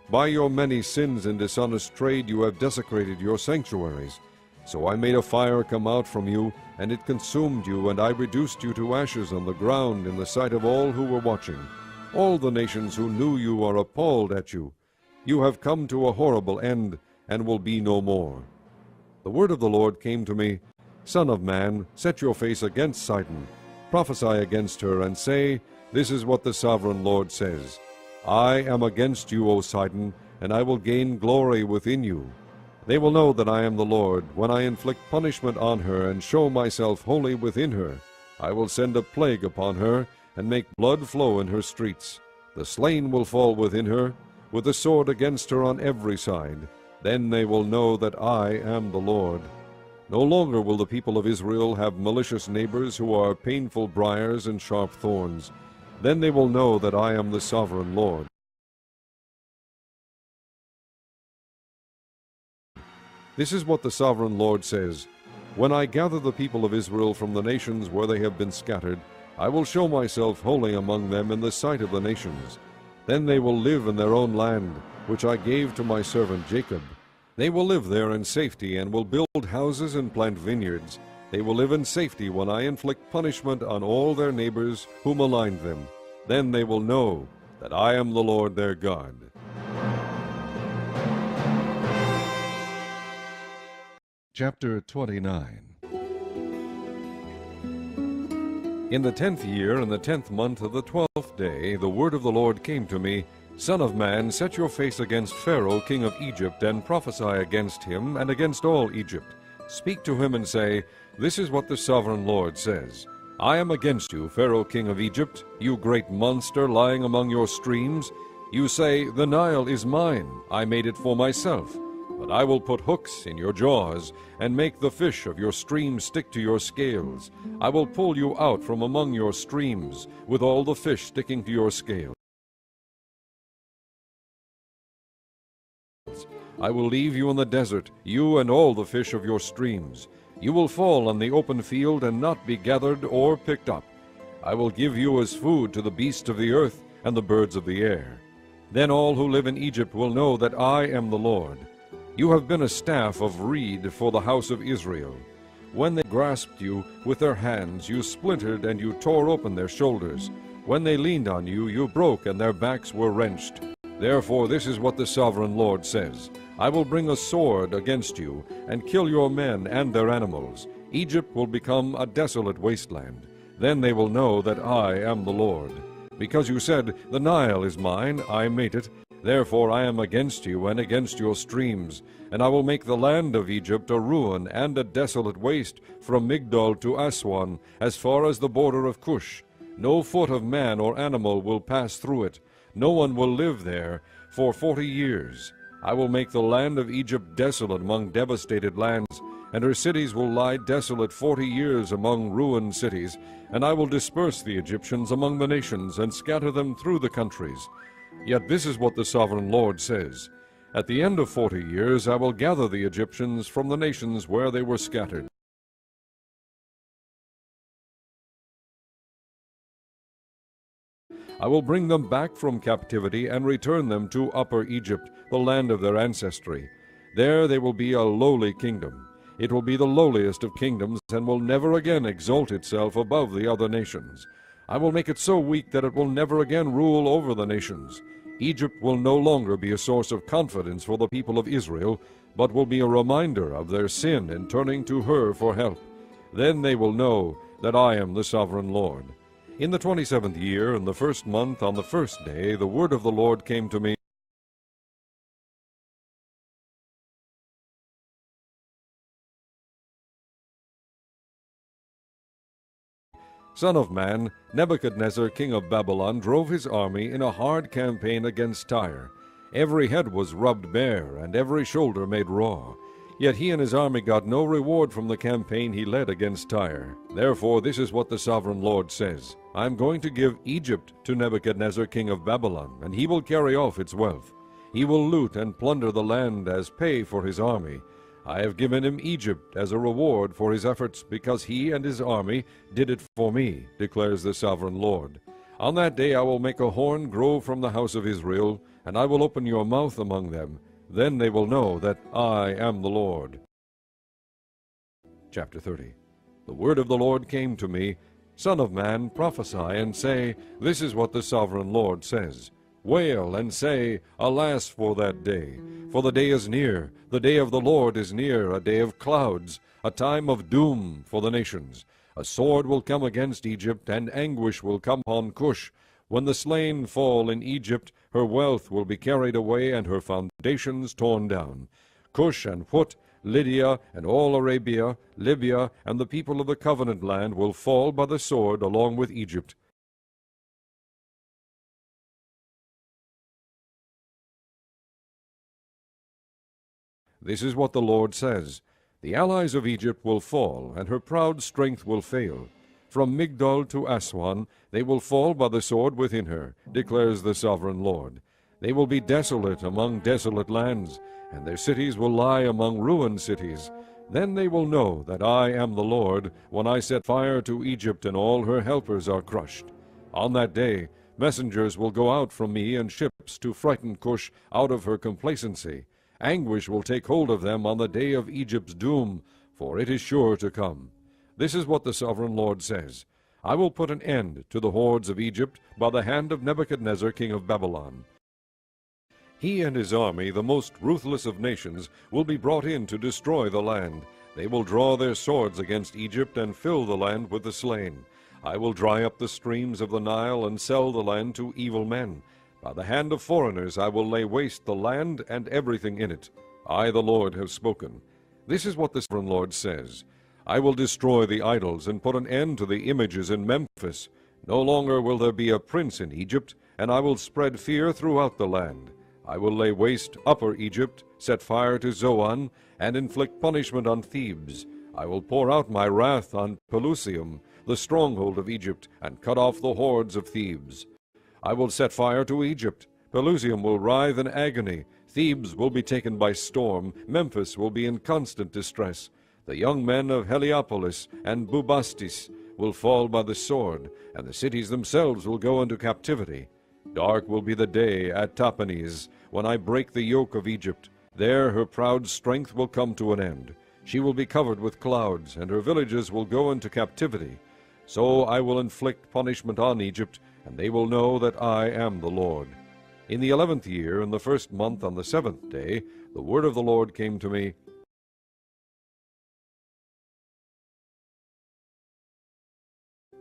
By your many sins and dishonest trade you have desecrated your sanctuaries. So I made a fire come out from you, and it consumed you, and I reduced you to ashes on the ground in the sight of all who were watching. All the nations who knew you are appalled at you. You have come to a horrible end, and will be no more. The word of the Lord came to me, Son of man, set your face against Sidon. Prophesy against her, and say, This is what the sovereign Lord says. I am against you, O Sidon, and I will gain glory within you. They will know that I am the Lord, when I inflict punishment on her, and show myself holy within her. I will send a plague upon her, and make blood flow in her streets. The slain will fall within her, with the sword against her on every side. Then they will know that I am the Lord. No longer will the people of Israel have malicious neighbors who are painful briars and sharp thorns. Then they will know that I am the sovereign Lord. This is what the sovereign Lord says. When I gather the people of Israel from the nations where they have been scattered, I will show myself holy among them in the sight of the nations. Then they will live in their own land, which I gave to my servant Jacob. They will live there in safety, and will build houses and plant vineyards. They will live in safety when I inflict punishment on all their neighbors who maligned them. Then they will know that I am the Lord their God. Chapter 29. In the 10th year, in the 10th month of the 12th day, the word of the Lord came to me, Son of man, set your face against Pharaoh, king of Egypt, and prophesy against him and against all Egypt. Speak to him and say, This is what the sovereign Lord says. I am against you, Pharaoh, king of Egypt, you great monster lying among your streams. You say, The Nile is mine, I made it for myself. But I will put hooks in your jaws, and make the fish of your streams stick to your scales. I will pull you out from among your streams, with all the fish sticking to your scales. I will leave you in the desert, you and all the fish of your streams. You will fall on the open field and not be gathered or picked up. I will give you as food to the beasts of the earth and the birds of the air. Then all who live in Egypt will know that I am the Lord. You have been a staff of reed for the house of Israel. When they grasped you with their hands, you splintered and you tore open their shoulders. When they leaned on you, you broke and their backs were wrenched. Therefore this is what the sovereign Lord says. I will bring a sword against you, and kill your men and their animals. Egypt will become a desolate wasteland. Then they will know that I am the Lord. Because you said, The Nile is mine, I made it. Therefore I am against you and against your streams, and I will make the land of Egypt a ruin and a desolate waste, from Migdol to Aswan, as far as the border of Cush. No foot of man or animal will pass through it. No one will live there for 40 years. I will make the land of Egypt desolate among devastated lands, and her cities will lie desolate 40 years among ruined cities, and I will disperse the Egyptians among the nations, and scatter them through the countries. Yet this is what the sovereign Lord says. At the end of 40 years I will gather the Egyptians from the nations where they were scattered. I will bring them back from captivity and return them to Upper Egypt, the land of their ancestry. There they will be a lowly kingdom. It will be the lowliest of kingdoms, and will never again exalt itself above the other nations. I will make it so weak that it will never again rule over the nations. Egypt will no longer be a source of confidence for the people of Israel, but will be a reminder of their sin in turning to her for help. Then they will know that I am the sovereign Lord. In the 27th year, in the 1st month, on the 1st day, the word of the Lord came to me. Son of man, Nebuchadnezzar, king of Babylon, drove his army in a hard campaign against Tyre. Every head was rubbed bare, and every shoulder made raw. Yet he and his army got no reward from the campaign he led against Tyre. Therefore this is what the sovereign Lord says: I am going to give Egypt to Nebuchadnezzar, king of Babylon, and he will carry off its wealth. He will loot and plunder the land as pay for his army. I have given him Egypt as a reward for his efforts, because he and his army did it for me, declares the sovereign Lord. On that day I will make a horn grow from the house of Israel, and I will open your mouth among them. Then they will know that I am the Lord. Chapter 30. The word of the Lord came to me, Son of man, prophesy and say, This is what the sovereign Lord says. Wail and say, Alas for that day! For the day is near, the day of the Lord is near, a day of clouds, a time of doom for the nations. A sword will come against Egypt, and anguish will come upon Cush. When the slain fall in Egypt, her wealth will be carried away, and her foundations torn down. Cush and Phut, Lydia, and all Arabia, Libya, and the people of the covenant land will fall by the sword along with Egypt. This is what the Lord says: The allies of Egypt will fall, and her proud strength will fail. From Migdol to Aswan they will fall by the sword within her, declares the sovereign Lord. They will be desolate among desolate lands, and their cities will lie among ruined cities. Then they will know that I am the Lord, when I set fire to Egypt, and all her helpers are crushed. On that day messengers will go out from me in ships to frighten Cush out of her complacency. Anguish will take hold of them on the day of Egypt's doom, for it is sure to come. This is what the sovereign Lord says: I will put an end to the hordes of Egypt by the hand of Nebuchadnezzar, king of Babylon. He and his army, the most ruthless of nations, will be brought in to destroy the land. They will draw their swords against Egypt and fill the land with the slain. I will dry up the streams of the Nile and sell the land to evil men. By the hand of foreigners I will lay waste the land and everything in it. I, the Lord, have spoken. This is what the sovereign Lord says: I will destroy the idols and put an end to the images in Memphis. No longer will there be a prince in Egypt, and I will spread fear throughout the land. I will lay waste Upper Egypt, set fire to Zoan, and inflict punishment on Thebes. I will pour out my wrath on Pelusium, the stronghold of Egypt, and cut off the hordes of Thebes. I will set fire to Egypt. Pelusium will writhe in agony. Thebes will be taken by storm. Memphis will be in constant distress. The young men of Heliopolis and Bubastis will fall by the sword, and the cities themselves will go into captivity. Dark will be the day at Tahpanhes, when I break the yoke of Egypt. There her proud strength will come to an end. She will be covered with clouds, and her villages will go into captivity. So I will inflict punishment on Egypt, and they will know that I am the Lord. In the 11th year, in the 1st month, on the 7th day, the word of the Lord came to me: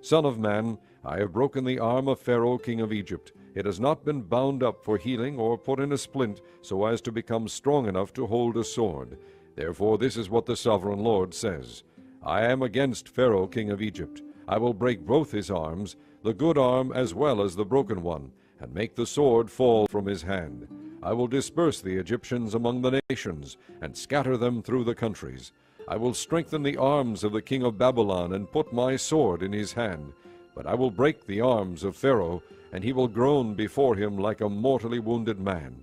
Son of man, I have broken the arm of Pharaoh, king of Egypt. It has not been bound up for healing or put in a splint so as to become strong enough to hold a sword. Therefore this is what the sovereign Lord says: I am against Pharaoh, king of Egypt. I will break both his arms, the good arm as well as the broken one, and make the sword fall from his hand. I will disperse the Egyptians among the nations, and scatter them through the countries. I will strengthen the arms of the king of Babylon, and put my sword in his hand. But I will break the arms of Pharaoh, and he will groan before him like a mortally wounded man.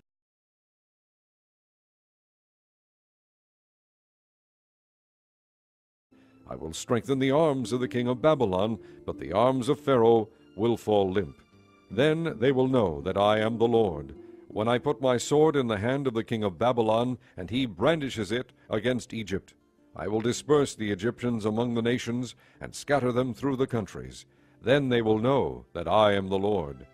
I will strengthen the arms of the king of Babylon, but the arms of Pharaoh will fall limp. Then they will know that I am the Lord, when I put my sword in the hand of the king of Babylon, and he brandishes it against Egypt. I will disperse the Egyptians among the nations, and scatter them through the countries. Then they will know that I am the Lord.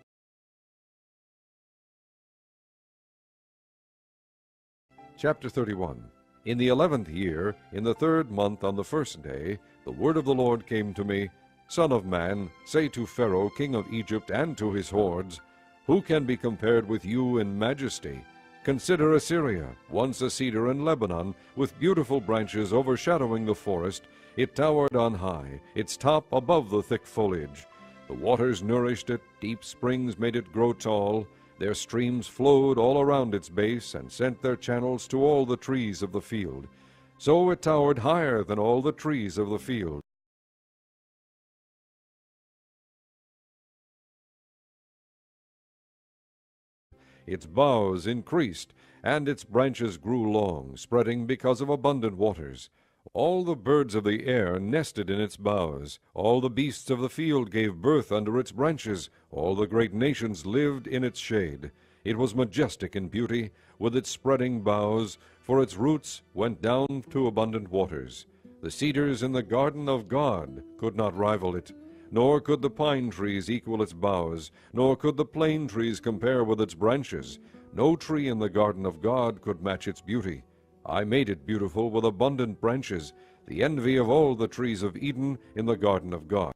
Chapter 31. In the 11th year, in the 3rd month on the 1st day, the word of the Lord came to me, Son of man, say to Pharaoh king of Egypt and to his hordes, Who can be compared with you in majesty? Consider Assyria, once a cedar in Lebanon, with beautiful branches overshadowing the forest. It towered on high, its top above the thick foliage. The waters nourished it, deep springs made it grow tall. Their streams flowed all around its base, and sent their channels to all the trees of the field. So it towered higher than all the trees of the field. Its boughs increased, and its branches grew long, spreading because of abundant waters. All the birds of the air nested in its boughs. All the beasts of the field gave birth under its branches. All the great nations lived in its shade. It was majestic in beauty, with its spreading boughs, for its roots went down to abundant waters. The cedars in the garden of God could not rival it, nor could the pine trees equal its boughs, nor could the plane trees compare with its branches. No tree in the garden of God could match its beauty. I made it beautiful with abundant branches, the envy of all the trees of Eden in the garden of God.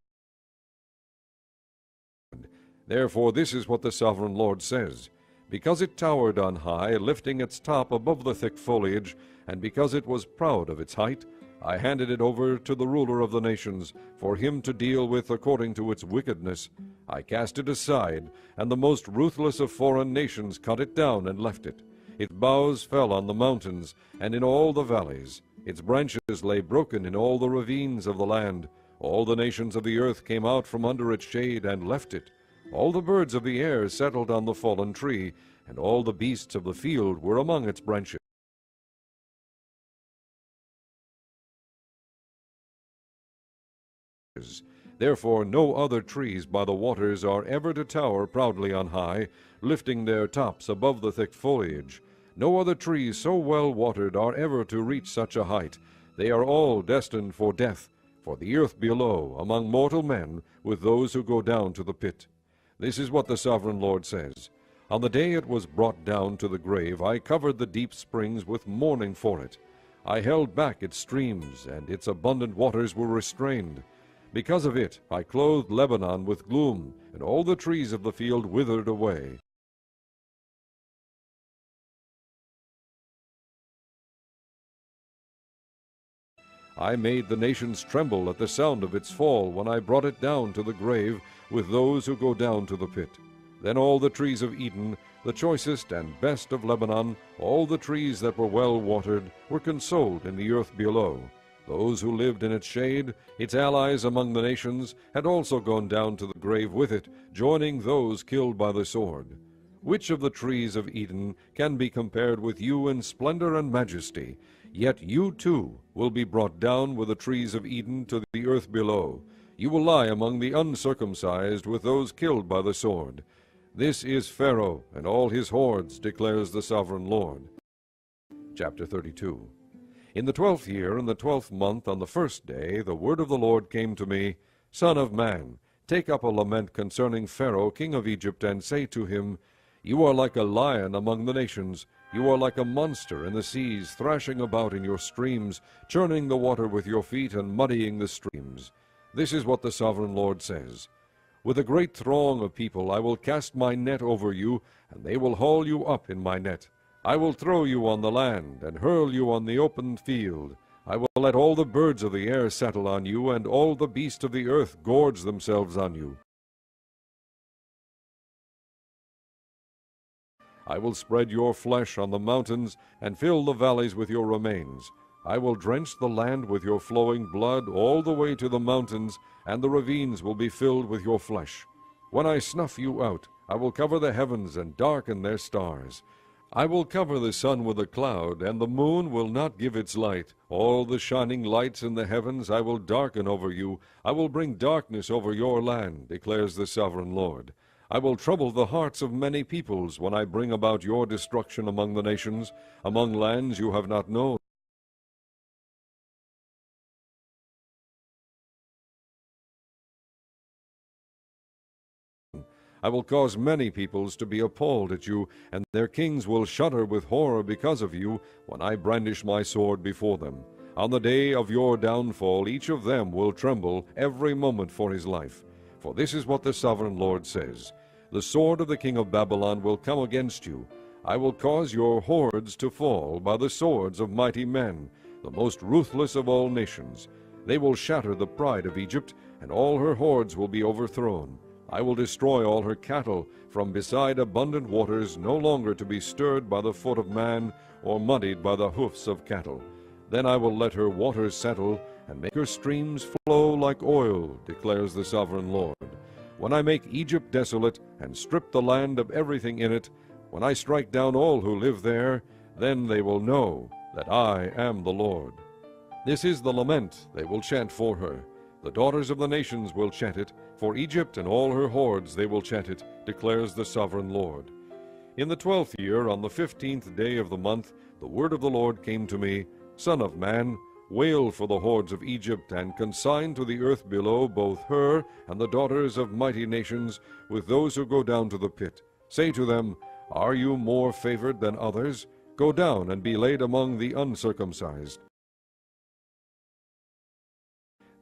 Therefore this is what the sovereign Lord says, Because it towered on high, lifting its top above the thick foliage, and because it was proud of its height, I handed it over to the ruler of the nations, for him to deal with according to its wickedness. I cast it aside, and the most ruthless of foreign nations cut it down and left it. Its boughs fell on the mountains, and in all the valleys. Its branches lay broken in all the ravines of the land. All the nations of the earth came out from under its shade and left it. All the birds of the air settled on the fallen tree, and all the beasts of the field were among its branches. Therefore no other trees by the waters are ever to tower proudly on high, lifting their tops above the thick foliage. No other trees so well watered are ever to reach such a height. They are all destined for death, for the earth below, among mortal men, with those who go down to the pit. This is what the sovereign Lord says. On the day it was brought down to the grave, I covered the deep springs with mourning for it. I held back its streams, and its abundant waters were restrained. Because of it I clothed Lebanon with gloom, and all the trees of the field withered away. I made the nations tremble at the sound of its fall when I brought it down to the grave with those who go down to the pit. Then all the trees of Eden, the choicest and best of Lebanon, all the trees that were well watered, were consoled in the earth below. Those who lived in its shade, its allies among the nations, had also gone down to the grave with it, joining those killed by the sword. Which of the trees of Eden can be compared with you in splendor and majesty? Yet you too will be brought down with the trees of Eden to the earth below. You will lie among the uncircumcised with those killed by the sword. This is Pharaoh and all his hordes, declares the sovereign Lord. Chapter 32. In the 12th year, in the 12th month, on the 1st day, the word of the Lord came to me, Son of man, take up a lament concerning Pharaoh king of Egypt, and say to him, You are like a lion among the nations. You are like a monster in the seas, thrashing about in your streams, churning the water with your feet and muddying the streams. This is what the sovereign Lord says. With a great throng of people I will cast my net over you, and they will haul you up in my net. I will throw you on the land, and hurl you on the open field. I will let all the birds of the air settle on you, and all the beasts of the earth gorge themselves on you. I will spread your flesh on the mountains, and fill the valleys with your remains. I will drench the land with your flowing blood all the way to the mountains, and the ravines will be filled with your flesh. When I snuff you out, I will cover the heavens and darken their stars. I will cover the sun with a cloud, and the moon will not give its light. All the shining lights in the heavens I will darken over you. I will bring darkness over your land, declares the sovereign Lord. I will trouble the hearts of many peoples when I bring about your destruction among the nations, among lands you have not known. I will cause many peoples to be appalled at you, and their kings will shudder with horror because of you when I brandish my sword before them. On the day of your downfall each of them will tremble every moment for his life. For this is what the sovereign Lord says: The sword of the king of Babylon will come against you. I will cause your hordes to fall by the swords of mighty men, the most ruthless of all nations. They will shatter the pride of Egypt, and all her hordes will be overthrown. I will destroy all her cattle from beside abundant waters, no longer to be stirred by the foot of man or muddied by the hoofs of cattle. Then I will let her waters settle and make her streams flow like oil, declares the sovereign Lord. When I make Egypt desolate and strip the land of everything in it, when I strike down all who live there, then they will know that I am the Lord. This is the lament they will chant for her. The daughters of the nations will chant it. For Egypt and all her hordes they will chant it, declares the sovereign Lord. In the 12th year, on the 15th day of the month, the word of the Lord came to me, Son of man, wail for the hordes of Egypt, and consign to the earth below both her and the daughters of mighty nations, with those who go down to the pit. Say to them, Are you more favored than others? Go down and be laid among the uncircumcised.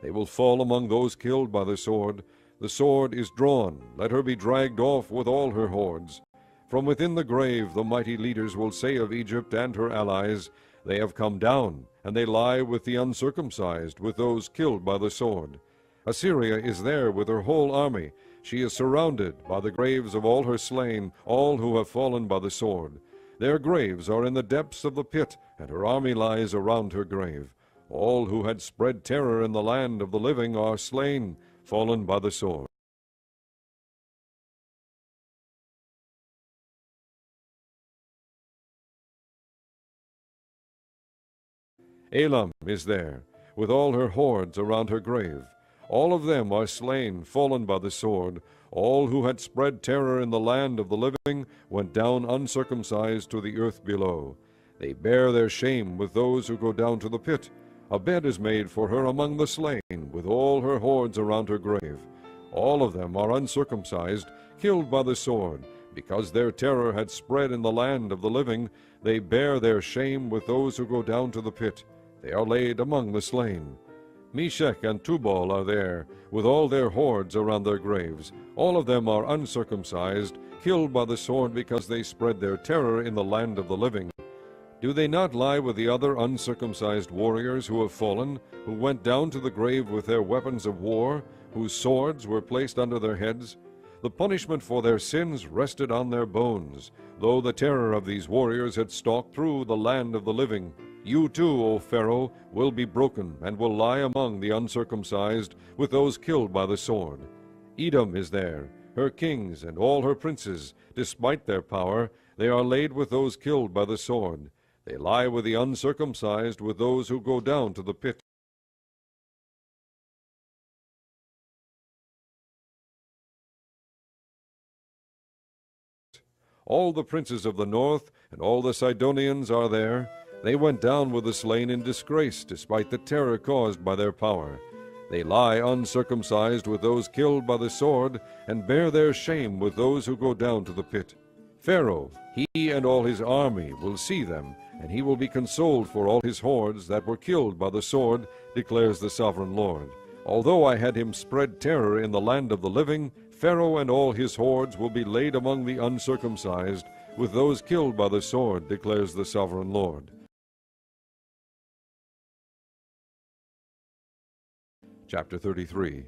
They will fall among those killed by the sword. The sword is drawn, let her be dragged off with all her hordes. From within the grave the mighty leaders will say of Egypt and her allies, They have come down, and they lie with the uncircumcised, with those killed by the sword. Assyria is there with her whole army. She is surrounded by the graves of all her slain, all who have fallen by the sword. Their graves are in the depths of the pit, and her army lies around her grave. All who had spread terror in the land of the living are slain, fallen by the sword. Elam is there, with all her hordes around her grave. All of them are slain, fallen by the sword. All who had spread terror in the land of the living went down uncircumcised to the earth below. They bear their shame with those who go down to the pit. A bed is made for her among the slain, with all her hordes around her grave. All of them are uncircumcised, killed by the sword. Because their terror had spread in the land of the living, they bear their shame with those who go down to the pit. They are laid among the slain. Meshech and Tubal are there, with all their hordes around their graves. All of them are uncircumcised, killed by the sword because they spread their terror in the land of the living. Do they not lie with the other uncircumcised warriors who have fallen, who went down to the grave with their weapons of war, whose swords were placed under their heads? The punishment for their sins rested on their bones, though the terror of these warriors had stalked through the land of the living. You too, O Pharaoh, will be broken, and will lie among the uncircumcised, with those killed by the sword. Edom is there, her kings and all her princes. Despite their power, they are laid with those killed by the sword. They lie with the uncircumcised, with those who go down to the pit. All the princes of the north and all the Sidonians are there. They went down with the slain in disgrace, despite the terror caused by their power. They lie uncircumcised with those killed by the sword, and bear their shame with those who go down to the pit. Pharaoh, he and all his army, will see them, and he will be consoled for all his hordes that were killed by the sword, declares the sovereign Lord. Although I had him spread terror in the land of the living, Pharaoh and all his hordes will be laid among the uncircumcised, with those killed by the sword, declares the sovereign Lord. Chapter 33.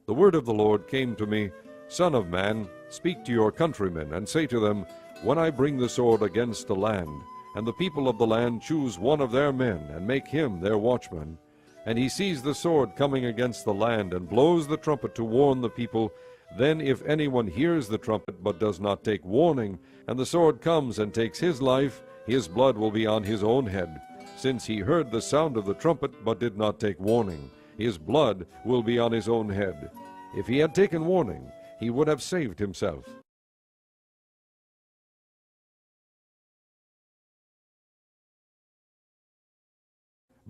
The word of the Lord came to me, Son of man, speak to your countrymen, and say to them, When I bring the sword against the land, and the people of the land choose one of their men, and make him their watchman, and he sees the sword coming against the land, and blows the trumpet to warn the people, then if anyone hears the trumpet but does not take warning, and the sword comes and takes his life, his blood will be on his own head. Since he heard the sound of the trumpet but did not take warning, his blood will be on his own head. If he had taken warning, he would have saved himself.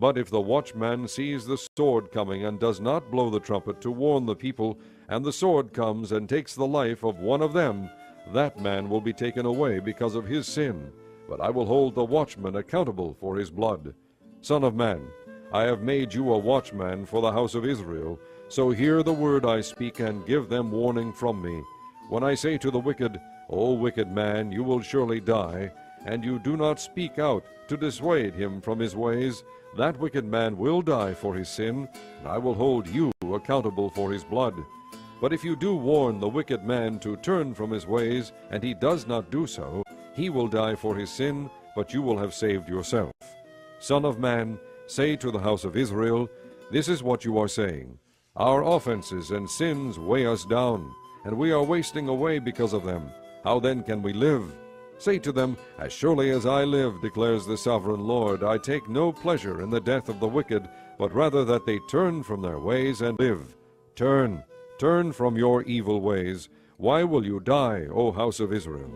But if the watchman sees the sword coming and does not blow the trumpet to warn the people, and the sword comes and takes the life of one of them, that man will be taken away because of his sin. But I will hold the watchman accountable for his blood. Son of man, I have made you a watchman for the house of Israel. So hear the word I speak, and give them warning from me. When I say to the wicked, O wicked man, you will surely die, and you do not speak out to dissuade him from his ways, that wicked man will die for his sin, and I will hold you accountable for his blood. But if you do warn the wicked man to turn from his ways, and he does not do so, he will die for his sin, but you will have saved yourself. Son of man, say to the house of Israel, this is what you are saying. Our offenses and sins weigh us down, and we are wasting away because of them. How then can we live? Say to them, as surely as I live, declares the sovereign Lord, I take no pleasure in the death of the wicked, but rather that they turn from their ways and live. Turn from your evil ways. Why will you die, O house of Israel?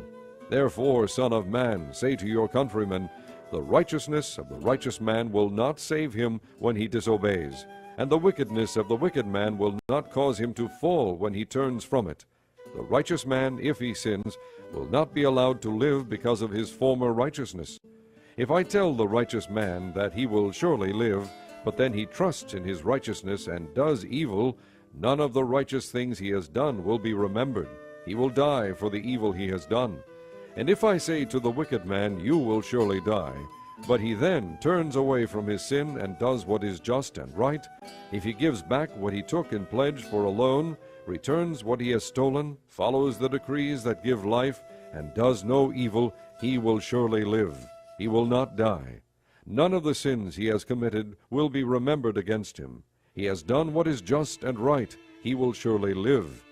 Therefore, Son of man, say to your countrymen, the righteousness of the righteous man will not save him when he disobeys, and the wickedness of the wicked man will not cause him to fall when he turns from it. The righteous man, if he sins, will not be allowed to live because of his former righteousness. If I tell the righteous man that he will surely live, but then he trusts in his righteousness and does evil, none of the righteous things he has done will be remembered. He will die for the evil he has done. And if I say to the wicked man, you will surely die, but he then turns away from his sin and does what is just and right, if he gives back what he took in pledge for a loan, returns what he has stolen, follows the decrees that give life, and does no evil, he will surely live. He will not die. None of the sins he has committed will be remembered against him. He has done what is just and right. He will surely live.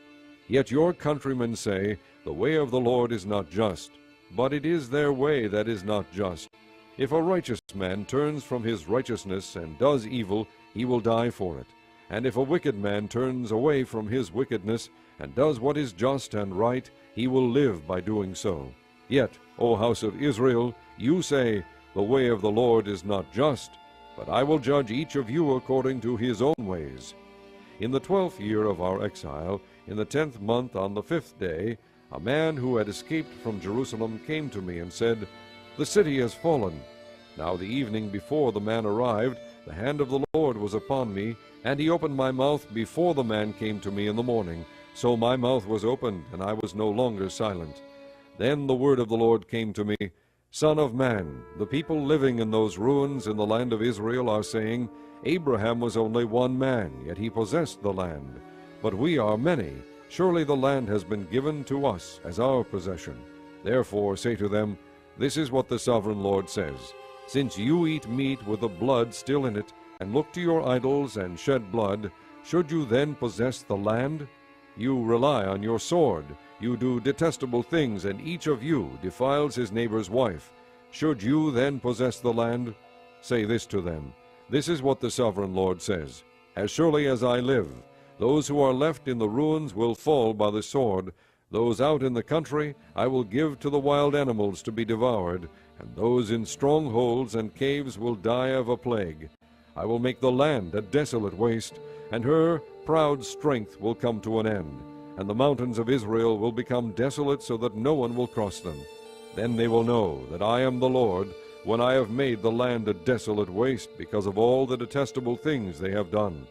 Yet your countrymen say, the way of the Lord is not just, but it is their way that is not just. If a righteous man turns from his righteousness and does evil, he will die for it. And if a wicked man turns away from his wickedness and does what is just and right, he will live by doing so. Yet, O house of Israel, you say, the way of the Lord is not just, but I will judge each of you according to his own ways. In the 12th year of our exile, in the 10th month on the 5th day, a man who had escaped from Jerusalem came to me and said, the city has fallen. Now the evening before the man arrived, the hand of the Lord was upon me, and he opened my mouth before the man came to me in the morning. So my mouth was opened, and I was no longer silent. Then the word of the Lord came to me, Son of man, the people living in those ruins in the land of Israel are saying, Abraham was only one man, yet he possessed the land. But we are many. Surely the land has been given to us as our possession. Therefore say to them, this is what the sovereign Lord says. Since you eat meat with the blood still in it, and look to your idols and shed blood, should you then possess the land? You rely on your sword. You do detestable things, and each of you defiles his neighbor's wife. Should you then possess the land? Say this to them, this is what the sovereign Lord says. As surely as I live, those who are left in the ruins will fall by the sword. Those out in the country I will give to the wild animals to be devoured, and those in strongholds and caves will die of a plague. I will make the land a desolate waste, and her proud strength will come to an end, and the mountains of Israel will become desolate so that no one will cross them. Then they will know that I am the Lord, when I have made the land a desolate waste because of all the detestable things they have done.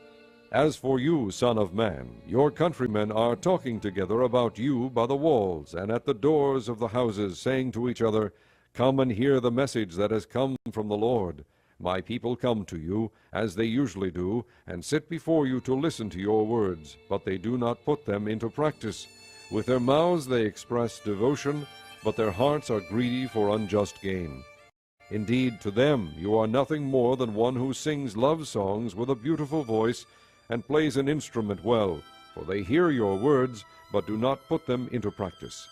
As for you, Son of man, your countrymen are talking together about you by the walls and at the doors of the houses, saying to each other, Come and hear the message that has come from the Lord. My people come to you, as they usually do, and sit before you to listen to your words, but they do not put them into practice. With their mouths they express devotion, but their hearts are greedy for unjust gain. Indeed, to them you are nothing more than one who sings love songs with a beautiful voice and plays an instrument well, for they hear your words, but do not put them into practice.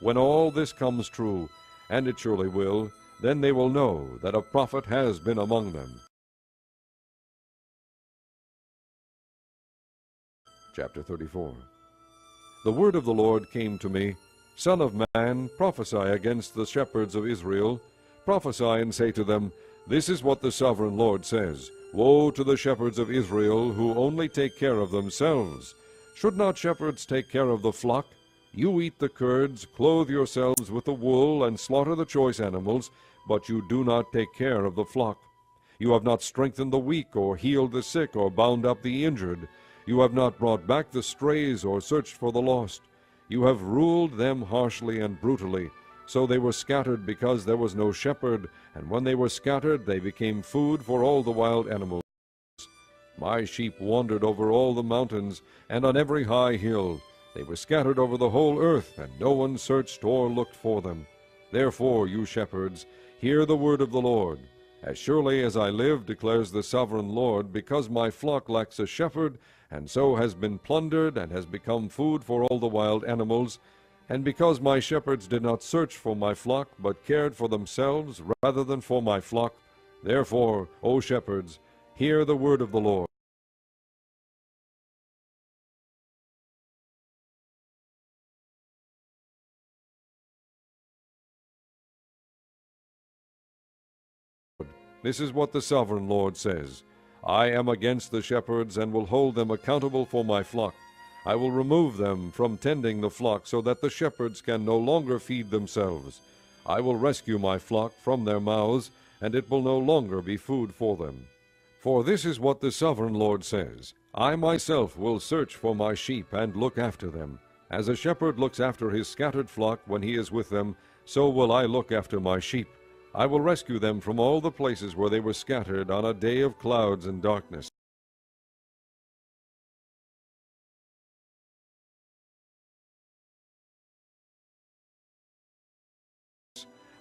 When all this comes true, and it surely will, then they will know that a prophet has been among them. Chapter 34. The word of the Lord came to me, Son of man, prophesy against the shepherds of Israel. Prophesy and say to them, This is what the sovereign Lord says, Woe to the shepherds of Israel who only take care of themselves. Should not shepherds take care of the flock? You eat the curds, clothe yourselves with the wool, and slaughter the choice animals, but you do not take care of the flock. You have not strengthened the weak, or healed the sick, or bound up the injured. You have not brought back the strays, or searched for the lost. You have ruled them harshly and brutally. So they were scattered because there was no shepherd, and when they were scattered they became food for all the wild animals. My sheep wandered over all the mountains, and on every high hill. They were scattered over the whole earth, and no one searched or looked for them. Therefore, you shepherds, hear the word of the Lord. As surely as I live, declares the sovereign Lord, because my flock lacks a shepherd, and so has been plundered, and has become food for all the wild animals, and because my shepherds did not search for my flock, but cared for themselves rather than for my flock, therefore, O shepherds, hear the word of the Lord. This is what the sovereign Lord says, I am against the shepherds, and will hold them accountable for my flock. I will remove them from tending the flock, so that the shepherds can no longer feed themselves. I will rescue my flock from their mouths, and it will no longer be food for them. For this is what the sovereign Lord says, I myself will search for my sheep and look after them. As a shepherd looks after his scattered flock when he is with them, so will I look after my sheep. I will rescue them from all the places where they were scattered on a day of clouds and darkness.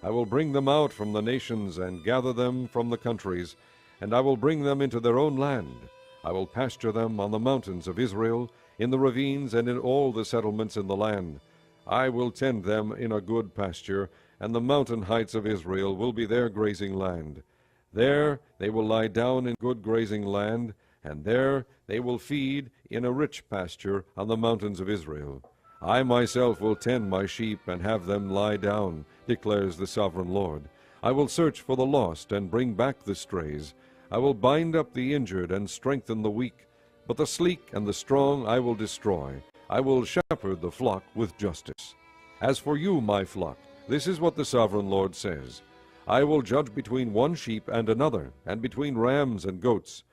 I will bring them out from the nations and gather them from the countries, and I will bring them into their own land. I will pasture them on the mountains of Israel, in the ravines and in all the settlements in the land. I will tend them in a good pasture, and the mountain heights of Israel will be their grazing land. There they will lie down in good grazing land, and there they will feed in a rich pasture on the mountains of Israel. I myself will tend my sheep and have them lie down, declares the sovereign Lord. I will search for the lost and bring back the strays. I will bind up the injured and strengthen the weak. But the sleek and the strong I will destroy. I will shepherd the flock with justice. As for you, my flock, this is what the sovereign Lord says. I will judge between one sheep and another, and between rams and goats.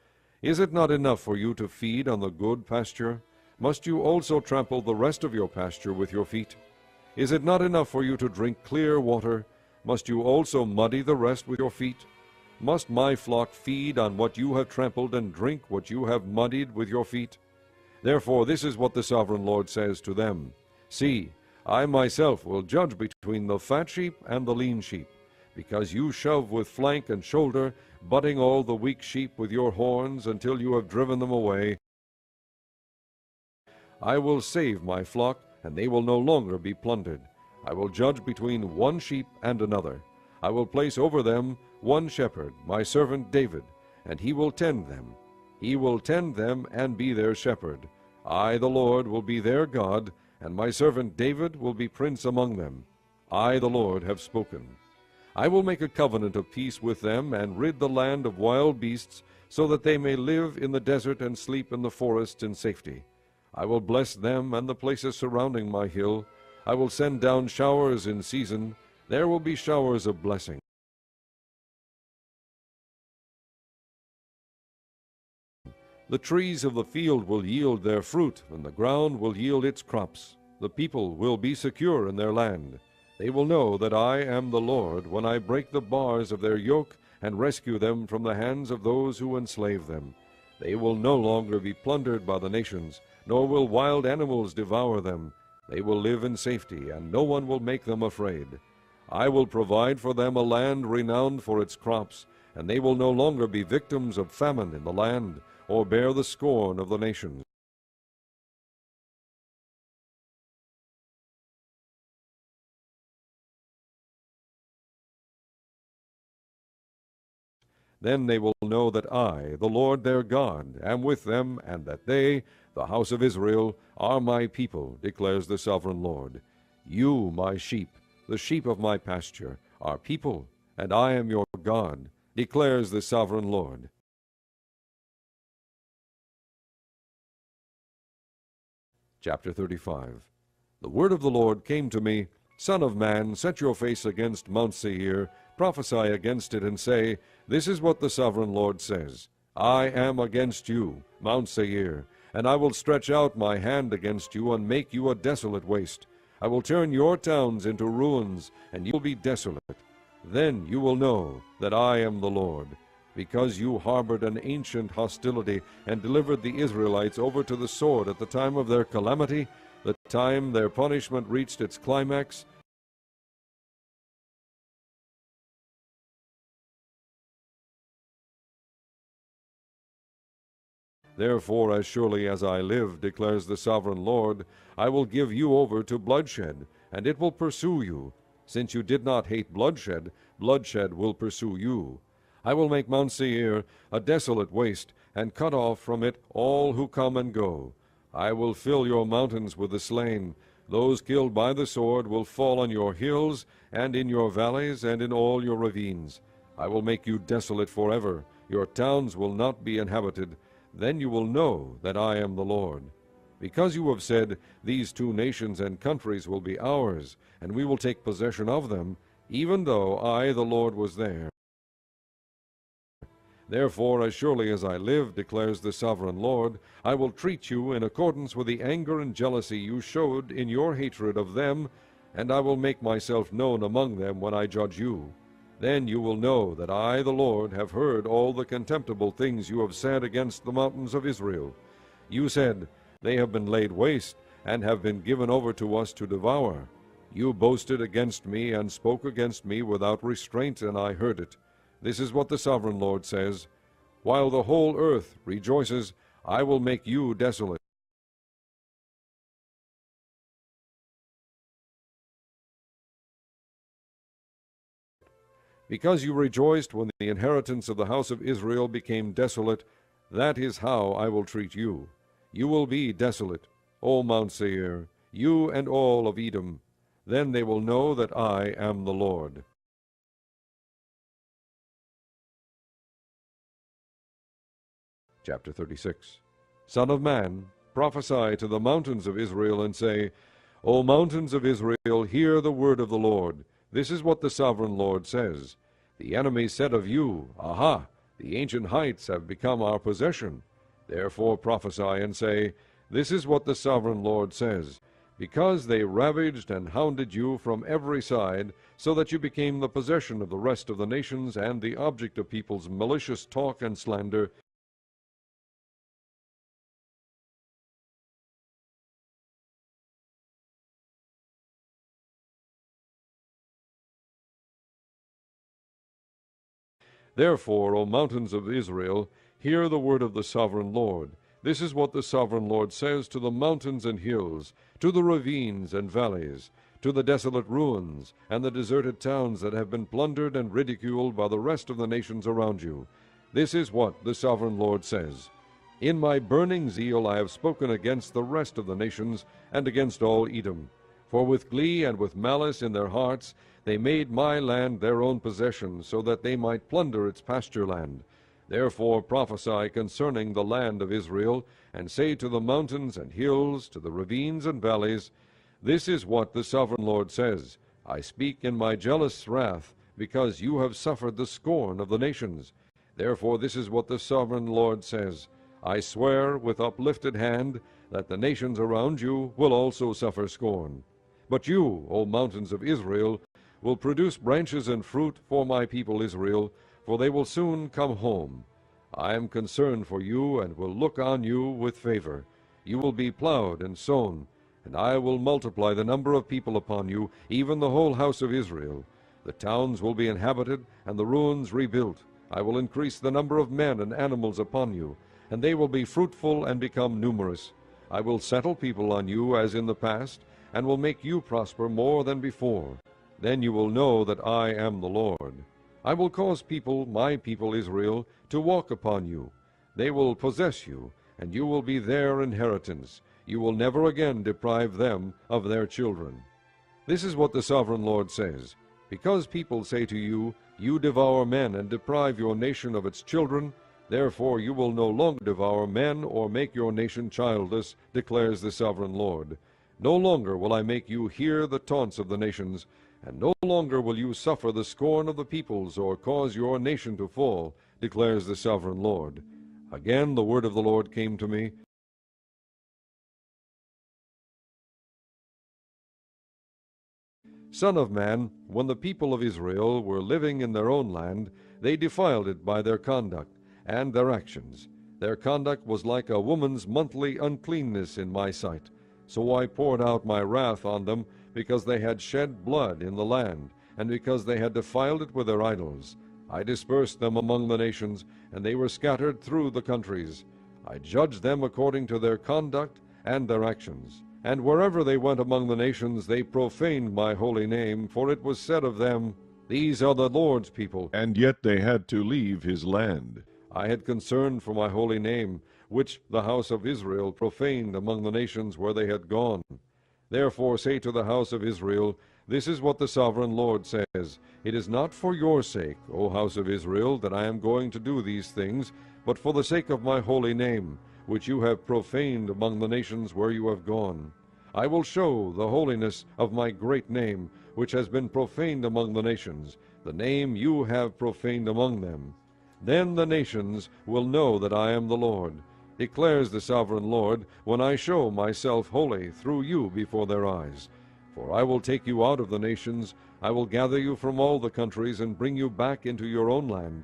Is it not enough for you to feed on the good pasture? Must you also trample the rest of your pasture with your feet? Is it not enough for you to drink clear water? Must you also muddy the rest with your feet? Must my flock feed on what you have trampled and drink what you have muddied with your feet? Therefore this is what the sovereign Lord says to them. See, I myself will judge between the fat sheep and the lean sheep, because you shove with flank and shoulder, butting all the weak sheep with your horns until you have driven them away. I will save my flock, and they will no longer be plundered. I will judge between one sheep and another. I will place over them one shepherd, my servant David, and he will tend them. He will tend them and be their shepherd. I, the Lord, will be their God, and my servant David will be prince among them. I, the Lord, have spoken. I will make a covenant of peace with them, and rid the land of wild beasts, so that they may live in the desert and sleep in the forests in safety. I will bless them and the places surrounding my hill. I will send down showers in season. There will be showers of blessing. The trees of the field will yield their fruit, and the ground will yield its crops. The people will be secure in their land. They will know that I am the Lord when I break the bars of their yoke and rescue them from the hands of those who enslave them. They will no longer be plundered by the nations, nor will wild animals devour them. They will live in safety, and no one will make them afraid. I will provide for them a land renowned for its crops, and they will no longer be victims of famine in the land, or bear the scorn of the nations. Then they will know that I, the Lord their God, am with them, and that they, the house of Israel, are my people, declares the sovereign Lord. You, my sheep, the sheep of my pasture, are people, and I am your God. declares the sovereign Lord. Chapter 35. The word of the Lord came to me, Son of man, set your face against Mount Seir, prophesy against it, and say, This is what the sovereign Lord says, I am against you, Mount Seir, and I will stretch out my hand against you, and make you a desolate waste. I will turn your towns into ruins, and you will be desolate. Then you will know that I am the Lord, because you harbored an ancient hostility, and delivered the Israelites over to the sword at the time of their calamity, the time their punishment reached its climax. Therefore, as surely as I live, declares the sovereign Lord, I will give you over to bloodshed, and it will pursue you. Since you did not hate bloodshed, bloodshed will pursue you. I will make Mount Seir a desolate waste, and cut off from it all who come and go. I will fill your mountains with the slain. Those killed by the sword will fall on your hills, and in your valleys, and in all your ravines. I will make you desolate forever. Your towns will not be inhabited. Then you will know that I am the Lord. Because you have said, These two nations and countries will be ours, and we will take possession of them, even though I, the Lord, was there. Therefore, as surely as I live, declares the sovereign Lord, I will treat you in accordance with the anger and jealousy you showed in your hatred of them, and I will make myself known among them when I judge you. Then you will know that I, the Lord, have heard all the contemptible things you have said against the mountains of Israel. You said, They have been laid waste, and have been given over to us to devour. You boasted against me, and spoke against me without restraint, and I heard it. This is what the sovereign Lord says, While the whole earth rejoices, I will make you desolate. Because you rejoiced when the inheritance of the house of Israel became desolate, that is how I will treat you. You will be desolate, O Mount Seir, you and all of Edom. Then they will know that I am the Lord. Chapter 36. Son of man, prophesy to the mountains of Israel, and say, O mountains of Israel, hear the word of the Lord. This is what the sovereign Lord says. The enemy said of you, Aha, the ancient heights have become our possession. Therefore prophesy and say, This is what the sovereign Lord says. Because they ravaged and hounded you from every side, so that you became the possession of the rest of the nations and the object of people's malicious talk and slander, Therefore, O mountains of Israel, hear the word of the sovereign Lord. This is what the sovereign Lord says to the mountains and hills, to the ravines and valleys, to the desolate ruins, and the deserted towns that have been plundered and ridiculed by the rest of the nations around you. This is what the sovereign Lord says. In my burning zeal I have spoken against the rest of the nations, and against all Edom. For with glee and with malice in their hearts they made my land their own possession, so that they might plunder its pasture land. Therefore prophesy concerning the land of Israel, and say to the mountains and hills, to the ravines and valleys, This is what the sovereign Lord says. I speak in my jealous wrath, because you have suffered the scorn of the nations. Therefore this is what the sovereign Lord says. I swear with uplifted hand that the nations around you will also suffer scorn. But you, O mountains of Israel, will produce branches and fruit for my people Israel, for they will soon come home. I am concerned for you, and will look on you with favor. You will be plowed and sown, and I will multiply the number of people upon you, even the whole house of Israel. The towns will be inhabited, and the ruins rebuilt. I will increase the number of men and animals upon you, and they will be fruitful and become numerous. I will settle people on you as in the past, and will make you prosper more than before. Then you will know that I am the Lord. I will cause people, my people Israel, to walk upon you. They will possess you, and you will be their inheritance. You will never again deprive them of their children. This is what the sovereign Lord says. Because people say to you, You devour men and deprive your nation of its children, therefore you will no longer devour men or make your nation childless, declares the sovereign Lord. No longer will I make you hear the taunts of the nations, and no longer will you suffer the scorn of the peoples, or cause your nation to fall, declares the sovereign Lord. Again the word of the Lord came to me. Son of man, when the people of Israel were living in their own land, they defiled it by their conduct and their actions. Their conduct was like a woman's monthly uncleanness in my sight. So I poured out my wrath on them, because they had shed blood in the land, and because they had defiled it with their idols. I dispersed them among the nations, and they were scattered through the countries. I judged them according to their conduct and their actions. And wherever they went among the nations, they profaned my holy name, for it was said of them, These are the Lord's people. And yet they had to leave his land. I had concern for my holy name, which the house of Israel profaned among the nations where they had gone. Therefore say to the house of Israel, This is what the sovereign Lord says, It is not for your sake, O house of Israel, that I am going to do these things, but for the sake of my holy name, which you have profaned among the nations where you have gone. I will show the holiness of my great name, which has been profaned among the nations, the name you have profaned among them. Then the nations will know that I am the Lord, declares the sovereign Lord, when I show myself holy through you before their eyes. For I will take you out of the nations, I will gather you from all the countries, and bring you back into your own land.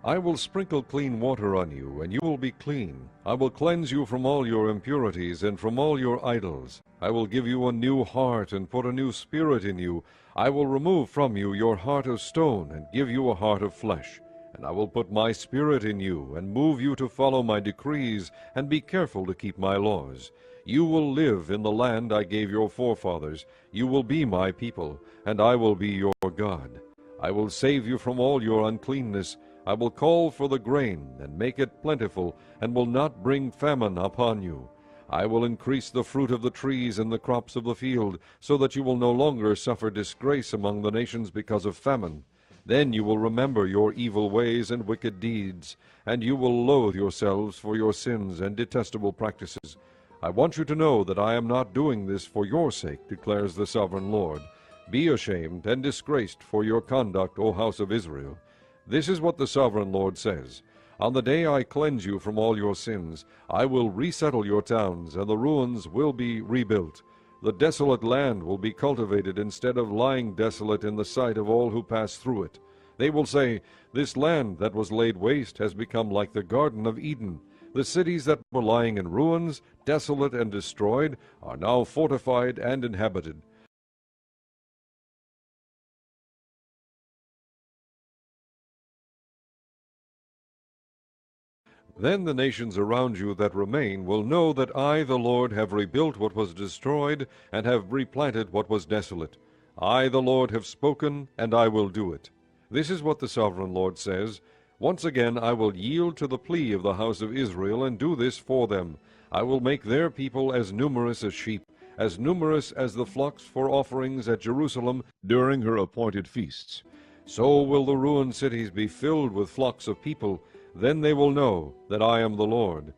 I will sprinkle clean water on you, and you will be clean. I will cleanse you from all your impurities and from all your idols. I will give you a new heart and put a new spirit in you. I will remove from you your heart of stone and give you a heart of flesh. And I will put my spirit in you, and move you to follow my decrees, and be careful to keep my laws. You will live in the land I gave your forefathers. You will be my people, and I will be your God. I will save you from all your uncleanness. I will call for the grain, and make it plentiful, and will not bring famine upon you. I will increase the fruit of the trees and the crops of the field, so that you will no longer suffer disgrace among the nations because of famine. Then you will remember your evil ways and wicked deeds, and you will loathe yourselves for your sins and detestable practices. I want you to know that I am not doing this for your sake, declares the sovereign Lord. Be ashamed and disgraced for your conduct, O house of Israel. This is what the sovereign Lord says. On the day I cleanse you from all your sins, I will resettle your towns, and the ruins will be rebuilt. The desolate land will be cultivated instead of lying desolate in the sight of all who pass through it. They will say, This land that was laid waste has become like the Garden of Eden. The cities that were lying in ruins, desolate and destroyed, are now fortified and inhabited. Then the nations around you that remain will know that I, the Lord, have rebuilt what was destroyed, and have replanted what was desolate. I, the Lord, have spoken, and I will do it. This is what the sovereign Lord says. Once again I will yield to the plea of the house of Israel, and do this for them. I will make their people as numerous as sheep, as numerous as the flocks for offerings at Jerusalem during her appointed feasts. So will the ruined cities be filled with flocks of people. Then they will know that I am the Lord.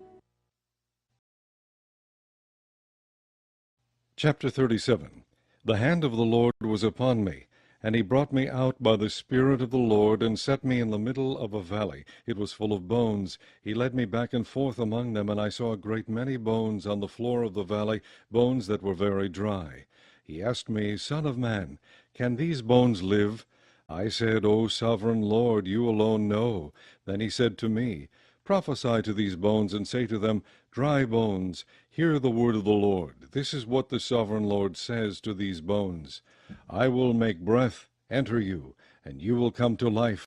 Chapter 37. The hand of the Lord was upon me, and he brought me out by the Spirit of the Lord, and set me in the middle of a valley. It was full of bones. He led me back and forth among them, and I saw a great many bones on the floor of the valley, bones that were very dry. He asked me, Son of man, can these bones live? I said, O sovereign Lord, you alone know. Then he said to me, Prophesy to these bones, and say to them, Dry bones, hear the word of the Lord. This is what the sovereign Lord says to these bones. I will make breath enter you, and you will come to life.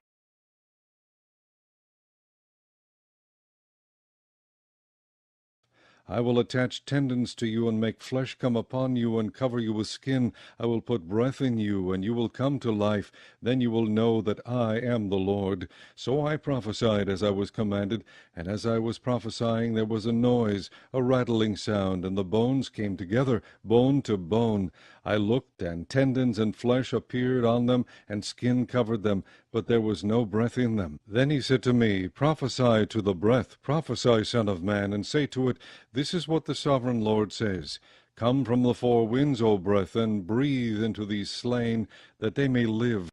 I will attach tendons to you, and make flesh come upon you, and cover you with skin. I will put breath in you, and you will come to life. Then you will know that I am the Lord. So I prophesied as I was commanded, and as I was prophesying there was a noise, a rattling sound, and the bones came together, bone to bone. I looked, and tendons and flesh appeared on them, and skin covered them, but there was no breath in them. Then he said to me, Prophesy to the breath, prophesy, Son of man, and say to it, This is what the sovereign Lord says. Come from the four winds, O breath, and breathe into these slain, that they may live.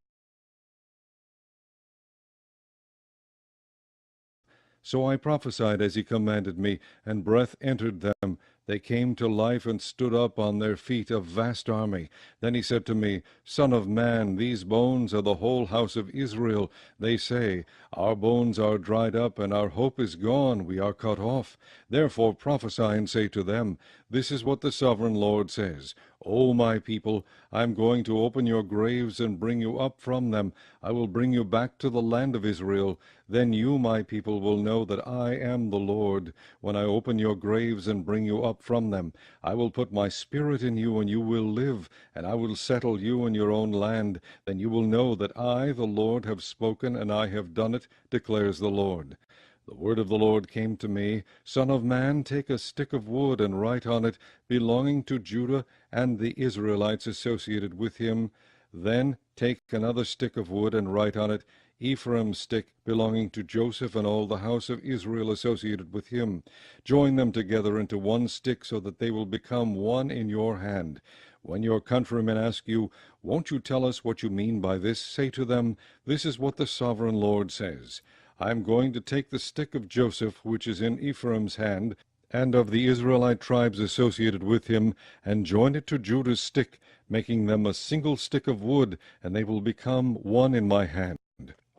So I prophesied as he commanded me, and breath entered them. They came to life and stood up on their feet, a vast army. Then he said to me, Son of man, these bones are the whole house of Israel. They say, Our bones are dried up, and our hope is gone, we are cut off. Therefore prophesy and say to them, This is what the sovereign Lord says. O my people, I am going to open your graves and bring you up from them. I will bring you back to the land of Israel. Then you, my people, will know that I am the Lord, when I open your graves and bring you up from them. I will put my spirit in you, and you will live, and I will settle you in your own land. Then you will know that I, the Lord, have spoken, and I have done it, declares the Lord. The word of the Lord came to me, Son of man, take a stick of wood and write on it, belonging to Judah and the Israelites associated with him. Then take another stick of wood and write on it, Ephraim's stick, belonging to Joseph and all the house of Israel associated with him. Join them together into one stick, so that they will become one in your hand. When your countrymen ask you, Won't you tell us what you mean by this? Say to them, This is what the sovereign Lord says. I am going to take the stick of Joseph, which is in Ephraim's hand, and of the Israelite tribes associated with him, and join it to Judah's stick, making them a single stick of wood, and they will become one in my hand.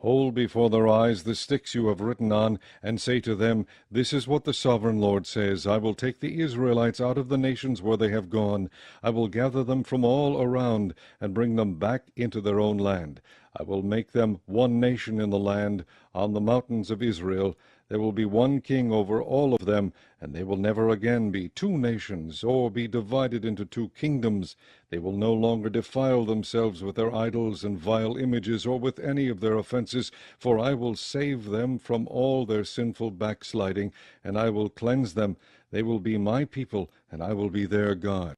Hold before their eyes the sticks you have written on, and say to them, This is what the sovereign Lord says. I will take the Israelites out of the nations where they have gone. I will gather them from all around, and bring them back into their own land. I will make them one nation in the land, on the mountains of Israel. There will be one king over all of them, and they will never again be two nations, or be divided into two kingdoms. They will no longer defile themselves with their idols and vile images, or with any of their offenses, for I will save them from all their sinful backsliding, and I will cleanse them. They will be my people, and I will be their God.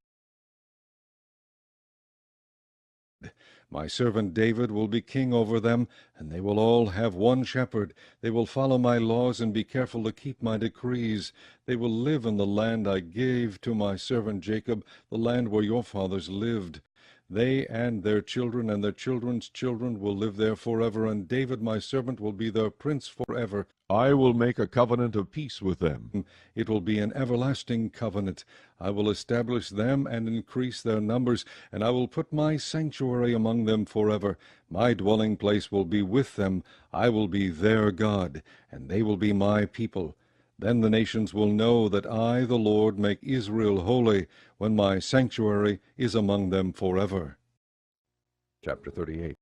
My servant David will be king over them, and they will all have one shepherd. They will follow my laws and be careful to keep my decrees. They will live in the land I gave to my servant Jacob, the land where your fathers lived. They and their children and their children's children will live there forever, and David my servant will be their prince forever. I will make a covenant of peace with them. It will be an everlasting covenant. I will establish them and increase their numbers, and I will put my sanctuary among them forever. My dwelling place will be with them. I will be their God, and they will be my people. Then the nations will know that I, the Lord, make Israel holy, when my sanctuary is among them forever. Chapter 38.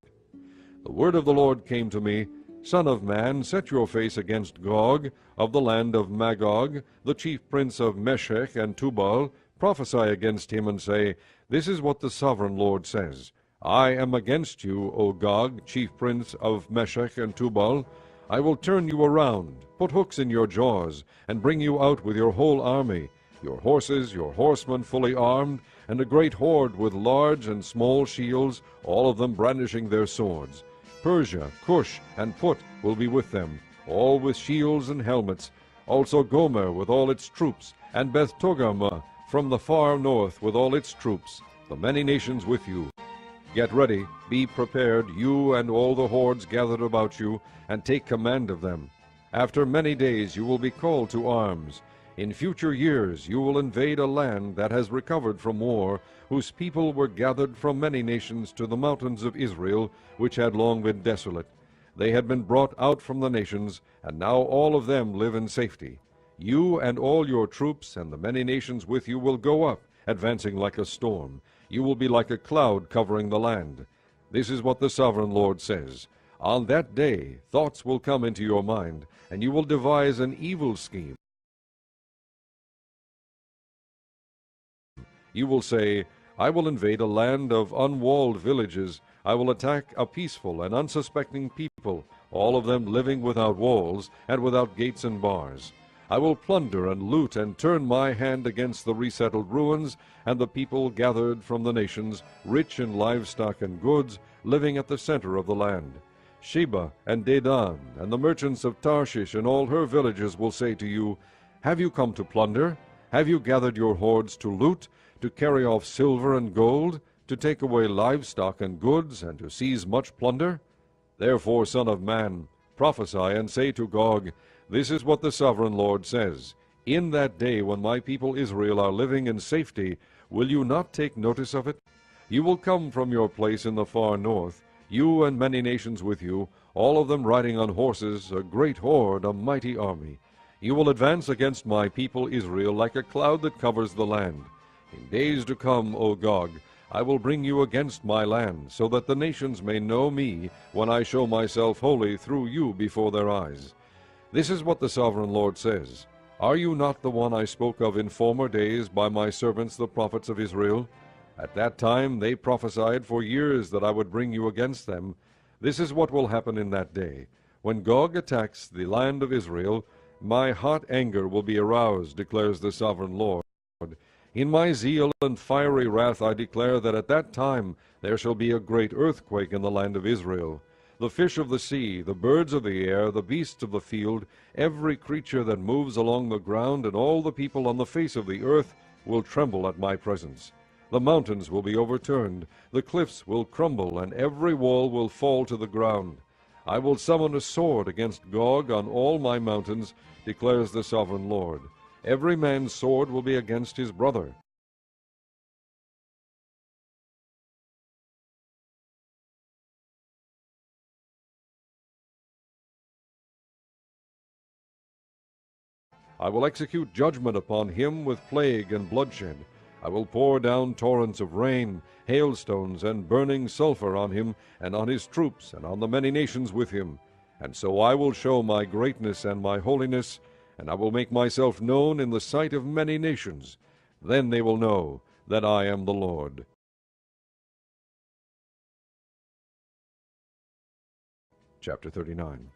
The word of the Lord came to me, Son of man, set your face against Gog, of the land of Magog, the chief prince of Meshech and Tubal. Prophesy against him, and say, This is what the sovereign Lord says. I am against you, O Gog, chief prince of Meshech and Tubal. I will turn you around, put hooks in your jaws, and bring you out with your whole army, your horses, your horsemen fully armed, and a great horde with large and small shields, all of them brandishing their swords. Persia, Cush, and Put will be with them, all with shields and helmets, also Gomer with all its troops, and Beth Togarmah from the far north with all its troops, the many nations with you. Get ready, be prepared, you and all the hordes gathered about you, and take command of them. After many days you will be called to arms. In future years you will invade a land that has recovered from war, whose people were gathered from many nations to the mountains of Israel, which had long been desolate. They had been brought out from the nations, and now all of them live in safety. You and all your troops and the many nations with you will go up, advancing like a storm. You will be like a cloud covering the land. This is what the sovereign Lord says. On that day thoughts will come into your mind, and you will devise an evil scheme. You will say, I will invade a land of unwalled villages. I will attack a peaceful and unsuspecting people, all of them living without walls and without gates and bars. I will plunder and loot and turn my hand against the resettled ruins and the people gathered from the nations, rich in livestock and goods, living at the center of the land. Sheba and Dedan and the merchants of Tarshish and all her villages will say to you, Have you come to plunder? Have you gathered your hordes to loot, to carry off silver and gold, to take away livestock and goods, and to seize much plunder? Therefore, Son of man, prophesy and say to Gog, This is what the Sovereign Lord says. In that day when my people Israel are living in safety, will you not take notice of it? You will come from your place in the far north, you and many nations with you, all of them riding on horses, a great horde, a mighty army. You will advance against my people Israel like a cloud that covers the land. In days to come, O Gog, I will bring you against my land, so that the nations may know me when I show myself holy through you before their eyes. This is what the Sovereign Lord says. Are you not the one I spoke of in former days by my servants the prophets of Israel? At that time they prophesied for years that I would bring you against them. This is what will happen in that day. When Gog attacks the land of Israel, my hot anger will be aroused, declares the Sovereign Lord. In my zeal and fiery wrath I declare that at that time there shall be a great earthquake in the land of Israel. The fish of the sea, the birds of the air, the beasts of the field, every creature that moves along the ground, and all the people on the face of the earth will tremble at my presence. The mountains will be overturned, the cliffs will crumble, and every wall will fall to the ground. I will summon a sword against Gog on all my mountains, declares the Sovereign Lord. Every man's sword will be against his brother. I will execute judgment upon him with plague and bloodshed. I will pour down torrents of rain, hailstones, and burning sulfur on him, and on his troops, and on the many nations with him. And so I will show my greatness and my holiness, and I will make myself known in the sight of many nations. Then they will know that I am the Lord. Chapter 39.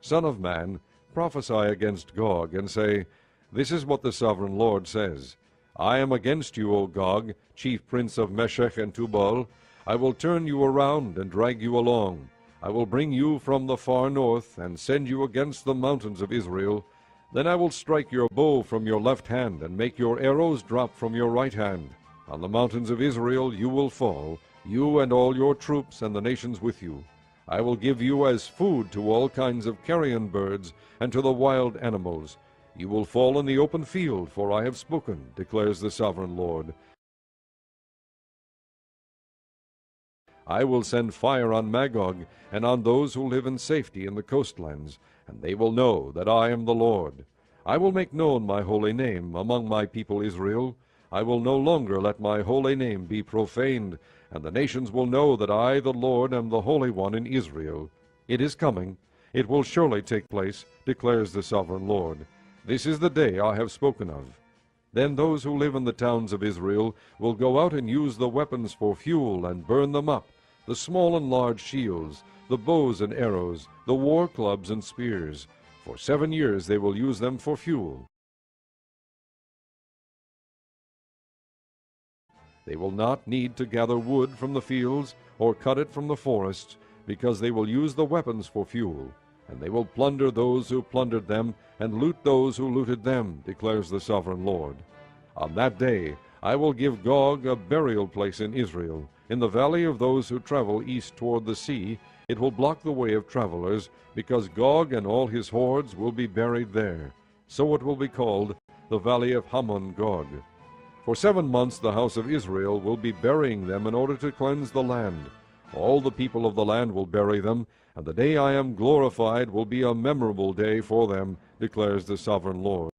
Son of man, prophesy against Gog, and say, This is what the Sovereign Lord says. I am against you, O Gog, chief prince of Meshech and Tubal. I will turn you around and drag you along. I will bring you from the far north, and send you against the mountains of Israel. Then I will strike your bow from your left hand, and make your arrows drop from your right hand. On the mountains of Israel you will fall, you and all your troops and the nations with you. I will give you as food to all kinds of carrion birds, and to the wild animals. You will fall in the open field, for I have spoken, declares the Sovereign Lord. I will send fire on Magog, and on those who live in safety in the coastlands, and they will know that I am the Lord. I will make known my holy name among my people Israel. I will no longer let my holy name be profaned, and the nations will know that I, the Lord, am the Holy One in Israel. It is coming. It will surely take place, declares the Sovereign Lord. This is the day I have spoken of. Then those who live in the towns of Israel will go out and use the weapons for fuel and burn them up, the small and large shields, the bows and arrows, the war clubs and spears. For 7 years they will use them for fuel. They will not need to gather wood from the fields or cut it from the forests, because they will use the weapons for fuel. And they will plunder those who plundered them, and loot those who looted them, declares the Sovereign Lord. On that day I will give Gog a burial place in Israel. In the valley of those who travel east toward the sea, it will block the way of travelers, because Gog and all his hordes will be buried there. So it will be called the Valley of Hamon-Gog. For 7 months the house of Israel will be burying them in order to cleanse the land. All the people of the land will bury them, and the day I am glorified will be a memorable day for them, declares the Sovereign Lord.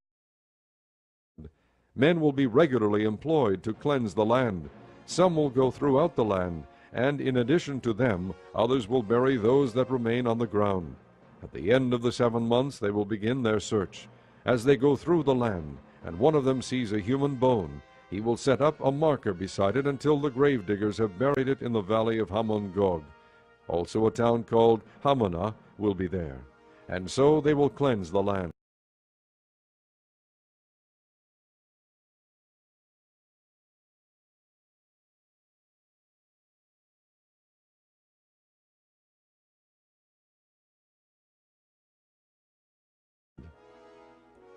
Men will be regularly employed to cleanse the land. Some will go throughout the land, and in addition to them, others will bury those that remain on the ground. At the end of the 7 months they will begin their search. As they go through the land, and one of them sees a human bone, he will set up a marker beside it until the gravediggers have buried it in the valley of Hamon-Gog. Also a town called Hamonah will be there. And so they will cleanse the land.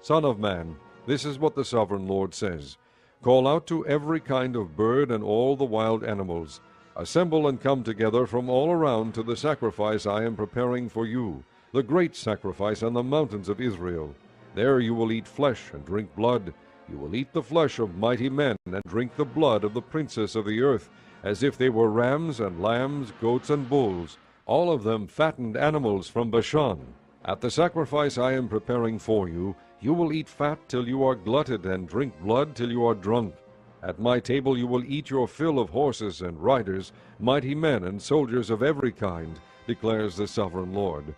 Son of man, this is what the sovereign Lord says. Call out to every kind of bird and all the wild animals. Assemble and come together from all around to the sacrifice I am preparing for you, the great sacrifice on the mountains of Israel. There you will eat flesh and drink blood. You will eat the flesh of mighty men and drink the blood of the princes of the earth, as if they were rams and lambs, goats and bulls, all of them fattened animals from Bashan. At the sacrifice I am preparing for you, you will eat fat till you are glutted, and drink blood till you are drunk. At my table you will eat your fill of horses and riders, mighty men and soldiers of every kind, declares the sovereign Lord.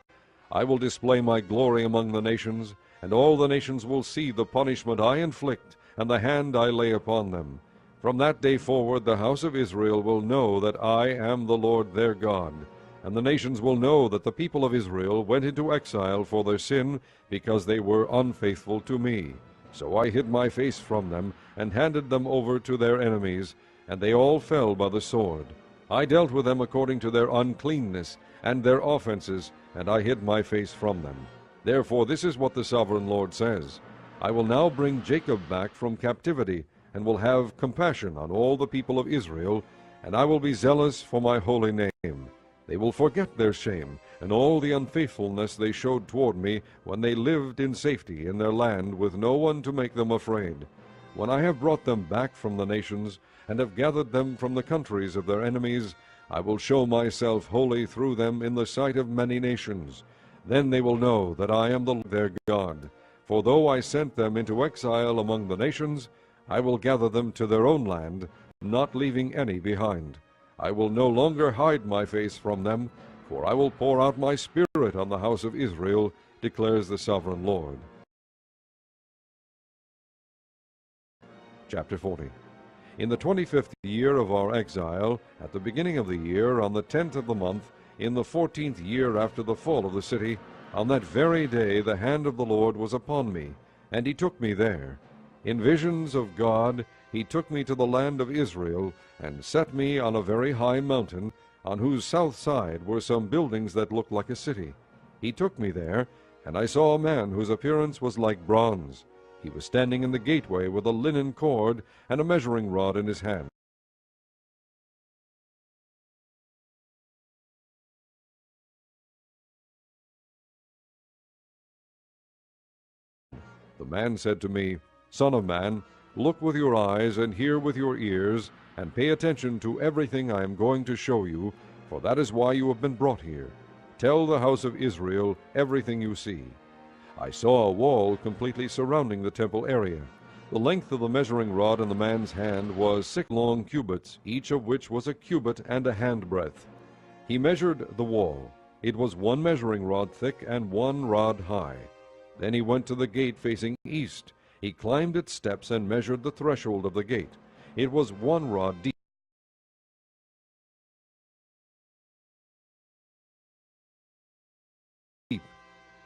I will display my glory among the nations, and all the nations will see the punishment I inflict, and the hand I lay upon them. From that day forward the house of Israel will know that I am the Lord their God. And the nations will know that the people of Israel went into exile for their sin, because they were unfaithful to me. So I hid my face from them, and handed them over to their enemies, and they all fell by the sword. I dealt with them according to their uncleanness and their offenses, and I hid my face from them. Therefore this is what the sovereign Lord says. I will now bring Jacob back from captivity, and will have compassion on all the people of Israel, and I will be zealous for my holy name. They will forget their shame, and all the unfaithfulness they showed toward me when they lived in safety in their land with no one to make them afraid. When I have brought them back from the nations, and have gathered them from the countries of their enemies, I will show myself holy through them in the sight of many nations. Then they will know that I am the Lord their God. For though I sent them into exile among the nations, I will gather them to their own land, not leaving any behind. I will no longer hide my face from them, for I will pour out my spirit on the house of Israel, declares the sovereign Lord. Chapter 40. In the 25th year of our exile, at the beginning of the year, on the 10th of the month, in the 14th year after the fall of the city, on that very day the hand of the Lord was upon me, and he took me there. In visions of God he took me to the land of Israel, and set me on a very high mountain, on whose south side were some buildings that looked like a city. He took me there, and I saw a man whose appearance was like bronze. He was standing in the gateway with a linen cord and a measuring rod in his hand. The man said to me, Son of man, look with your eyes and hear with your ears, and pay attention to everything I am going to show you, for that is why you have been brought here. Tell the house of Israel everything you see. I saw a wall completely surrounding the temple area. The length of the measuring rod in the man's hand was 6 long cubits, each of which was a cubit and a handbreadth. He measured the wall. It was 1 measuring rod thick and 1 rod high. Then he went to the gate facing east. He climbed its steps and measured the threshold of the gate. It was 1 rod deep.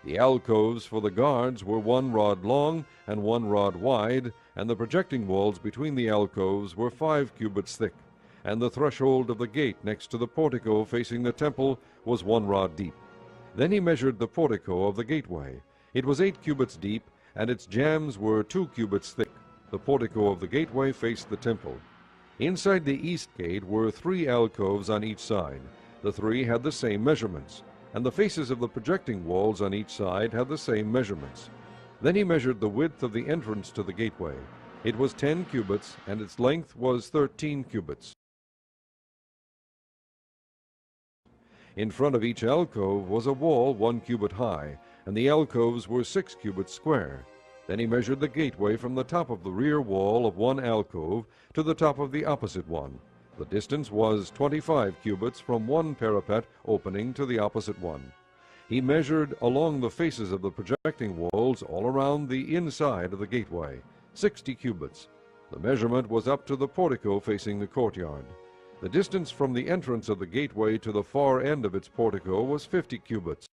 The alcoves for the guards were 1 rod long and 1 rod wide, and the projecting walls between the alcoves were 5 cubits thick, and the threshold of the gate next to the portico facing the temple was 1 rod deep. Then he measured the portico of the gateway. It was 8 cubits deep, and its jambs were 2 cubits thick. The portico of the gateway faced the temple. Inside the east gate were 3 alcoves on each side. The 3 had the same measurements, and the faces of the projecting walls on each side had the same measurements. Then he measured the width of the entrance to the gateway. It was 10 cubits, and its length was 13 cubits. In front of each alcove was a wall 1 cubit high, and the alcoves were 6 cubits square. Then he measured the gateway from the top of the rear wall of 1 alcove to the top of the opposite one. The distance was 25 cubits from 1 parapet opening to the opposite one. He measured along the faces of the projecting walls all around the inside of the gateway, 60 cubits. The measurement was up to the portico facing the courtyard. The distance from the entrance of the gateway to the far end of its portico was 50 cubits.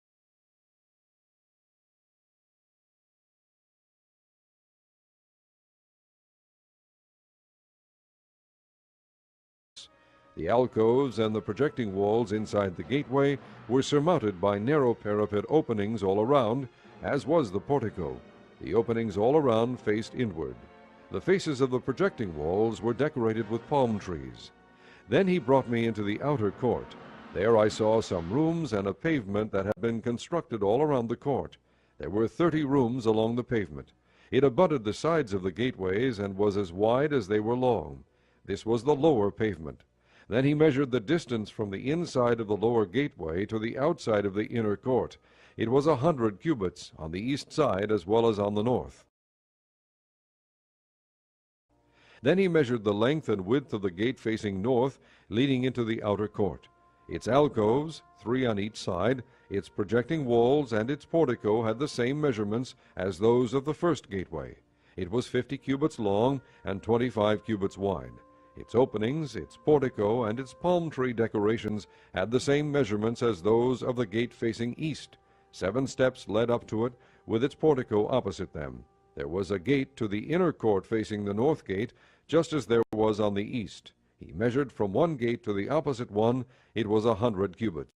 The alcoves and the projecting walls inside the gateway were surmounted by narrow parapet openings all around, as was the portico. The openings all around faced inward. The faces of the projecting walls were decorated with palm trees. Then he brought me into the outer court. There I saw some rooms and a pavement that had been constructed all around the court. There were 30 rooms along the pavement. It abutted the sides of the gateways and was as wide as they were long. This was the lower pavement. Then he measured the distance from the inside of the lower gateway to the outside of the inner court. It was 100 cubits, on the east side as well as on the north. Then he measured the length and width of the gate facing north, leading into the outer court. Its alcoves, 3 on each side, its projecting walls, and its portico had the same measurements as those of the first gateway. It was 50 cubits long and 25 cubits wide. Its openings, its portico, and its palm tree decorations had the same measurements as those of the gate facing east. 7 steps led up to it, with its portico opposite them. There was a gate to the inner court facing the north gate, just as there was on the east. He measured from one gate to the opposite one. It was 100 cubits.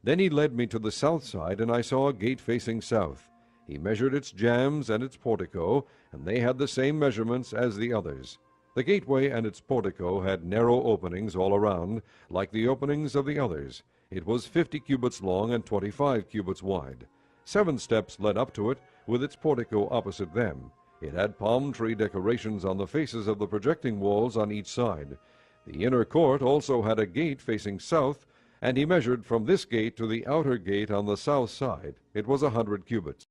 Then he led me to the south side, and I saw a gate facing south. He measured its jambs and its portico, and they had the same measurements as the others. The gateway and its portico had narrow openings all around, like the openings of the others. It was 50 cubits long and 25 cubits wide. 7 steps led up to it, with its portico opposite them. It had palm tree decorations on the faces of the projecting walls on each side. The inner court also had a gate facing south, and he measured from this gate to the outer gate on the south side. It was 100 cubits.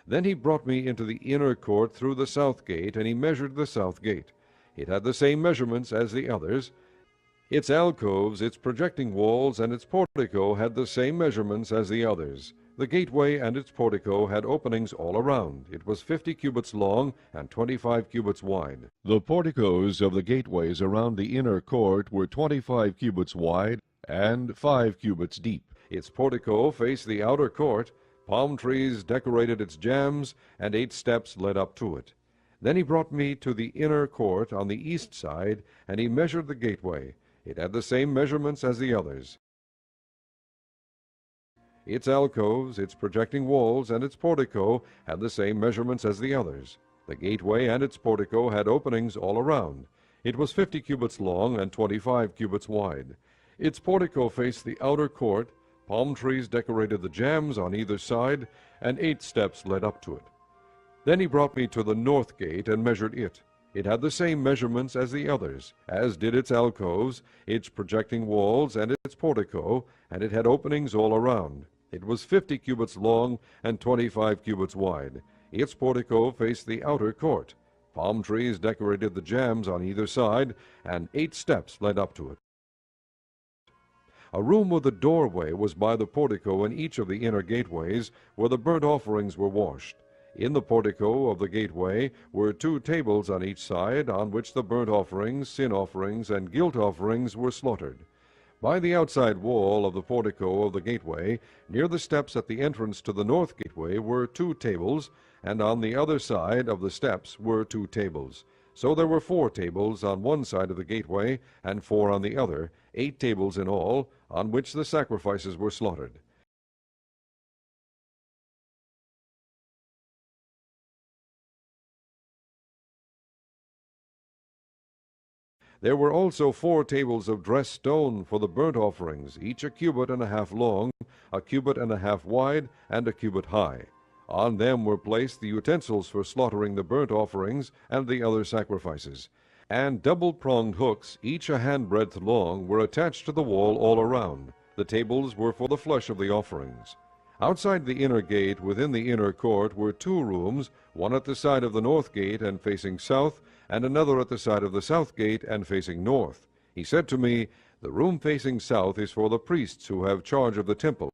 Then he brought me into the inner court through the south gate, and he measured the south gate. It had the same measurements as the others. Its alcoves, its projecting walls, and its portico had the same measurements as the others. The gateway and its portico had openings all around. It was 50 cubits long and 25 cubits wide. The porticos of the gateways around the inner court were 25 cubits wide and 5 cubits deep. Its portico faced the outer court. Palm trees decorated its jambs, and 8 steps led up to it. Then he brought me to the inner court on the east side, and he measured the gateway. It had the same measurements as the others. Its alcoves, its projecting walls, and its portico had the same measurements as the others. The gateway and its portico had openings all around. It was 50 cubits long and 25 cubits wide. Its portico faced the outer court. Palm trees decorated the jambs on either side, and 8 steps led up to it. Then he brought me to the north gate and measured it. It had the same measurements as the others, as did its alcoves, its projecting walls, and its portico, and it had openings all around. It was 50 cubits long and 25 cubits wide. Its portico faced the outer court. Palm trees decorated the jambs on either side, and 8 steps led up to it. A room with a doorway was by the portico in each of the inner gateways, where the burnt offerings were washed. In the portico of the gateway were 2 tables on each side, on which the burnt offerings, sin offerings, and guilt offerings were slaughtered. By the outside wall of the portico of the gateway, near the steps at the entrance to the north gateway, were 2 tables, and on the other side of the steps were 2 tables. So there were 4 tables on one side of the gateway, and 4 on the other, 8 tables in all, on which the sacrifices were slaughtered. There were also 4 tables of dressed stone for the burnt offerings, each a cubit and a half long, a cubit and a half wide, and a cubit high. On them were placed the utensils for slaughtering the burnt offerings and the other sacrifices. And double-pronged hooks, each a handbreadth long, were attached to the wall all around. The tables were for the flesh of the offerings. Outside the inner gate, within the inner court, were 2 rooms, one at the side of the north gate and facing south, and another at the side of the south gate and facing north. He said to me, "The room facing south is for the priests who have charge of the temple,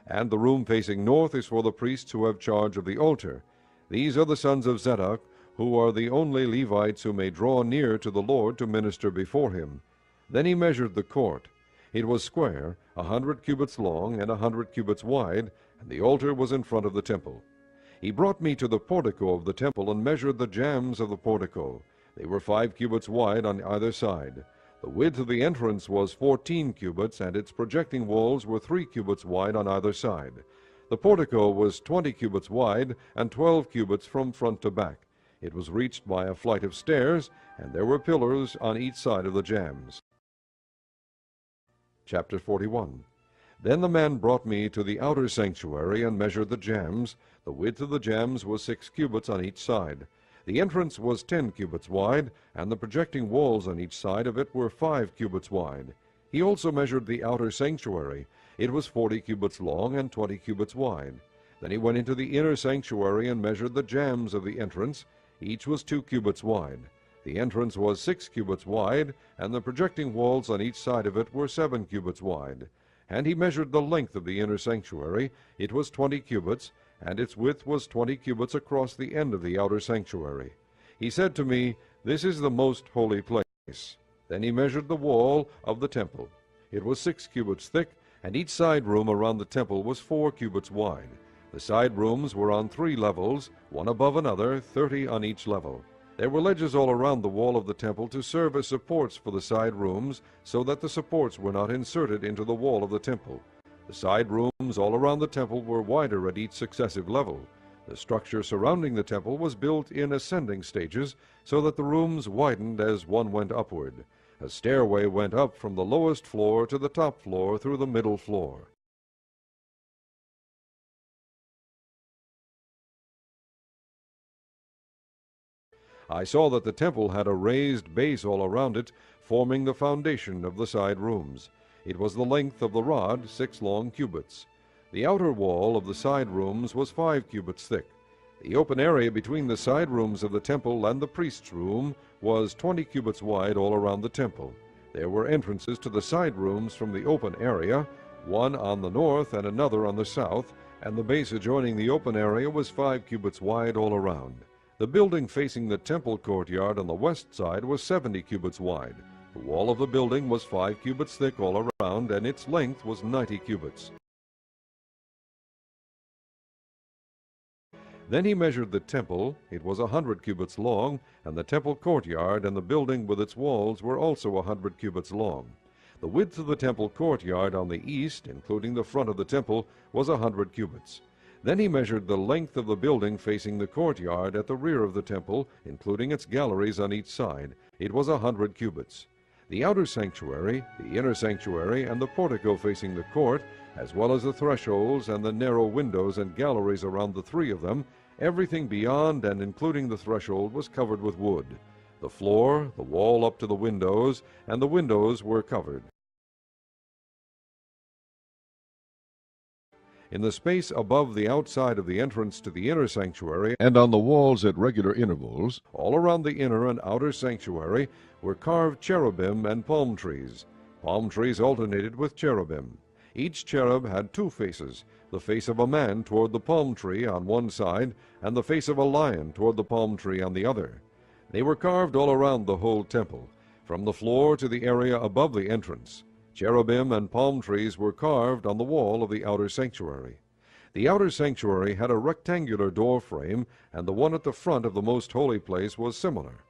and the room facing north is for the priests who have charge of the altar. These are the sons of Zadok, who are the only Levites who may draw near to the Lord to minister before him." Then he measured the court. It was square, 100 cubits long and 100 cubits wide, and the altar was in front of the temple. He brought me to the portico of the temple and measured the jambs of the portico. They were 5 cubits wide on either side. The width of the entrance was 14 cubits, and its projecting walls were 3 cubits wide on either side. The portico was 20 cubits wide and 12 cubits from front to back. It was reached by a flight of stairs, and there were pillars on each side of the jambs. Chapter 41. Then the man brought me to the outer sanctuary and measured the jambs. The width of the jambs was 6 cubits on each side. The entrance was 10 cubits wide, and the projecting walls on each side of it were 5 cubits wide. He also measured the outer sanctuary. It was 40 cubits long and 20 cubits wide. Then he went into the inner sanctuary and measured the jambs of the entrance. Each was 2 cubits wide. The entrance was 6 cubits wide, and the projecting walls on each side of it were 7 cubits wide. And he measured the length of the inner sanctuary. It was 20 cubits, and its width was 20 cubits across the end of the outer sanctuary. He said to me, "This is the most holy place." Then he measured the wall of the temple. It was 6 cubits thick, and each side room around the temple was 4 cubits wide. The side rooms were on 3 levels, one above another, 30 on each level. There were ledges all around the wall of the temple to serve as supports for the side rooms, so that the supports were not inserted into the wall of the temple. The side rooms all around the temple were wider at each successive level. The structure surrounding the temple was built in ascending stages, so that the rooms widened as one went upward. A stairway went up from the lowest floor to the top floor through the middle floor. I saw that the temple had a raised base all around it, forming the foundation of the side rooms. It was the length of the rod, 6 long cubits. The outer wall of the side rooms was 5 cubits thick. The open area between the side rooms of the temple and the priest's room was 20 cubits wide all around the temple. There were entrances to the side rooms from the open area, one on the north and another on the south, and the base adjoining the open area was 5 cubits wide all around. The building facing the temple courtyard on the west side was 70 cubits wide. The wall of the building was 5 cubits thick all around, and its length was 90 cubits. Then he measured the temple. It was 100 cubits long, and the temple courtyard and the building with its walls were also 100 cubits long. The width of the temple courtyard on the east, including the front of the temple, was 100 cubits. Then he measured the length of the building facing the courtyard at the rear of the temple, including its galleries on each side. It was 100 cubits. The outer sanctuary, the inner sanctuary, and the portico facing the court, as well as the thresholds and the narrow windows and galleries around the 3 of them, everything beyond and including the threshold was covered with wood. The floor, the wall up to the windows, and the windows were covered. In the space above the outside of the entrance to the inner sanctuary, And on the walls at regular intervals, all around the inner and outer sanctuary, were carved cherubim and palm trees. Palm trees alternated with cherubim. Each cherub had 2 faces, the face of a man toward the palm tree on one side, and the face of a lion toward the palm tree on the other. They were carved all around the whole temple, from the floor to the area above the entrance. Cherubim and palm trees were carved on the wall of the outer sanctuary. The outer sanctuary had a rectangular door frame, and the one at the front of the most holy place was similar.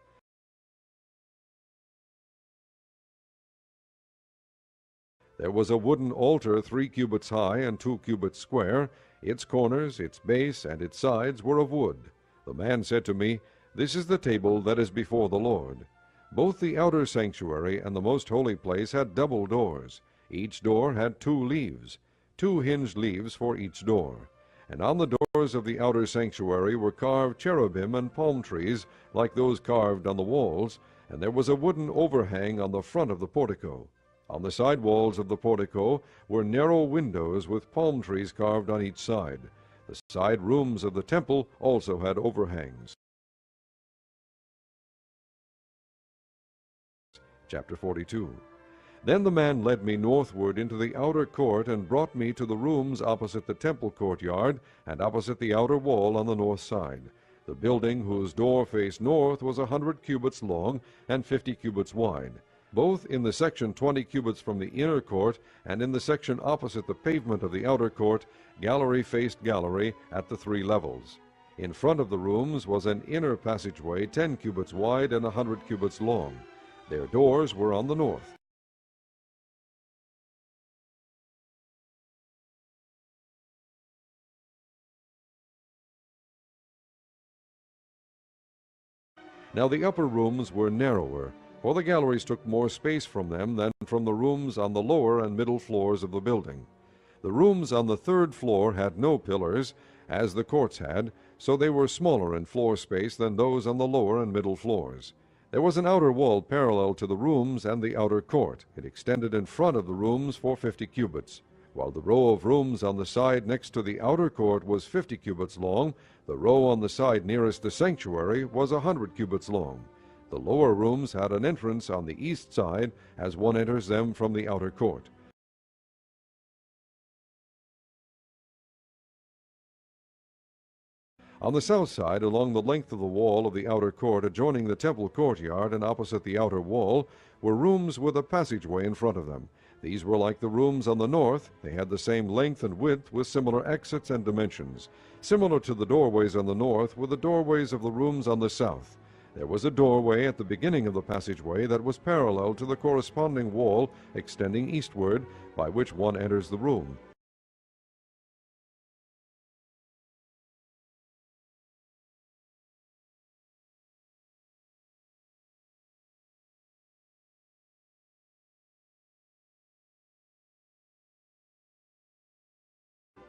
There was a wooden altar 3 cubits high and 2 cubits square. Its corners, its base, and its sides were of wood. The man said to me, "This is the table that is before the Lord." Both the outer sanctuary and the most holy place had double doors. Each door had 2 leaves, 2 hinged leaves for each door. And on the doors of the outer sanctuary were carved cherubim and palm trees, like those carved on the walls, and there was a wooden overhang on the front of the portico. On the side walls of the portico were narrow windows with palm trees carved on each side. The side rooms of the temple also had overhangs. Chapter 42. Then the man led me northward into the outer court and brought me to the rooms opposite the temple courtyard and opposite the outer wall on the north side. The building whose door faced north was 100 cubits long and 50 cubits wide. Both in the section 20 cubits from the inner court and in the section opposite the pavement of the outer court, gallery faced gallery at the three levels. In front of the rooms was an inner passageway 10 cubits wide and 100 cubits long. Their doors were on the north. Now the upper rooms were narrower, for the galleries took more space from them than from the rooms on the lower and middle floors of the building. The rooms on the third floor had no pillars, as the courts had, so they were smaller in floor space than those on the lower and middle floors. There was an outer wall parallel to the rooms and the outer court. It extended in front of the rooms for 50 cubits. While the row of rooms on the side next to the outer court was 50 cubits long, the row on the side nearest the sanctuary was 100 cubits long. The lower rooms had an entrance on the east side, as one enters them from the outer court. On the south side, along the length of the wall of the outer court adjoining the temple courtyard and opposite the outer wall, were rooms with a passageway in front of them. These were like the rooms on the north. They had the same length and width with similar exits and dimensions. Similar to the doorways on the north were the doorways of the rooms on the south. There was a doorway at the beginning of the passageway that was parallel to the corresponding wall extending eastward, by which one enters the room.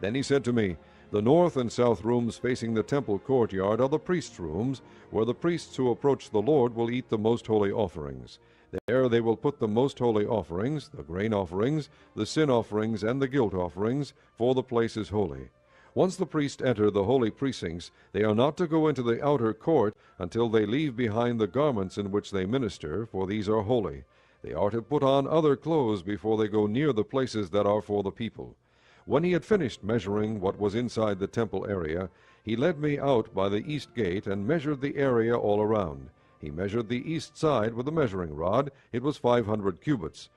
Then he said to me, "The north and south rooms facing the temple courtyard are the priests' rooms, where the priests who approach the Lord will eat the most holy offerings. There they will put the most holy offerings, the grain offerings, the sin offerings, and the guilt offerings, for the place is holy. Once the priests enter the holy precincts, they are not to go into the outer court until they leave behind the garments in which they minister, for these are holy. They are to put on other clothes before they go near the places that are for the people." When he had finished measuring what was inside the temple area, he led me out by the east gate and measured the area all around. He measured the east side with a measuring rod. It was 500 cubits.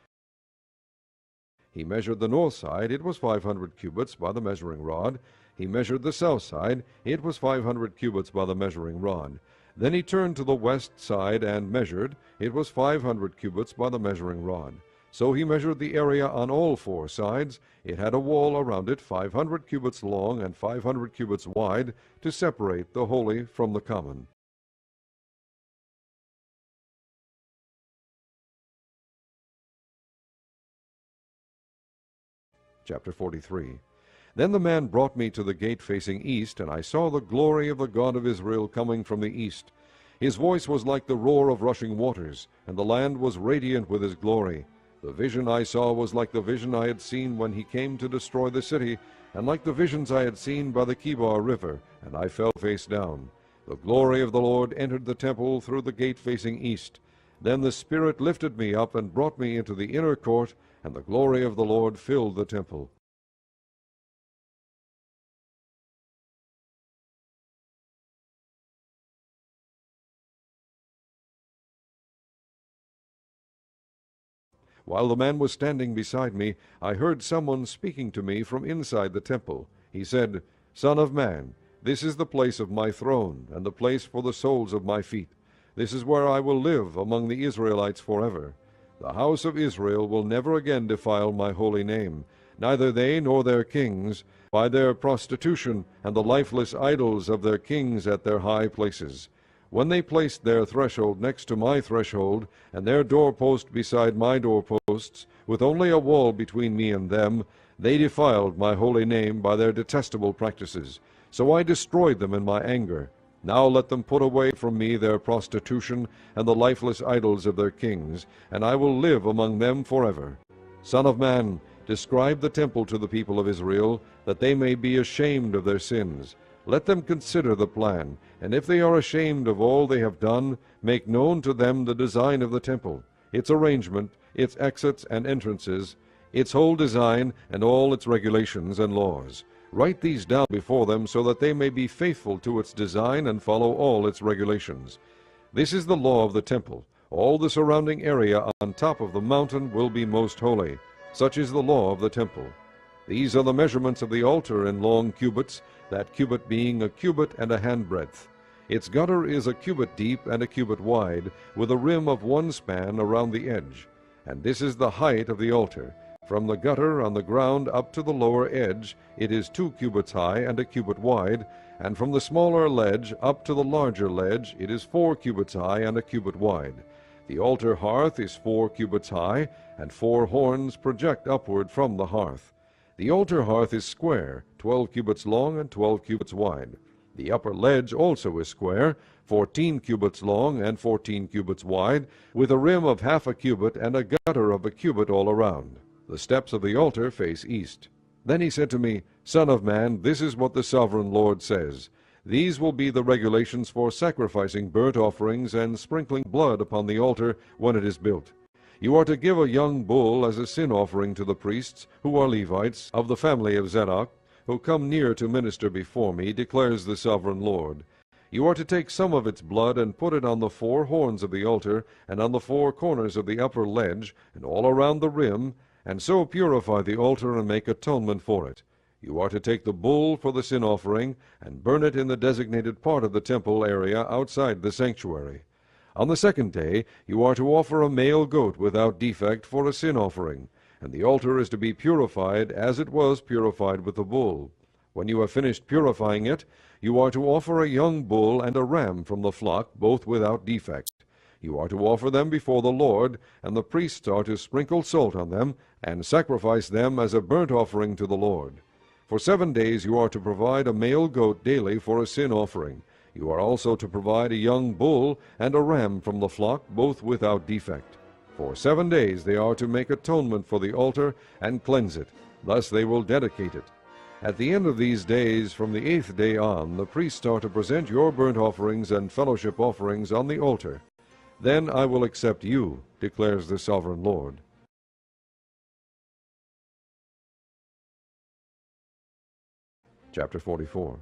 He measured the north side. It was 500 cubits by the measuring rod. He measured the south side. It was 500 cubits by the measuring rod. Then he turned to the west side and measured. It was 500 cubits by the measuring rod. So he measured the area on all four sides. It had a wall around it 500 cubits long and 500 cubits wide, to separate the holy from the common. Chapter 43. Then the man brought me to the gate facing east, and I saw the glory of the God of Israel coming from the east. His voice was like the roar of rushing waters, and the land was radiant with his glory. The vision I saw was like the vision I had seen when he came to destroy the city, and like the visions I had seen by the Kibar River, and I fell face down. The glory of the Lord entered the temple through the gate facing east. Then the Spirit lifted me up and brought me into the inner court, and the glory of the Lord filled the temple. While the man was standing beside me, I heard someone speaking to me from inside the temple. He said, "Son of man, this is the place of my throne, and the place for the soles of my feet. This is where I will live among the Israelites forever. The house of Israel will never again defile my holy name, neither they nor their kings, by their prostitution and the lifeless idols of their kings at their high places. When they placed their threshold next to my threshold, and their doorpost beside my doorposts, with only a wall between me and them, they defiled my holy name by their detestable practices. So I destroyed them in my anger. Now let them put away from me their prostitution and the lifeless idols of their kings, and I will live among them forever. Son of man, describe the temple to the people of Israel, that they may be ashamed of their sins. Let them consider the plan, and if they are ashamed of all they have done, make known to them the design of the temple, its arrangement, its exits and entrances, its whole design, and all its regulations and laws. Write these down before them, so that they may be faithful to its design and follow all its regulations. This is the law of the temple. All the surrounding area on top of the mountain will be most holy. Such is the law of the temple. These are the measurements of the altar in long cubits, that cubit being a cubit and a handbreadth. Its gutter is a cubit deep and a cubit wide, with a rim of 1 span around the edge. And this is the height of the altar. From the gutter on the ground up to the lower edge, it is 2 cubits high and a cubit wide, and from the smaller ledge up to the larger ledge, it is 4 cubits high and a cubit wide. The altar hearth is 4 cubits high, and 4 horns project upward from the hearth. The altar hearth is square, 12 cubits long and 12 cubits wide. The upper ledge also is square, 14 cubits long and 14 cubits wide, with a rim of half a cubit and a gutter of a cubit all around. The steps of the altar face east. Then he said to me, Son of man, this is what the sovereign Lord says. These will be the regulations for sacrificing burnt offerings and sprinkling blood upon the altar when it is built. You are to give a young bull as a sin offering to the priests, who are Levites, of the family of Zadok, who come near to minister before me, declares the sovereign Lord. You are to take some of its blood and put it on the 4 horns of the altar, and on the 4 corners of the upper ledge, and all around the rim, and so purify the altar and make atonement for it. You are to take the bull for the sin offering, and burn it in the designated part of the temple area outside the sanctuary. On the 2nd day you are to offer a male goat without defect for a sin offering, and the altar is to be purified as it was purified with the bull. When you have finished purifying it, you are to offer a young bull and a ram from the flock, both without defect. You are to offer them before the Lord, and the priests are to sprinkle salt on them, and sacrifice them as a burnt offering to the Lord. For 7 days you are to provide a male goat daily for a sin offering. You are also to provide a young bull and a ram from the flock, both without defect. For 7 days they are to make atonement for the altar and cleanse it. Thus they will dedicate it. At the end of these days, from the 8th day on, the priests are to present your burnt offerings and fellowship offerings on the altar. Then I will accept you, declares the sovereign Lord. Chapter 44.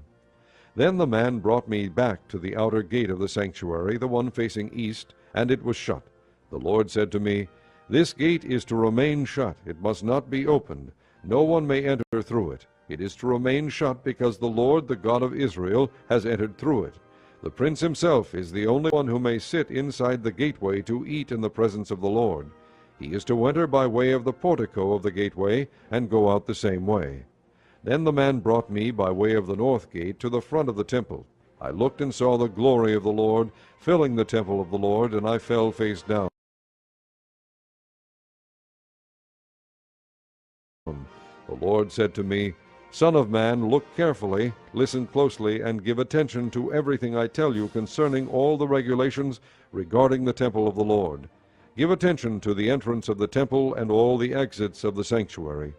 Then the man brought me back to the outer gate of the sanctuary, the one facing east, and it was shut. The Lord said to me, This gate is to remain shut. It must not be opened. No one may enter through it. It is to remain shut because the Lord, the God of Israel, has entered through it. The prince himself is the only one who may sit inside the gateway to eat in the presence of the Lord. He is to enter by way of the portico of the gateway and go out the same way. Then the man brought me by way of the north gate to the front of the temple. I looked and saw the glory of the Lord filling the temple of the Lord, and I fell face down. The Lord said to me, Son of man, look carefully, listen closely, and give attention to everything I tell you concerning all the regulations regarding the temple of the Lord. Give attention to the entrance of the temple and all the exits of the sanctuary.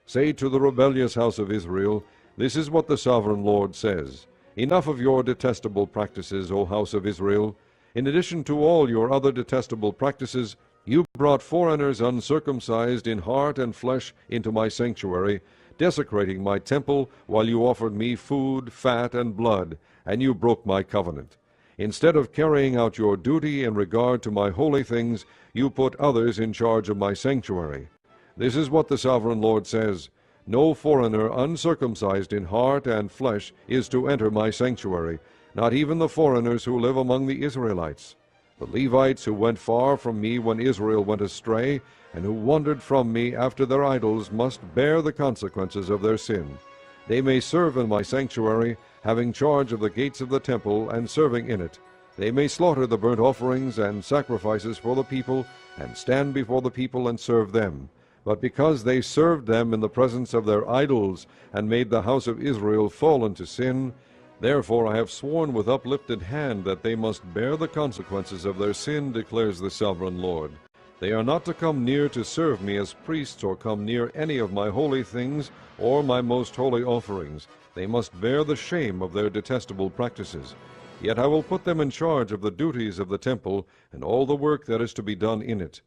Say to the rebellious house of Israel, This is what the sovereign Lord says. Enough of your detestable practices, O house of Israel. In addition to all your other detestable practices, you brought foreigners uncircumcised in heart and flesh into my sanctuary, desecrating my temple while you offered me food, fat, and blood, and you broke my covenant. Instead of carrying out your duty in regard to my holy things, you put others in charge of my sanctuary. This is what the sovereign Lord says, No foreigner uncircumcised in heart and flesh is to enter my sanctuary, not even the foreigners who live among the Israelites. The Levites who went far from me when Israel went astray, and who wandered from me after their idols, must bear the consequences of their sin. They may serve in my sanctuary, having charge of the gates of the temple, and serving in it. They may slaughter the burnt offerings and sacrifices for the people, and stand before the people and serve them. But because they served them in the presence of their idols, and made the house of Israel fall into sin, therefore I have sworn with uplifted hand that they must bear the consequences of their sin, declares the sovereign Lord. They are not to come near to serve me as priests, or come near any of my holy things, or my most holy offerings. They must bear the shame of their detestable practices. Yet I will put them in charge of the duties of the temple, and all the work that is to be done in it.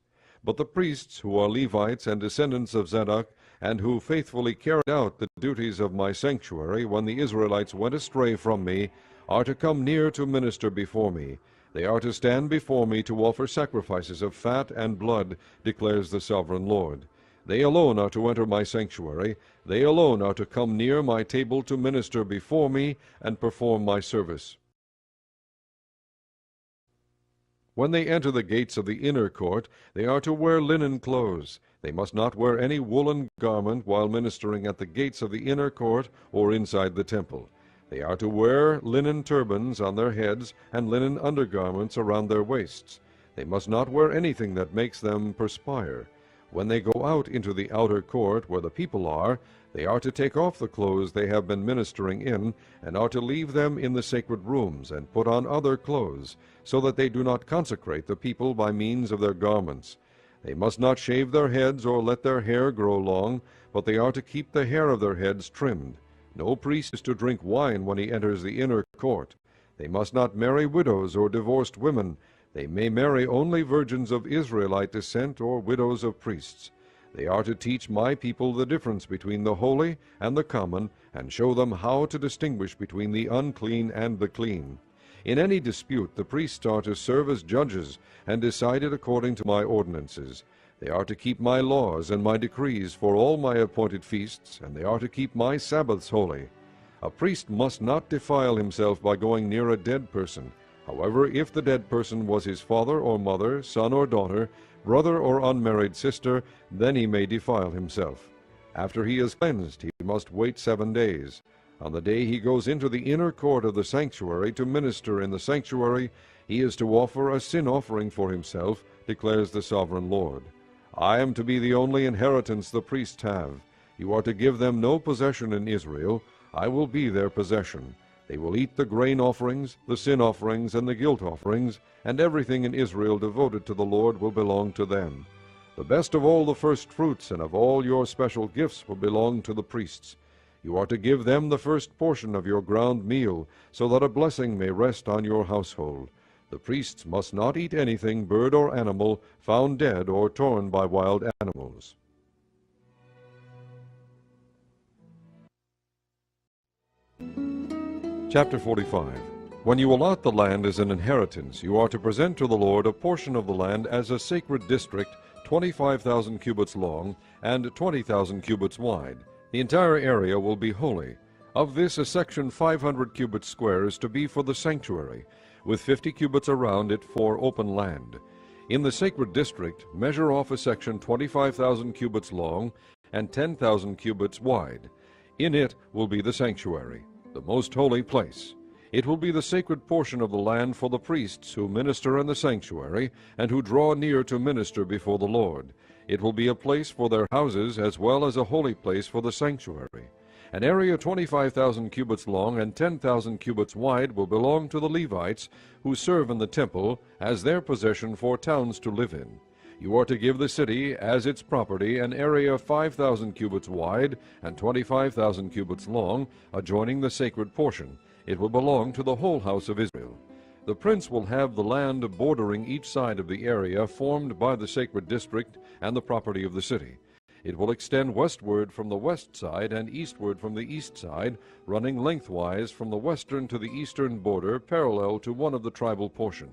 But the priests, who are Levites and descendants of Zadok, and who faithfully carried out the duties of my sanctuary when the Israelites went astray from me, are to come near to minister before me. They are to stand before me to offer sacrifices of fat and blood, declares the sovereign Lord. They alone are to enter my sanctuary. They alone are to come near my table to minister before me and perform my service. When they enter the gates of the inner court, they are to wear linen clothes. They must not wear any woolen garment while ministering at the gates of the inner court or inside the temple. They are to wear linen turbans on their heads and linen undergarments around their waists. They must not wear anything that makes them perspire. When they go out into the outer court where the people are, they are to take off the clothes they have been ministering in, and are to leave them in the sacred rooms, and put on other clothes, so that they do not consecrate the people by means of their garments. They must not shave their heads or let their hair grow long, but they are to keep the hair of their heads trimmed. No priest is to drink wine when he enters the inner court. They must not marry widows or divorced women. They may marry only virgins of Israelite descent or widows of priests. They are to teach my people the difference between the holy and the common, and show them how to distinguish between the unclean and the clean. In any dispute the priests are to serve as judges, and decide it according to my ordinances. They are to keep my laws and my decrees for all my appointed feasts, and they are to keep my Sabbaths holy. A priest must not defile himself by going near a dead person. However, if the dead person was his father or mother, son or daughter, brother or unmarried sister, then he may defile himself. After he is cleansed, he must wait 7 days. On the day he goes into the inner court of the sanctuary to minister in the sanctuary, he is to offer a sin offering for himself, declares the sovereign Lord. I am to be the only inheritance the priests have. You are to give them no possession in Israel. I will be their possession. They will eat the grain offerings, the sin offerings, and the guilt offerings, and everything in Israel devoted to the Lord will belong to them. The best of all the first fruits and of all your special gifts will belong to the priests. You are to give them the first portion of your ground meal, so that a blessing may rest on your household. The priests must not eat anything, bird or animal, found dead or torn by wild animals. Chapter 45. When you allot the land as an inheritance, you are to present to the Lord a portion of the land as a sacred district, 25,000 cubits long and 20,000 cubits wide. The entire area will be holy. Of this, a section 500 cubits square is to be for the sanctuary, with 50 cubits around it for open land. In the sacred district, measure off a section 25,000 cubits long and 10,000 cubits wide. In it will be the sanctuary, the most holy place. It will be the sacred portion of the land for the priests who minister in the sanctuary and who draw near to minister before the Lord. It will be a place for their houses as well as a holy place for the sanctuary. An area 25,000 cubits long and 10,000 cubits wide will belong to the Levites who serve in the temple as their possession for towns to live in. You are to give the city as its property an area 5,000 cubits wide and 25,000 cubits long, adjoining the sacred portion. It will belong to the whole house of Israel. The prince will have the land bordering each side of the area formed by the sacred district and the property of the city. It will extend westward from the west side and eastward from the east side, running lengthwise from the western to the eastern border, parallel to one of the tribal portions.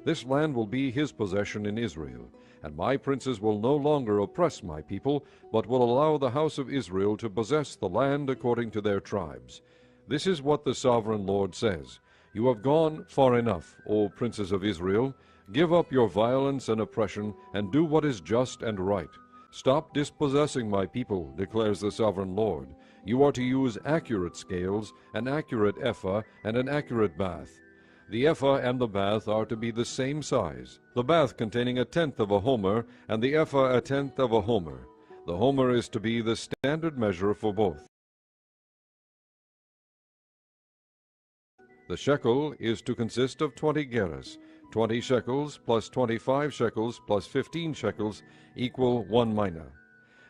This land will be his possession in Israel, and my princes will no longer oppress my people, but will allow the house of Israel to possess the land according to their tribes. This is what the sovereign Lord says. You have gone far enough, O princes of Israel. Give up your violence and oppression, and do what is just and right. Stop dispossessing my people, declares the sovereign Lord. You are to use accurate scales, an accurate ephah, and an accurate bath. The ephah and the bath are to be the same size, the bath containing 1/10 of a homer, and the ephah 1/10 of a homer. The homer is to be the standard measure for both. The shekel is to consist of 20 gerahs, 20 shekels plus 25 shekels plus 15 shekels equal 1 mina.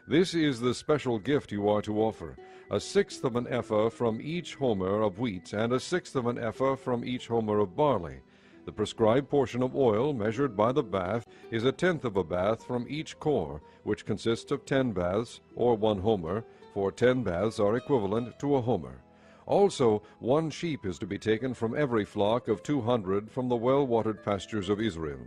This is the special gift you are to offer, 1/6 of an ephah from each homer of wheat, and 1/6 of an ephah from each homer of barley. The prescribed portion of oil, measured by the bath, is 1/10 of a bath from each core, which consists of 10 baths, or 1 homer, for 10 baths are equivalent to a homer. Also 1 sheep is to be taken from every flock of 200 from the well-watered pastures of Israel.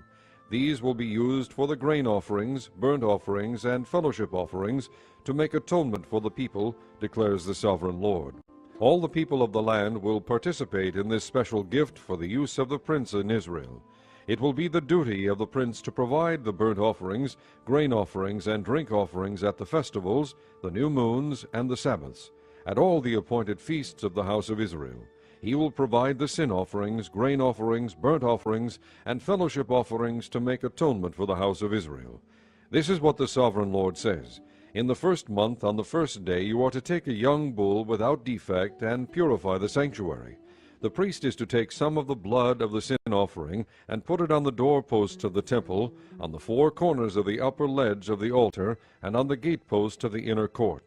These will be used for the grain offerings, burnt offerings, and fellowship offerings, to make atonement for the people, declares the sovereign Lord. All the people of the land will participate in this special gift for the use of the prince in Israel. It will be the duty of the prince to provide the burnt offerings, grain offerings, and drink offerings at the festivals, the new moons, and the Sabbaths, at all the appointed feasts of the house of Israel. He will provide the sin offerings, grain offerings, burnt offerings, and fellowship offerings to make atonement for the house of Israel. This is what the sovereign Lord says. In the first month, on the first day, you are to take a young bull without defect and purify the sanctuary. The priest is to take some of the blood of the sin offering and put it on the doorposts of the temple, on the 4 corners of the upper ledge of the altar, and on the gateposts of the inner court.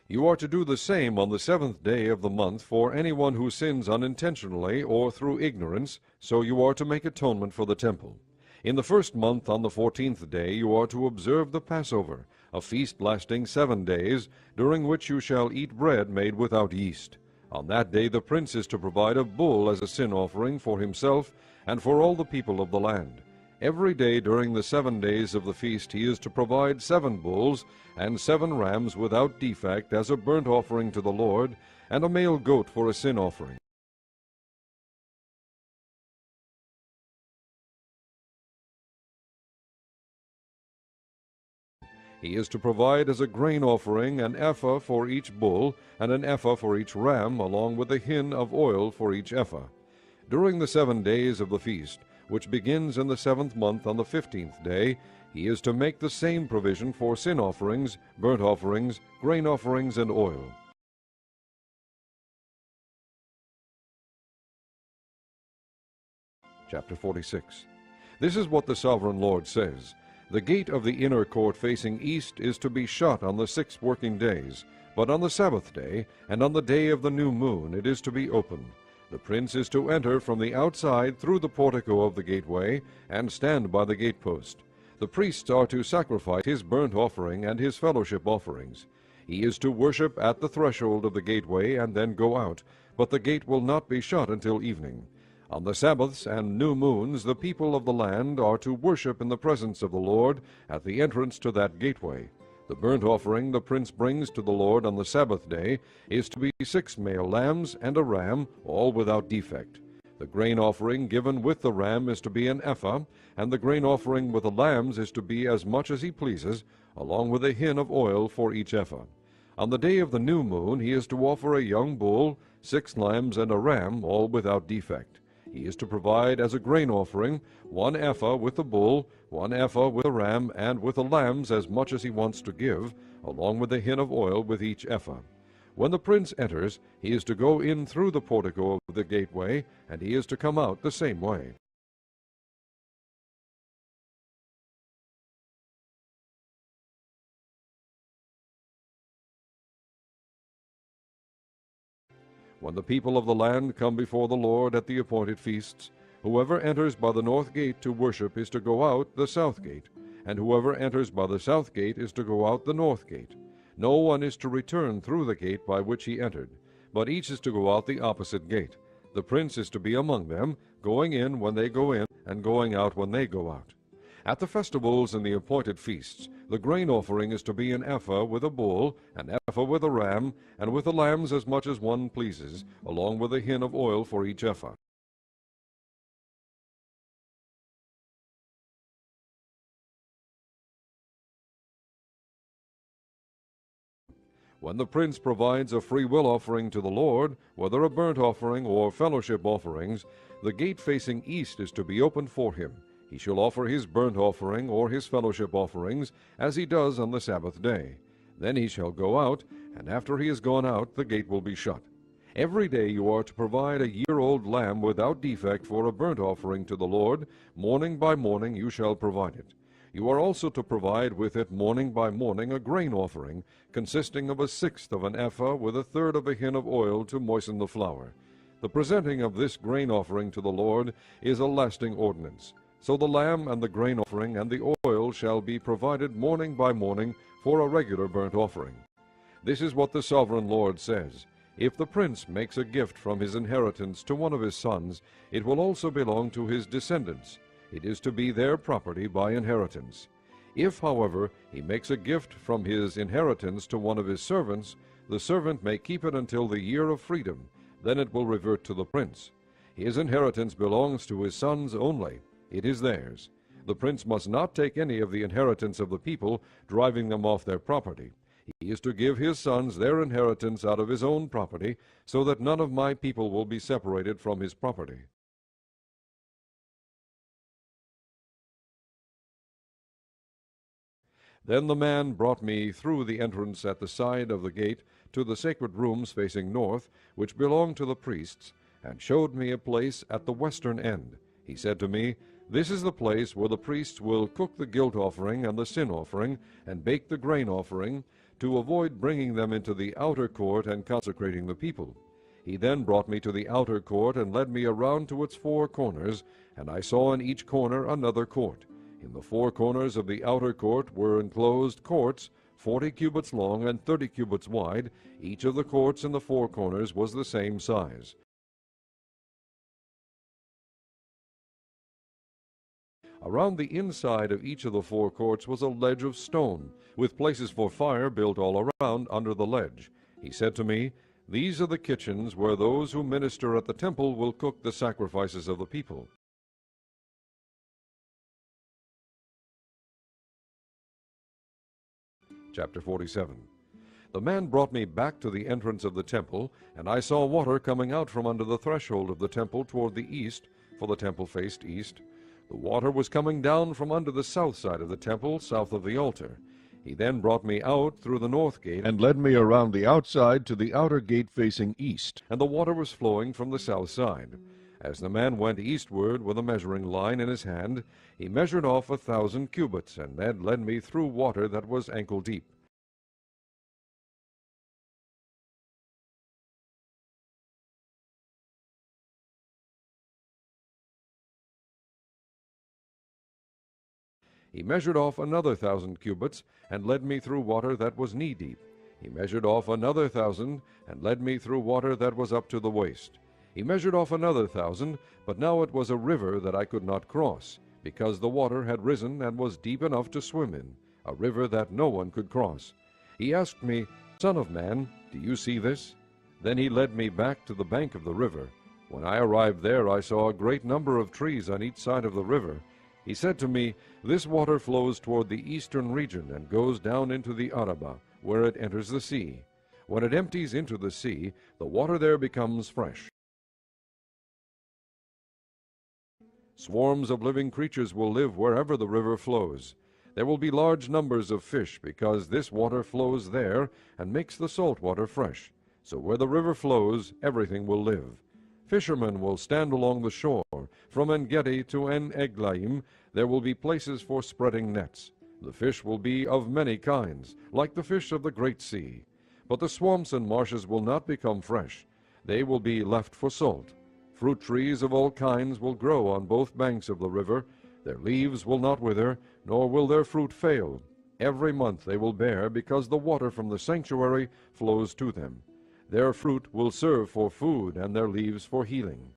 You are to do the same on the 7th day of the month for anyone who sins unintentionally or through ignorance, so you are to make atonement for the temple. In the first month, on the 14th day, you are to observe the Passover, a feast lasting 7 days, during which you shall eat bread made without yeast. On that day the prince is to provide a bull as a sin offering for himself and for all the people of the land. Every day during the 7 days of the feast he is to provide 7 bulls and 7 rams without defect as a burnt offering to the Lord, and a male goat for a sin offering. He is to provide as a grain offering an ephah for each bull, and an ephah for each ram, along with a hin of oil for each ephah. During the 7 days of the feast, which begins in the 7th month on the 15th day, he is to make the same provision for sin offerings, burnt offerings, grain offerings, and oil. Chapter 46. This is what the sovereign Lord says. The gate of the inner court facing east is to be shut on the 6 working days, but on the Sabbath day, and on the day of the new moon, it is to be open. The prince is to enter from the outside through the portico of the gateway, and stand by the gatepost. The priests are to sacrifice his burnt offering and his fellowship offerings. He is to worship at the threshold of the gateway, and then go out, but the gate will not be shut until evening. On the Sabbaths and new moons the people of the land are to worship in the presence of the Lord at the entrance to that gateway. The burnt offering the prince brings to the Lord on the Sabbath day is to be 6 male lambs and a ram, all without defect. The grain offering given with the ram is to be an ephah, and the grain offering with the lambs is to be as much as he pleases, along with a hin of oil for each ephah. On the day of the new moon he is to offer a young bull, 6 lambs, and a ram, all without defect. He is to provide as a grain offering 1 ephah with the bull, 1 ephah with the ram, and with the lambs as much as he wants to give, along with a hin of oil with each ephah. When the prince enters, he is to go in through the portico of the gateway, and he is to come out the same way. When the people of the land come before the Lord at the appointed feasts, whoever enters by the north gate to worship is to go out the south gate, and whoever enters by the south gate is to go out the north gate. No one is to return through the gate by which he entered, but each is to go out the opposite gate. The prince is to be among them, going in when they go in, and going out when they go out. At the festivals and the appointed feasts, the grain offering is to be an ephah with a bull, an ephah with a ram, and with the lambs as much as one pleases, along with a hin of oil for each ephah. When the prince provides a free will offering to the Lord, whether a burnt offering or fellowship offerings, the gate facing east is to be opened for him. He shall offer his burnt offering or his fellowship offerings, as he does on the Sabbath day. Then he shall go out, and after he has gone out, the gate will be shut. Every day you are to provide a year-old lamb without defect for a burnt offering to the Lord. Morning by morning you shall provide it. You are also to provide with it morning by morning a grain offering, consisting of 1/6 of an ephah with 1/3 of a hin of oil to moisten the flour. The presenting of this grain offering to the Lord is a lasting ordinance. So the lamb and the grain offering and the oil shall be provided morning by morning for a regular burnt offering. This is what the sovereign Lord says. If the prince makes a gift from his inheritance to one of his sons, it will also belong to his descendants. It is to be their property by inheritance. If, however, he makes a gift from his inheritance to one of his servants, the servant may keep it until the year of freedom. Then it will revert to the prince. His inheritance belongs to his sons only. It is theirs. The prince must not take any of the inheritance of the people, driving them off their property. He is to give his sons their inheritance out of his own property, so that none of my people will be separated from his property. Then the man brought me through the entrance at the side of the gate to the sacred rooms facing north, which belong to the priests, and showed me a place at the western end. He said to me, "This is the place where the priests will cook the guilt offering and the sin offering, and bake the grain offering, to avoid bringing them into the outer court and consecrating the people." He then brought me to the outer court and led me around to its 4 corners, and I saw in each corner another court. In the 4 corners of the outer court were enclosed courts, 40 cubits long and 30 cubits wide. Each of the courts in the 4 corners was the same size. Around the inside of each of the 4 courts was a ledge of stone, with places for fire built all around under the ledge. He said to me, "These are the kitchens where those who minister at the temple will cook the sacrifices of the people." Chapter 47. The man brought me back to the entrance of the temple, and I saw water coming out from under the threshold of the temple toward the east, for the temple faced east. The water was coming down from under the south side of the temple, south of the altar. He then brought me out through the north gate, and led me around the outside to the outer gate facing east. and the water was flowing from the south side. As the man went eastward with a measuring line in his hand, he measured off 1,000 cubits, and then led me through water that was ankle deep. He measured off another 1,000 cubits, and led me through water that was knee-deep. He measured off another 1,000, and led me through water that was up to the waist. He measured off another 1,000, but now it was a river that I could not cross, because the water had risen and was deep enough to swim in, a river that no one could cross. He asked me, "Son of man, do you see this?" Then he led me back to the bank of the river. When I arrived there, I saw a great number of trees on each side of the river. He said to me, "This water flows toward the eastern region and goes down into the Arabah, where it enters the sea. When it empties into the sea, the water there becomes fresh. Swarms of living creatures will live wherever the river flows. There will be large numbers of fish, because this water flows there and makes the salt water fresh. So where the river flows, everything will live. Fishermen will stand along the shore. From En-Gedi to En-Eglaim there will be places for spreading nets. The fish will be of many kinds, like the fish of the great sea. But the swamps and marshes will not become fresh. They will be left for salt. Fruit trees of all kinds will grow on both banks of the river. Their leaves will not wither, nor will their fruit fail. Every month they will bear, because the water from the sanctuary flows to them. Their fruit will serve for food, and their leaves for healing.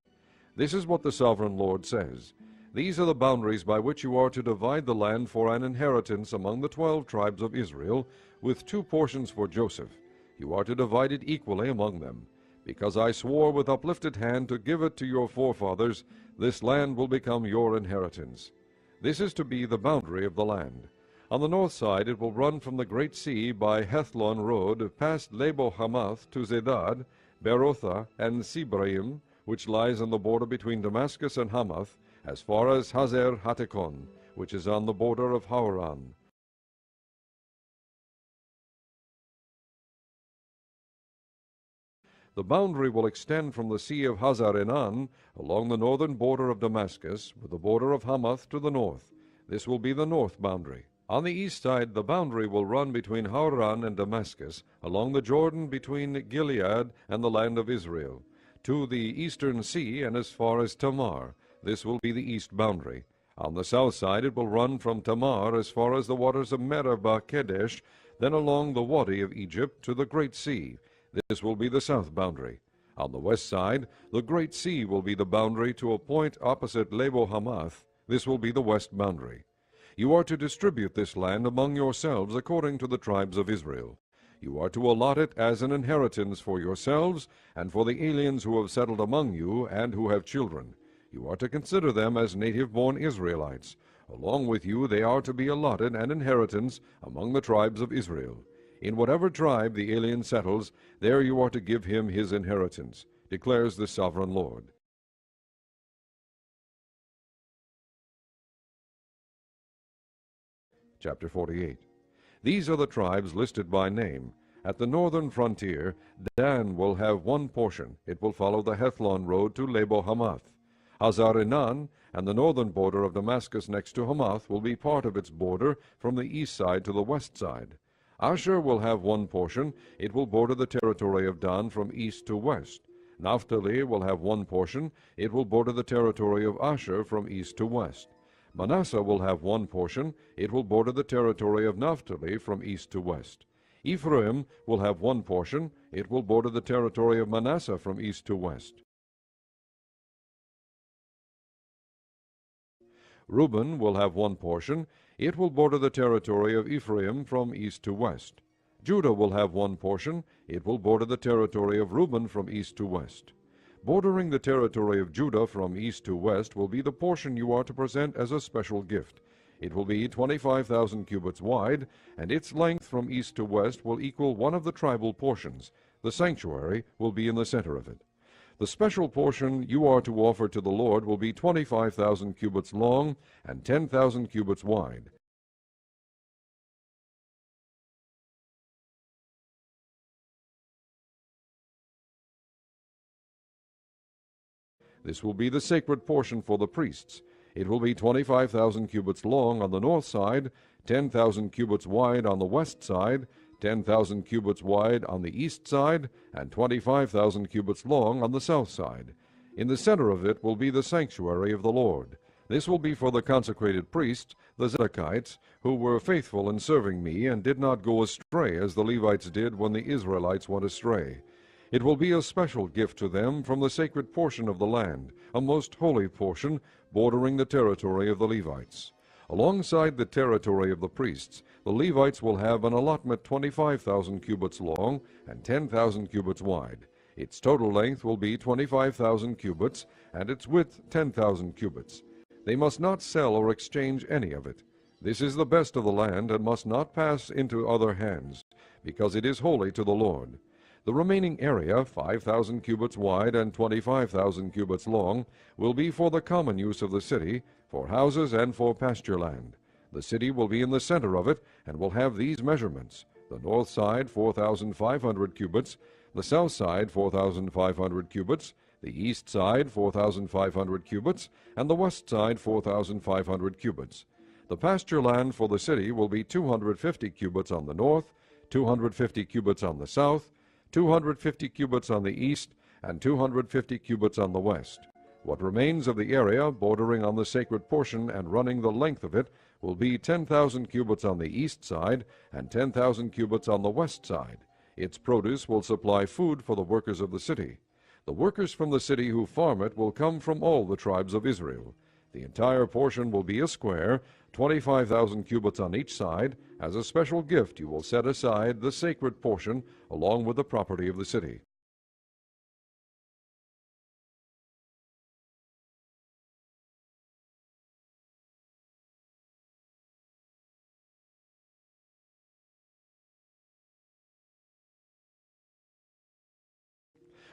This is what the sovereign Lord says. These are the boundaries by which you are to divide the land for an inheritance among the 12 tribes of Israel, with 2 portions for Joseph. You are to divide it equally among them. Because I swore with uplifted hand to give it to your forefathers, this land will become your inheritance. This is to be the boundary of the land. On the north side it will run from the great sea by Hethlon road, past Lebo-Hamath to Zedad, Berotha, and Sibraim, which lies on the border between Damascus and Hamath, as far as Hazer Hatekon, which is on the border of Hauran. The boundary will extend from the Sea of Hazar-Enan along the northern border of Damascus, with the border of Hamath to the north. This will be the north boundary. On the east side, the boundary will run between Hauran and Damascus, along the Jordan between Gilead and the land of Israel, to the eastern sea and as far as Tamar. This will be the east boundary. On the south side, it will run from Tamar as far as the waters of Meribah Kadesh, then along the Wadi of Egypt to the Great Sea. This will be the south boundary. On the west side, the Great Sea will be the boundary to a point opposite Lebo Hamath. This will be the west boundary. You are to distribute this land among yourselves according to the tribes of Israel. You are to allot it as an inheritance for yourselves and for the aliens who have settled among you and who have children. You are to consider them as native-born Israelites. Along with you they are to be allotted an inheritance among the tribes of Israel. In whatever tribe the alien settles, there you are to give him his inheritance, declares the sovereign Lord. Chapter 48. These are the tribes listed by name. At the northern frontier, Dan will have one portion. It will follow the Hethlon road to Lebo Hamath. Hazar-Enan and the northern border of Damascus next to Hamath will be part of its border from the east side to the west side. Asher will have one portion. It will border the territory of Dan from east to west. Naphtali will have one portion. It will border the territory of Asher from east to west. Manasseh will have one portion. It will border the territory of Naphtali from east to west. Ephraim will have one portion. It will border the territory of Manasseh from east to west. Reuben will have one portion. It will border the territory of Ephraim from east to west. Judah will have one portion. It will border the territory of Reuben from east to west. Bordering the territory of Judah from east to west will be the portion you are to present as a special gift. It will be 25,000 cubits wide, and its length from east to west will equal one of the tribal portions. The sanctuary will be in the center of it. The special portion you are to offer to the Lord will be 25,000 cubits long and 10,000 cubits wide. This will be the sacred portion for the priests. It will be 25,000 cubits long on the north side, 10,000 cubits wide on the west side, 10,000 cubits wide on the east side, and 25,000 cubits long on the south side. In the center of it will be the sanctuary of the Lord. This will be for the consecrated priests, the Zedekites, who were faithful in serving me and did not go astray as the Levites did when the Israelites went astray. It will be a special gift to them from the sacred portion of the land, a most holy portion bordering the territory of the Levites. Alongside the territory of the priests, the Levites will have an allotment 25,000 cubits long and 10,000 cubits wide. Its total length will be 25,000 cubits, and its width 10,000 cubits. They must not sell or exchange any of it. This is the best of the land, and must not pass into other hands, because it is holy to the Lord. The remaining area, 5,000 cubits wide and 25,000 cubits long, will be for the common use of the city, for houses and for pasture land. The city will be in the center of it, and will have these measurements: the north side 4,500 cubits, the south side 4,500 cubits, the east side 4,500 cubits, and the west side 4,500 cubits. The pasture land for the city will be 250 cubits on the north, 250 cubits on the south, 250 cubits on the east, and 250 cubits on the west. What remains of the area bordering on the sacred portion and running the length of it will be 10,000 cubits on the east side and 10,000 cubits on the west side. Its produce will supply food for the workers of the city. The workers from the city who farm it will come from all the tribes of Israel. The entire portion will be a square, 25,000 cubits on each side. As a special gift you will set aside the sacred portion along with the property of the city.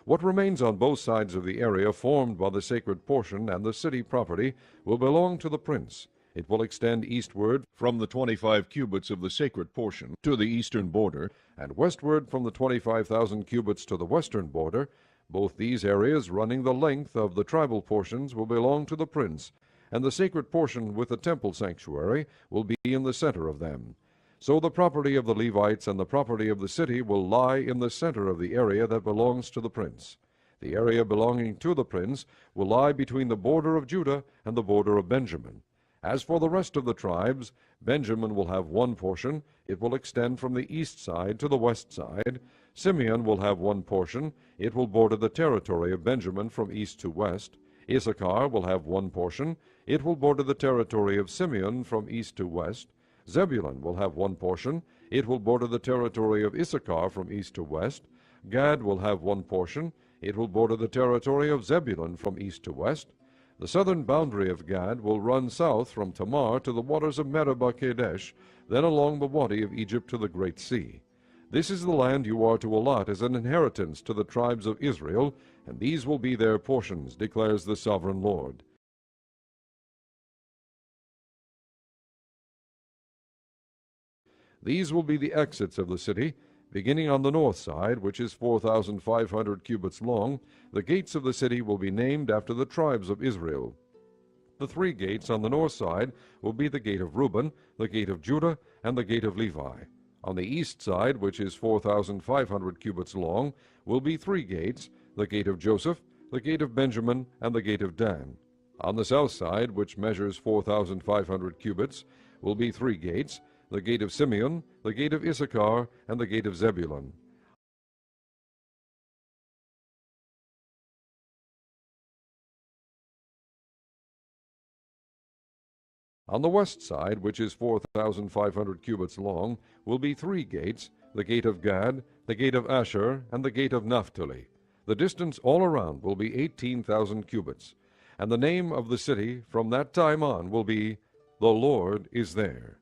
What remains on both sides of the area formed by the sacred portion and the city property will belong to the prince. It will extend eastward from the 25 cubits of the sacred portion to the eastern border, and westward from the 25,000 cubits to the western border. Both these areas running the length of the tribal portions will belong to the prince, and the sacred portion with the temple sanctuary will be in the center of them. So the property of the Levites and the property of the city will lie in the center of the area that belongs to the prince. The area belonging to the prince will lie between the border of Judah and the border of Benjamin. As for the rest of the tribes, Benjamin will have one portion. It will extend from the east side to the west side. Simeon will have one portion. It will border the territory of Benjamin from east to west. Issachar will have one portion. It will border the territory of Simeon from east to west. Zebulun will have one portion. It will border the territory of Issachar from east to west. Gad will have one portion. It will border the territory of Zebulun from east to west. The southern boundary of Gad will run south from Tamar to the waters of Meribah Kadesh, then along the Wadi of Egypt to the Great Sea. This is the land you are to allot as an inheritance to the tribes of Israel, and these will be their portions, declares the sovereign Lord. These will be the exits of the city, beginning on the north side, which is 4,500 cubits long. The gates of the city will be named after the tribes of Israel. The three gates on the north side will be the gate of Reuben, the gate of Judah, and the gate of Levi. On the east side, which is 4,500 cubits long, will be three gates, the gate of Joseph, the gate of Benjamin, and the gate of Dan. On the south side, which measures 4,500 cubits, will be three gates, the gate of Simeon, the gate of Issachar, and the gate of Zebulun. On the west side, which is 4,500 cubits long, will be three gates, the gate of Gad, the gate of Asher, and the gate of Naphtali. The distance all around will be 18,000 cubits, and the name of the city from that time on will be, "The Lord is there."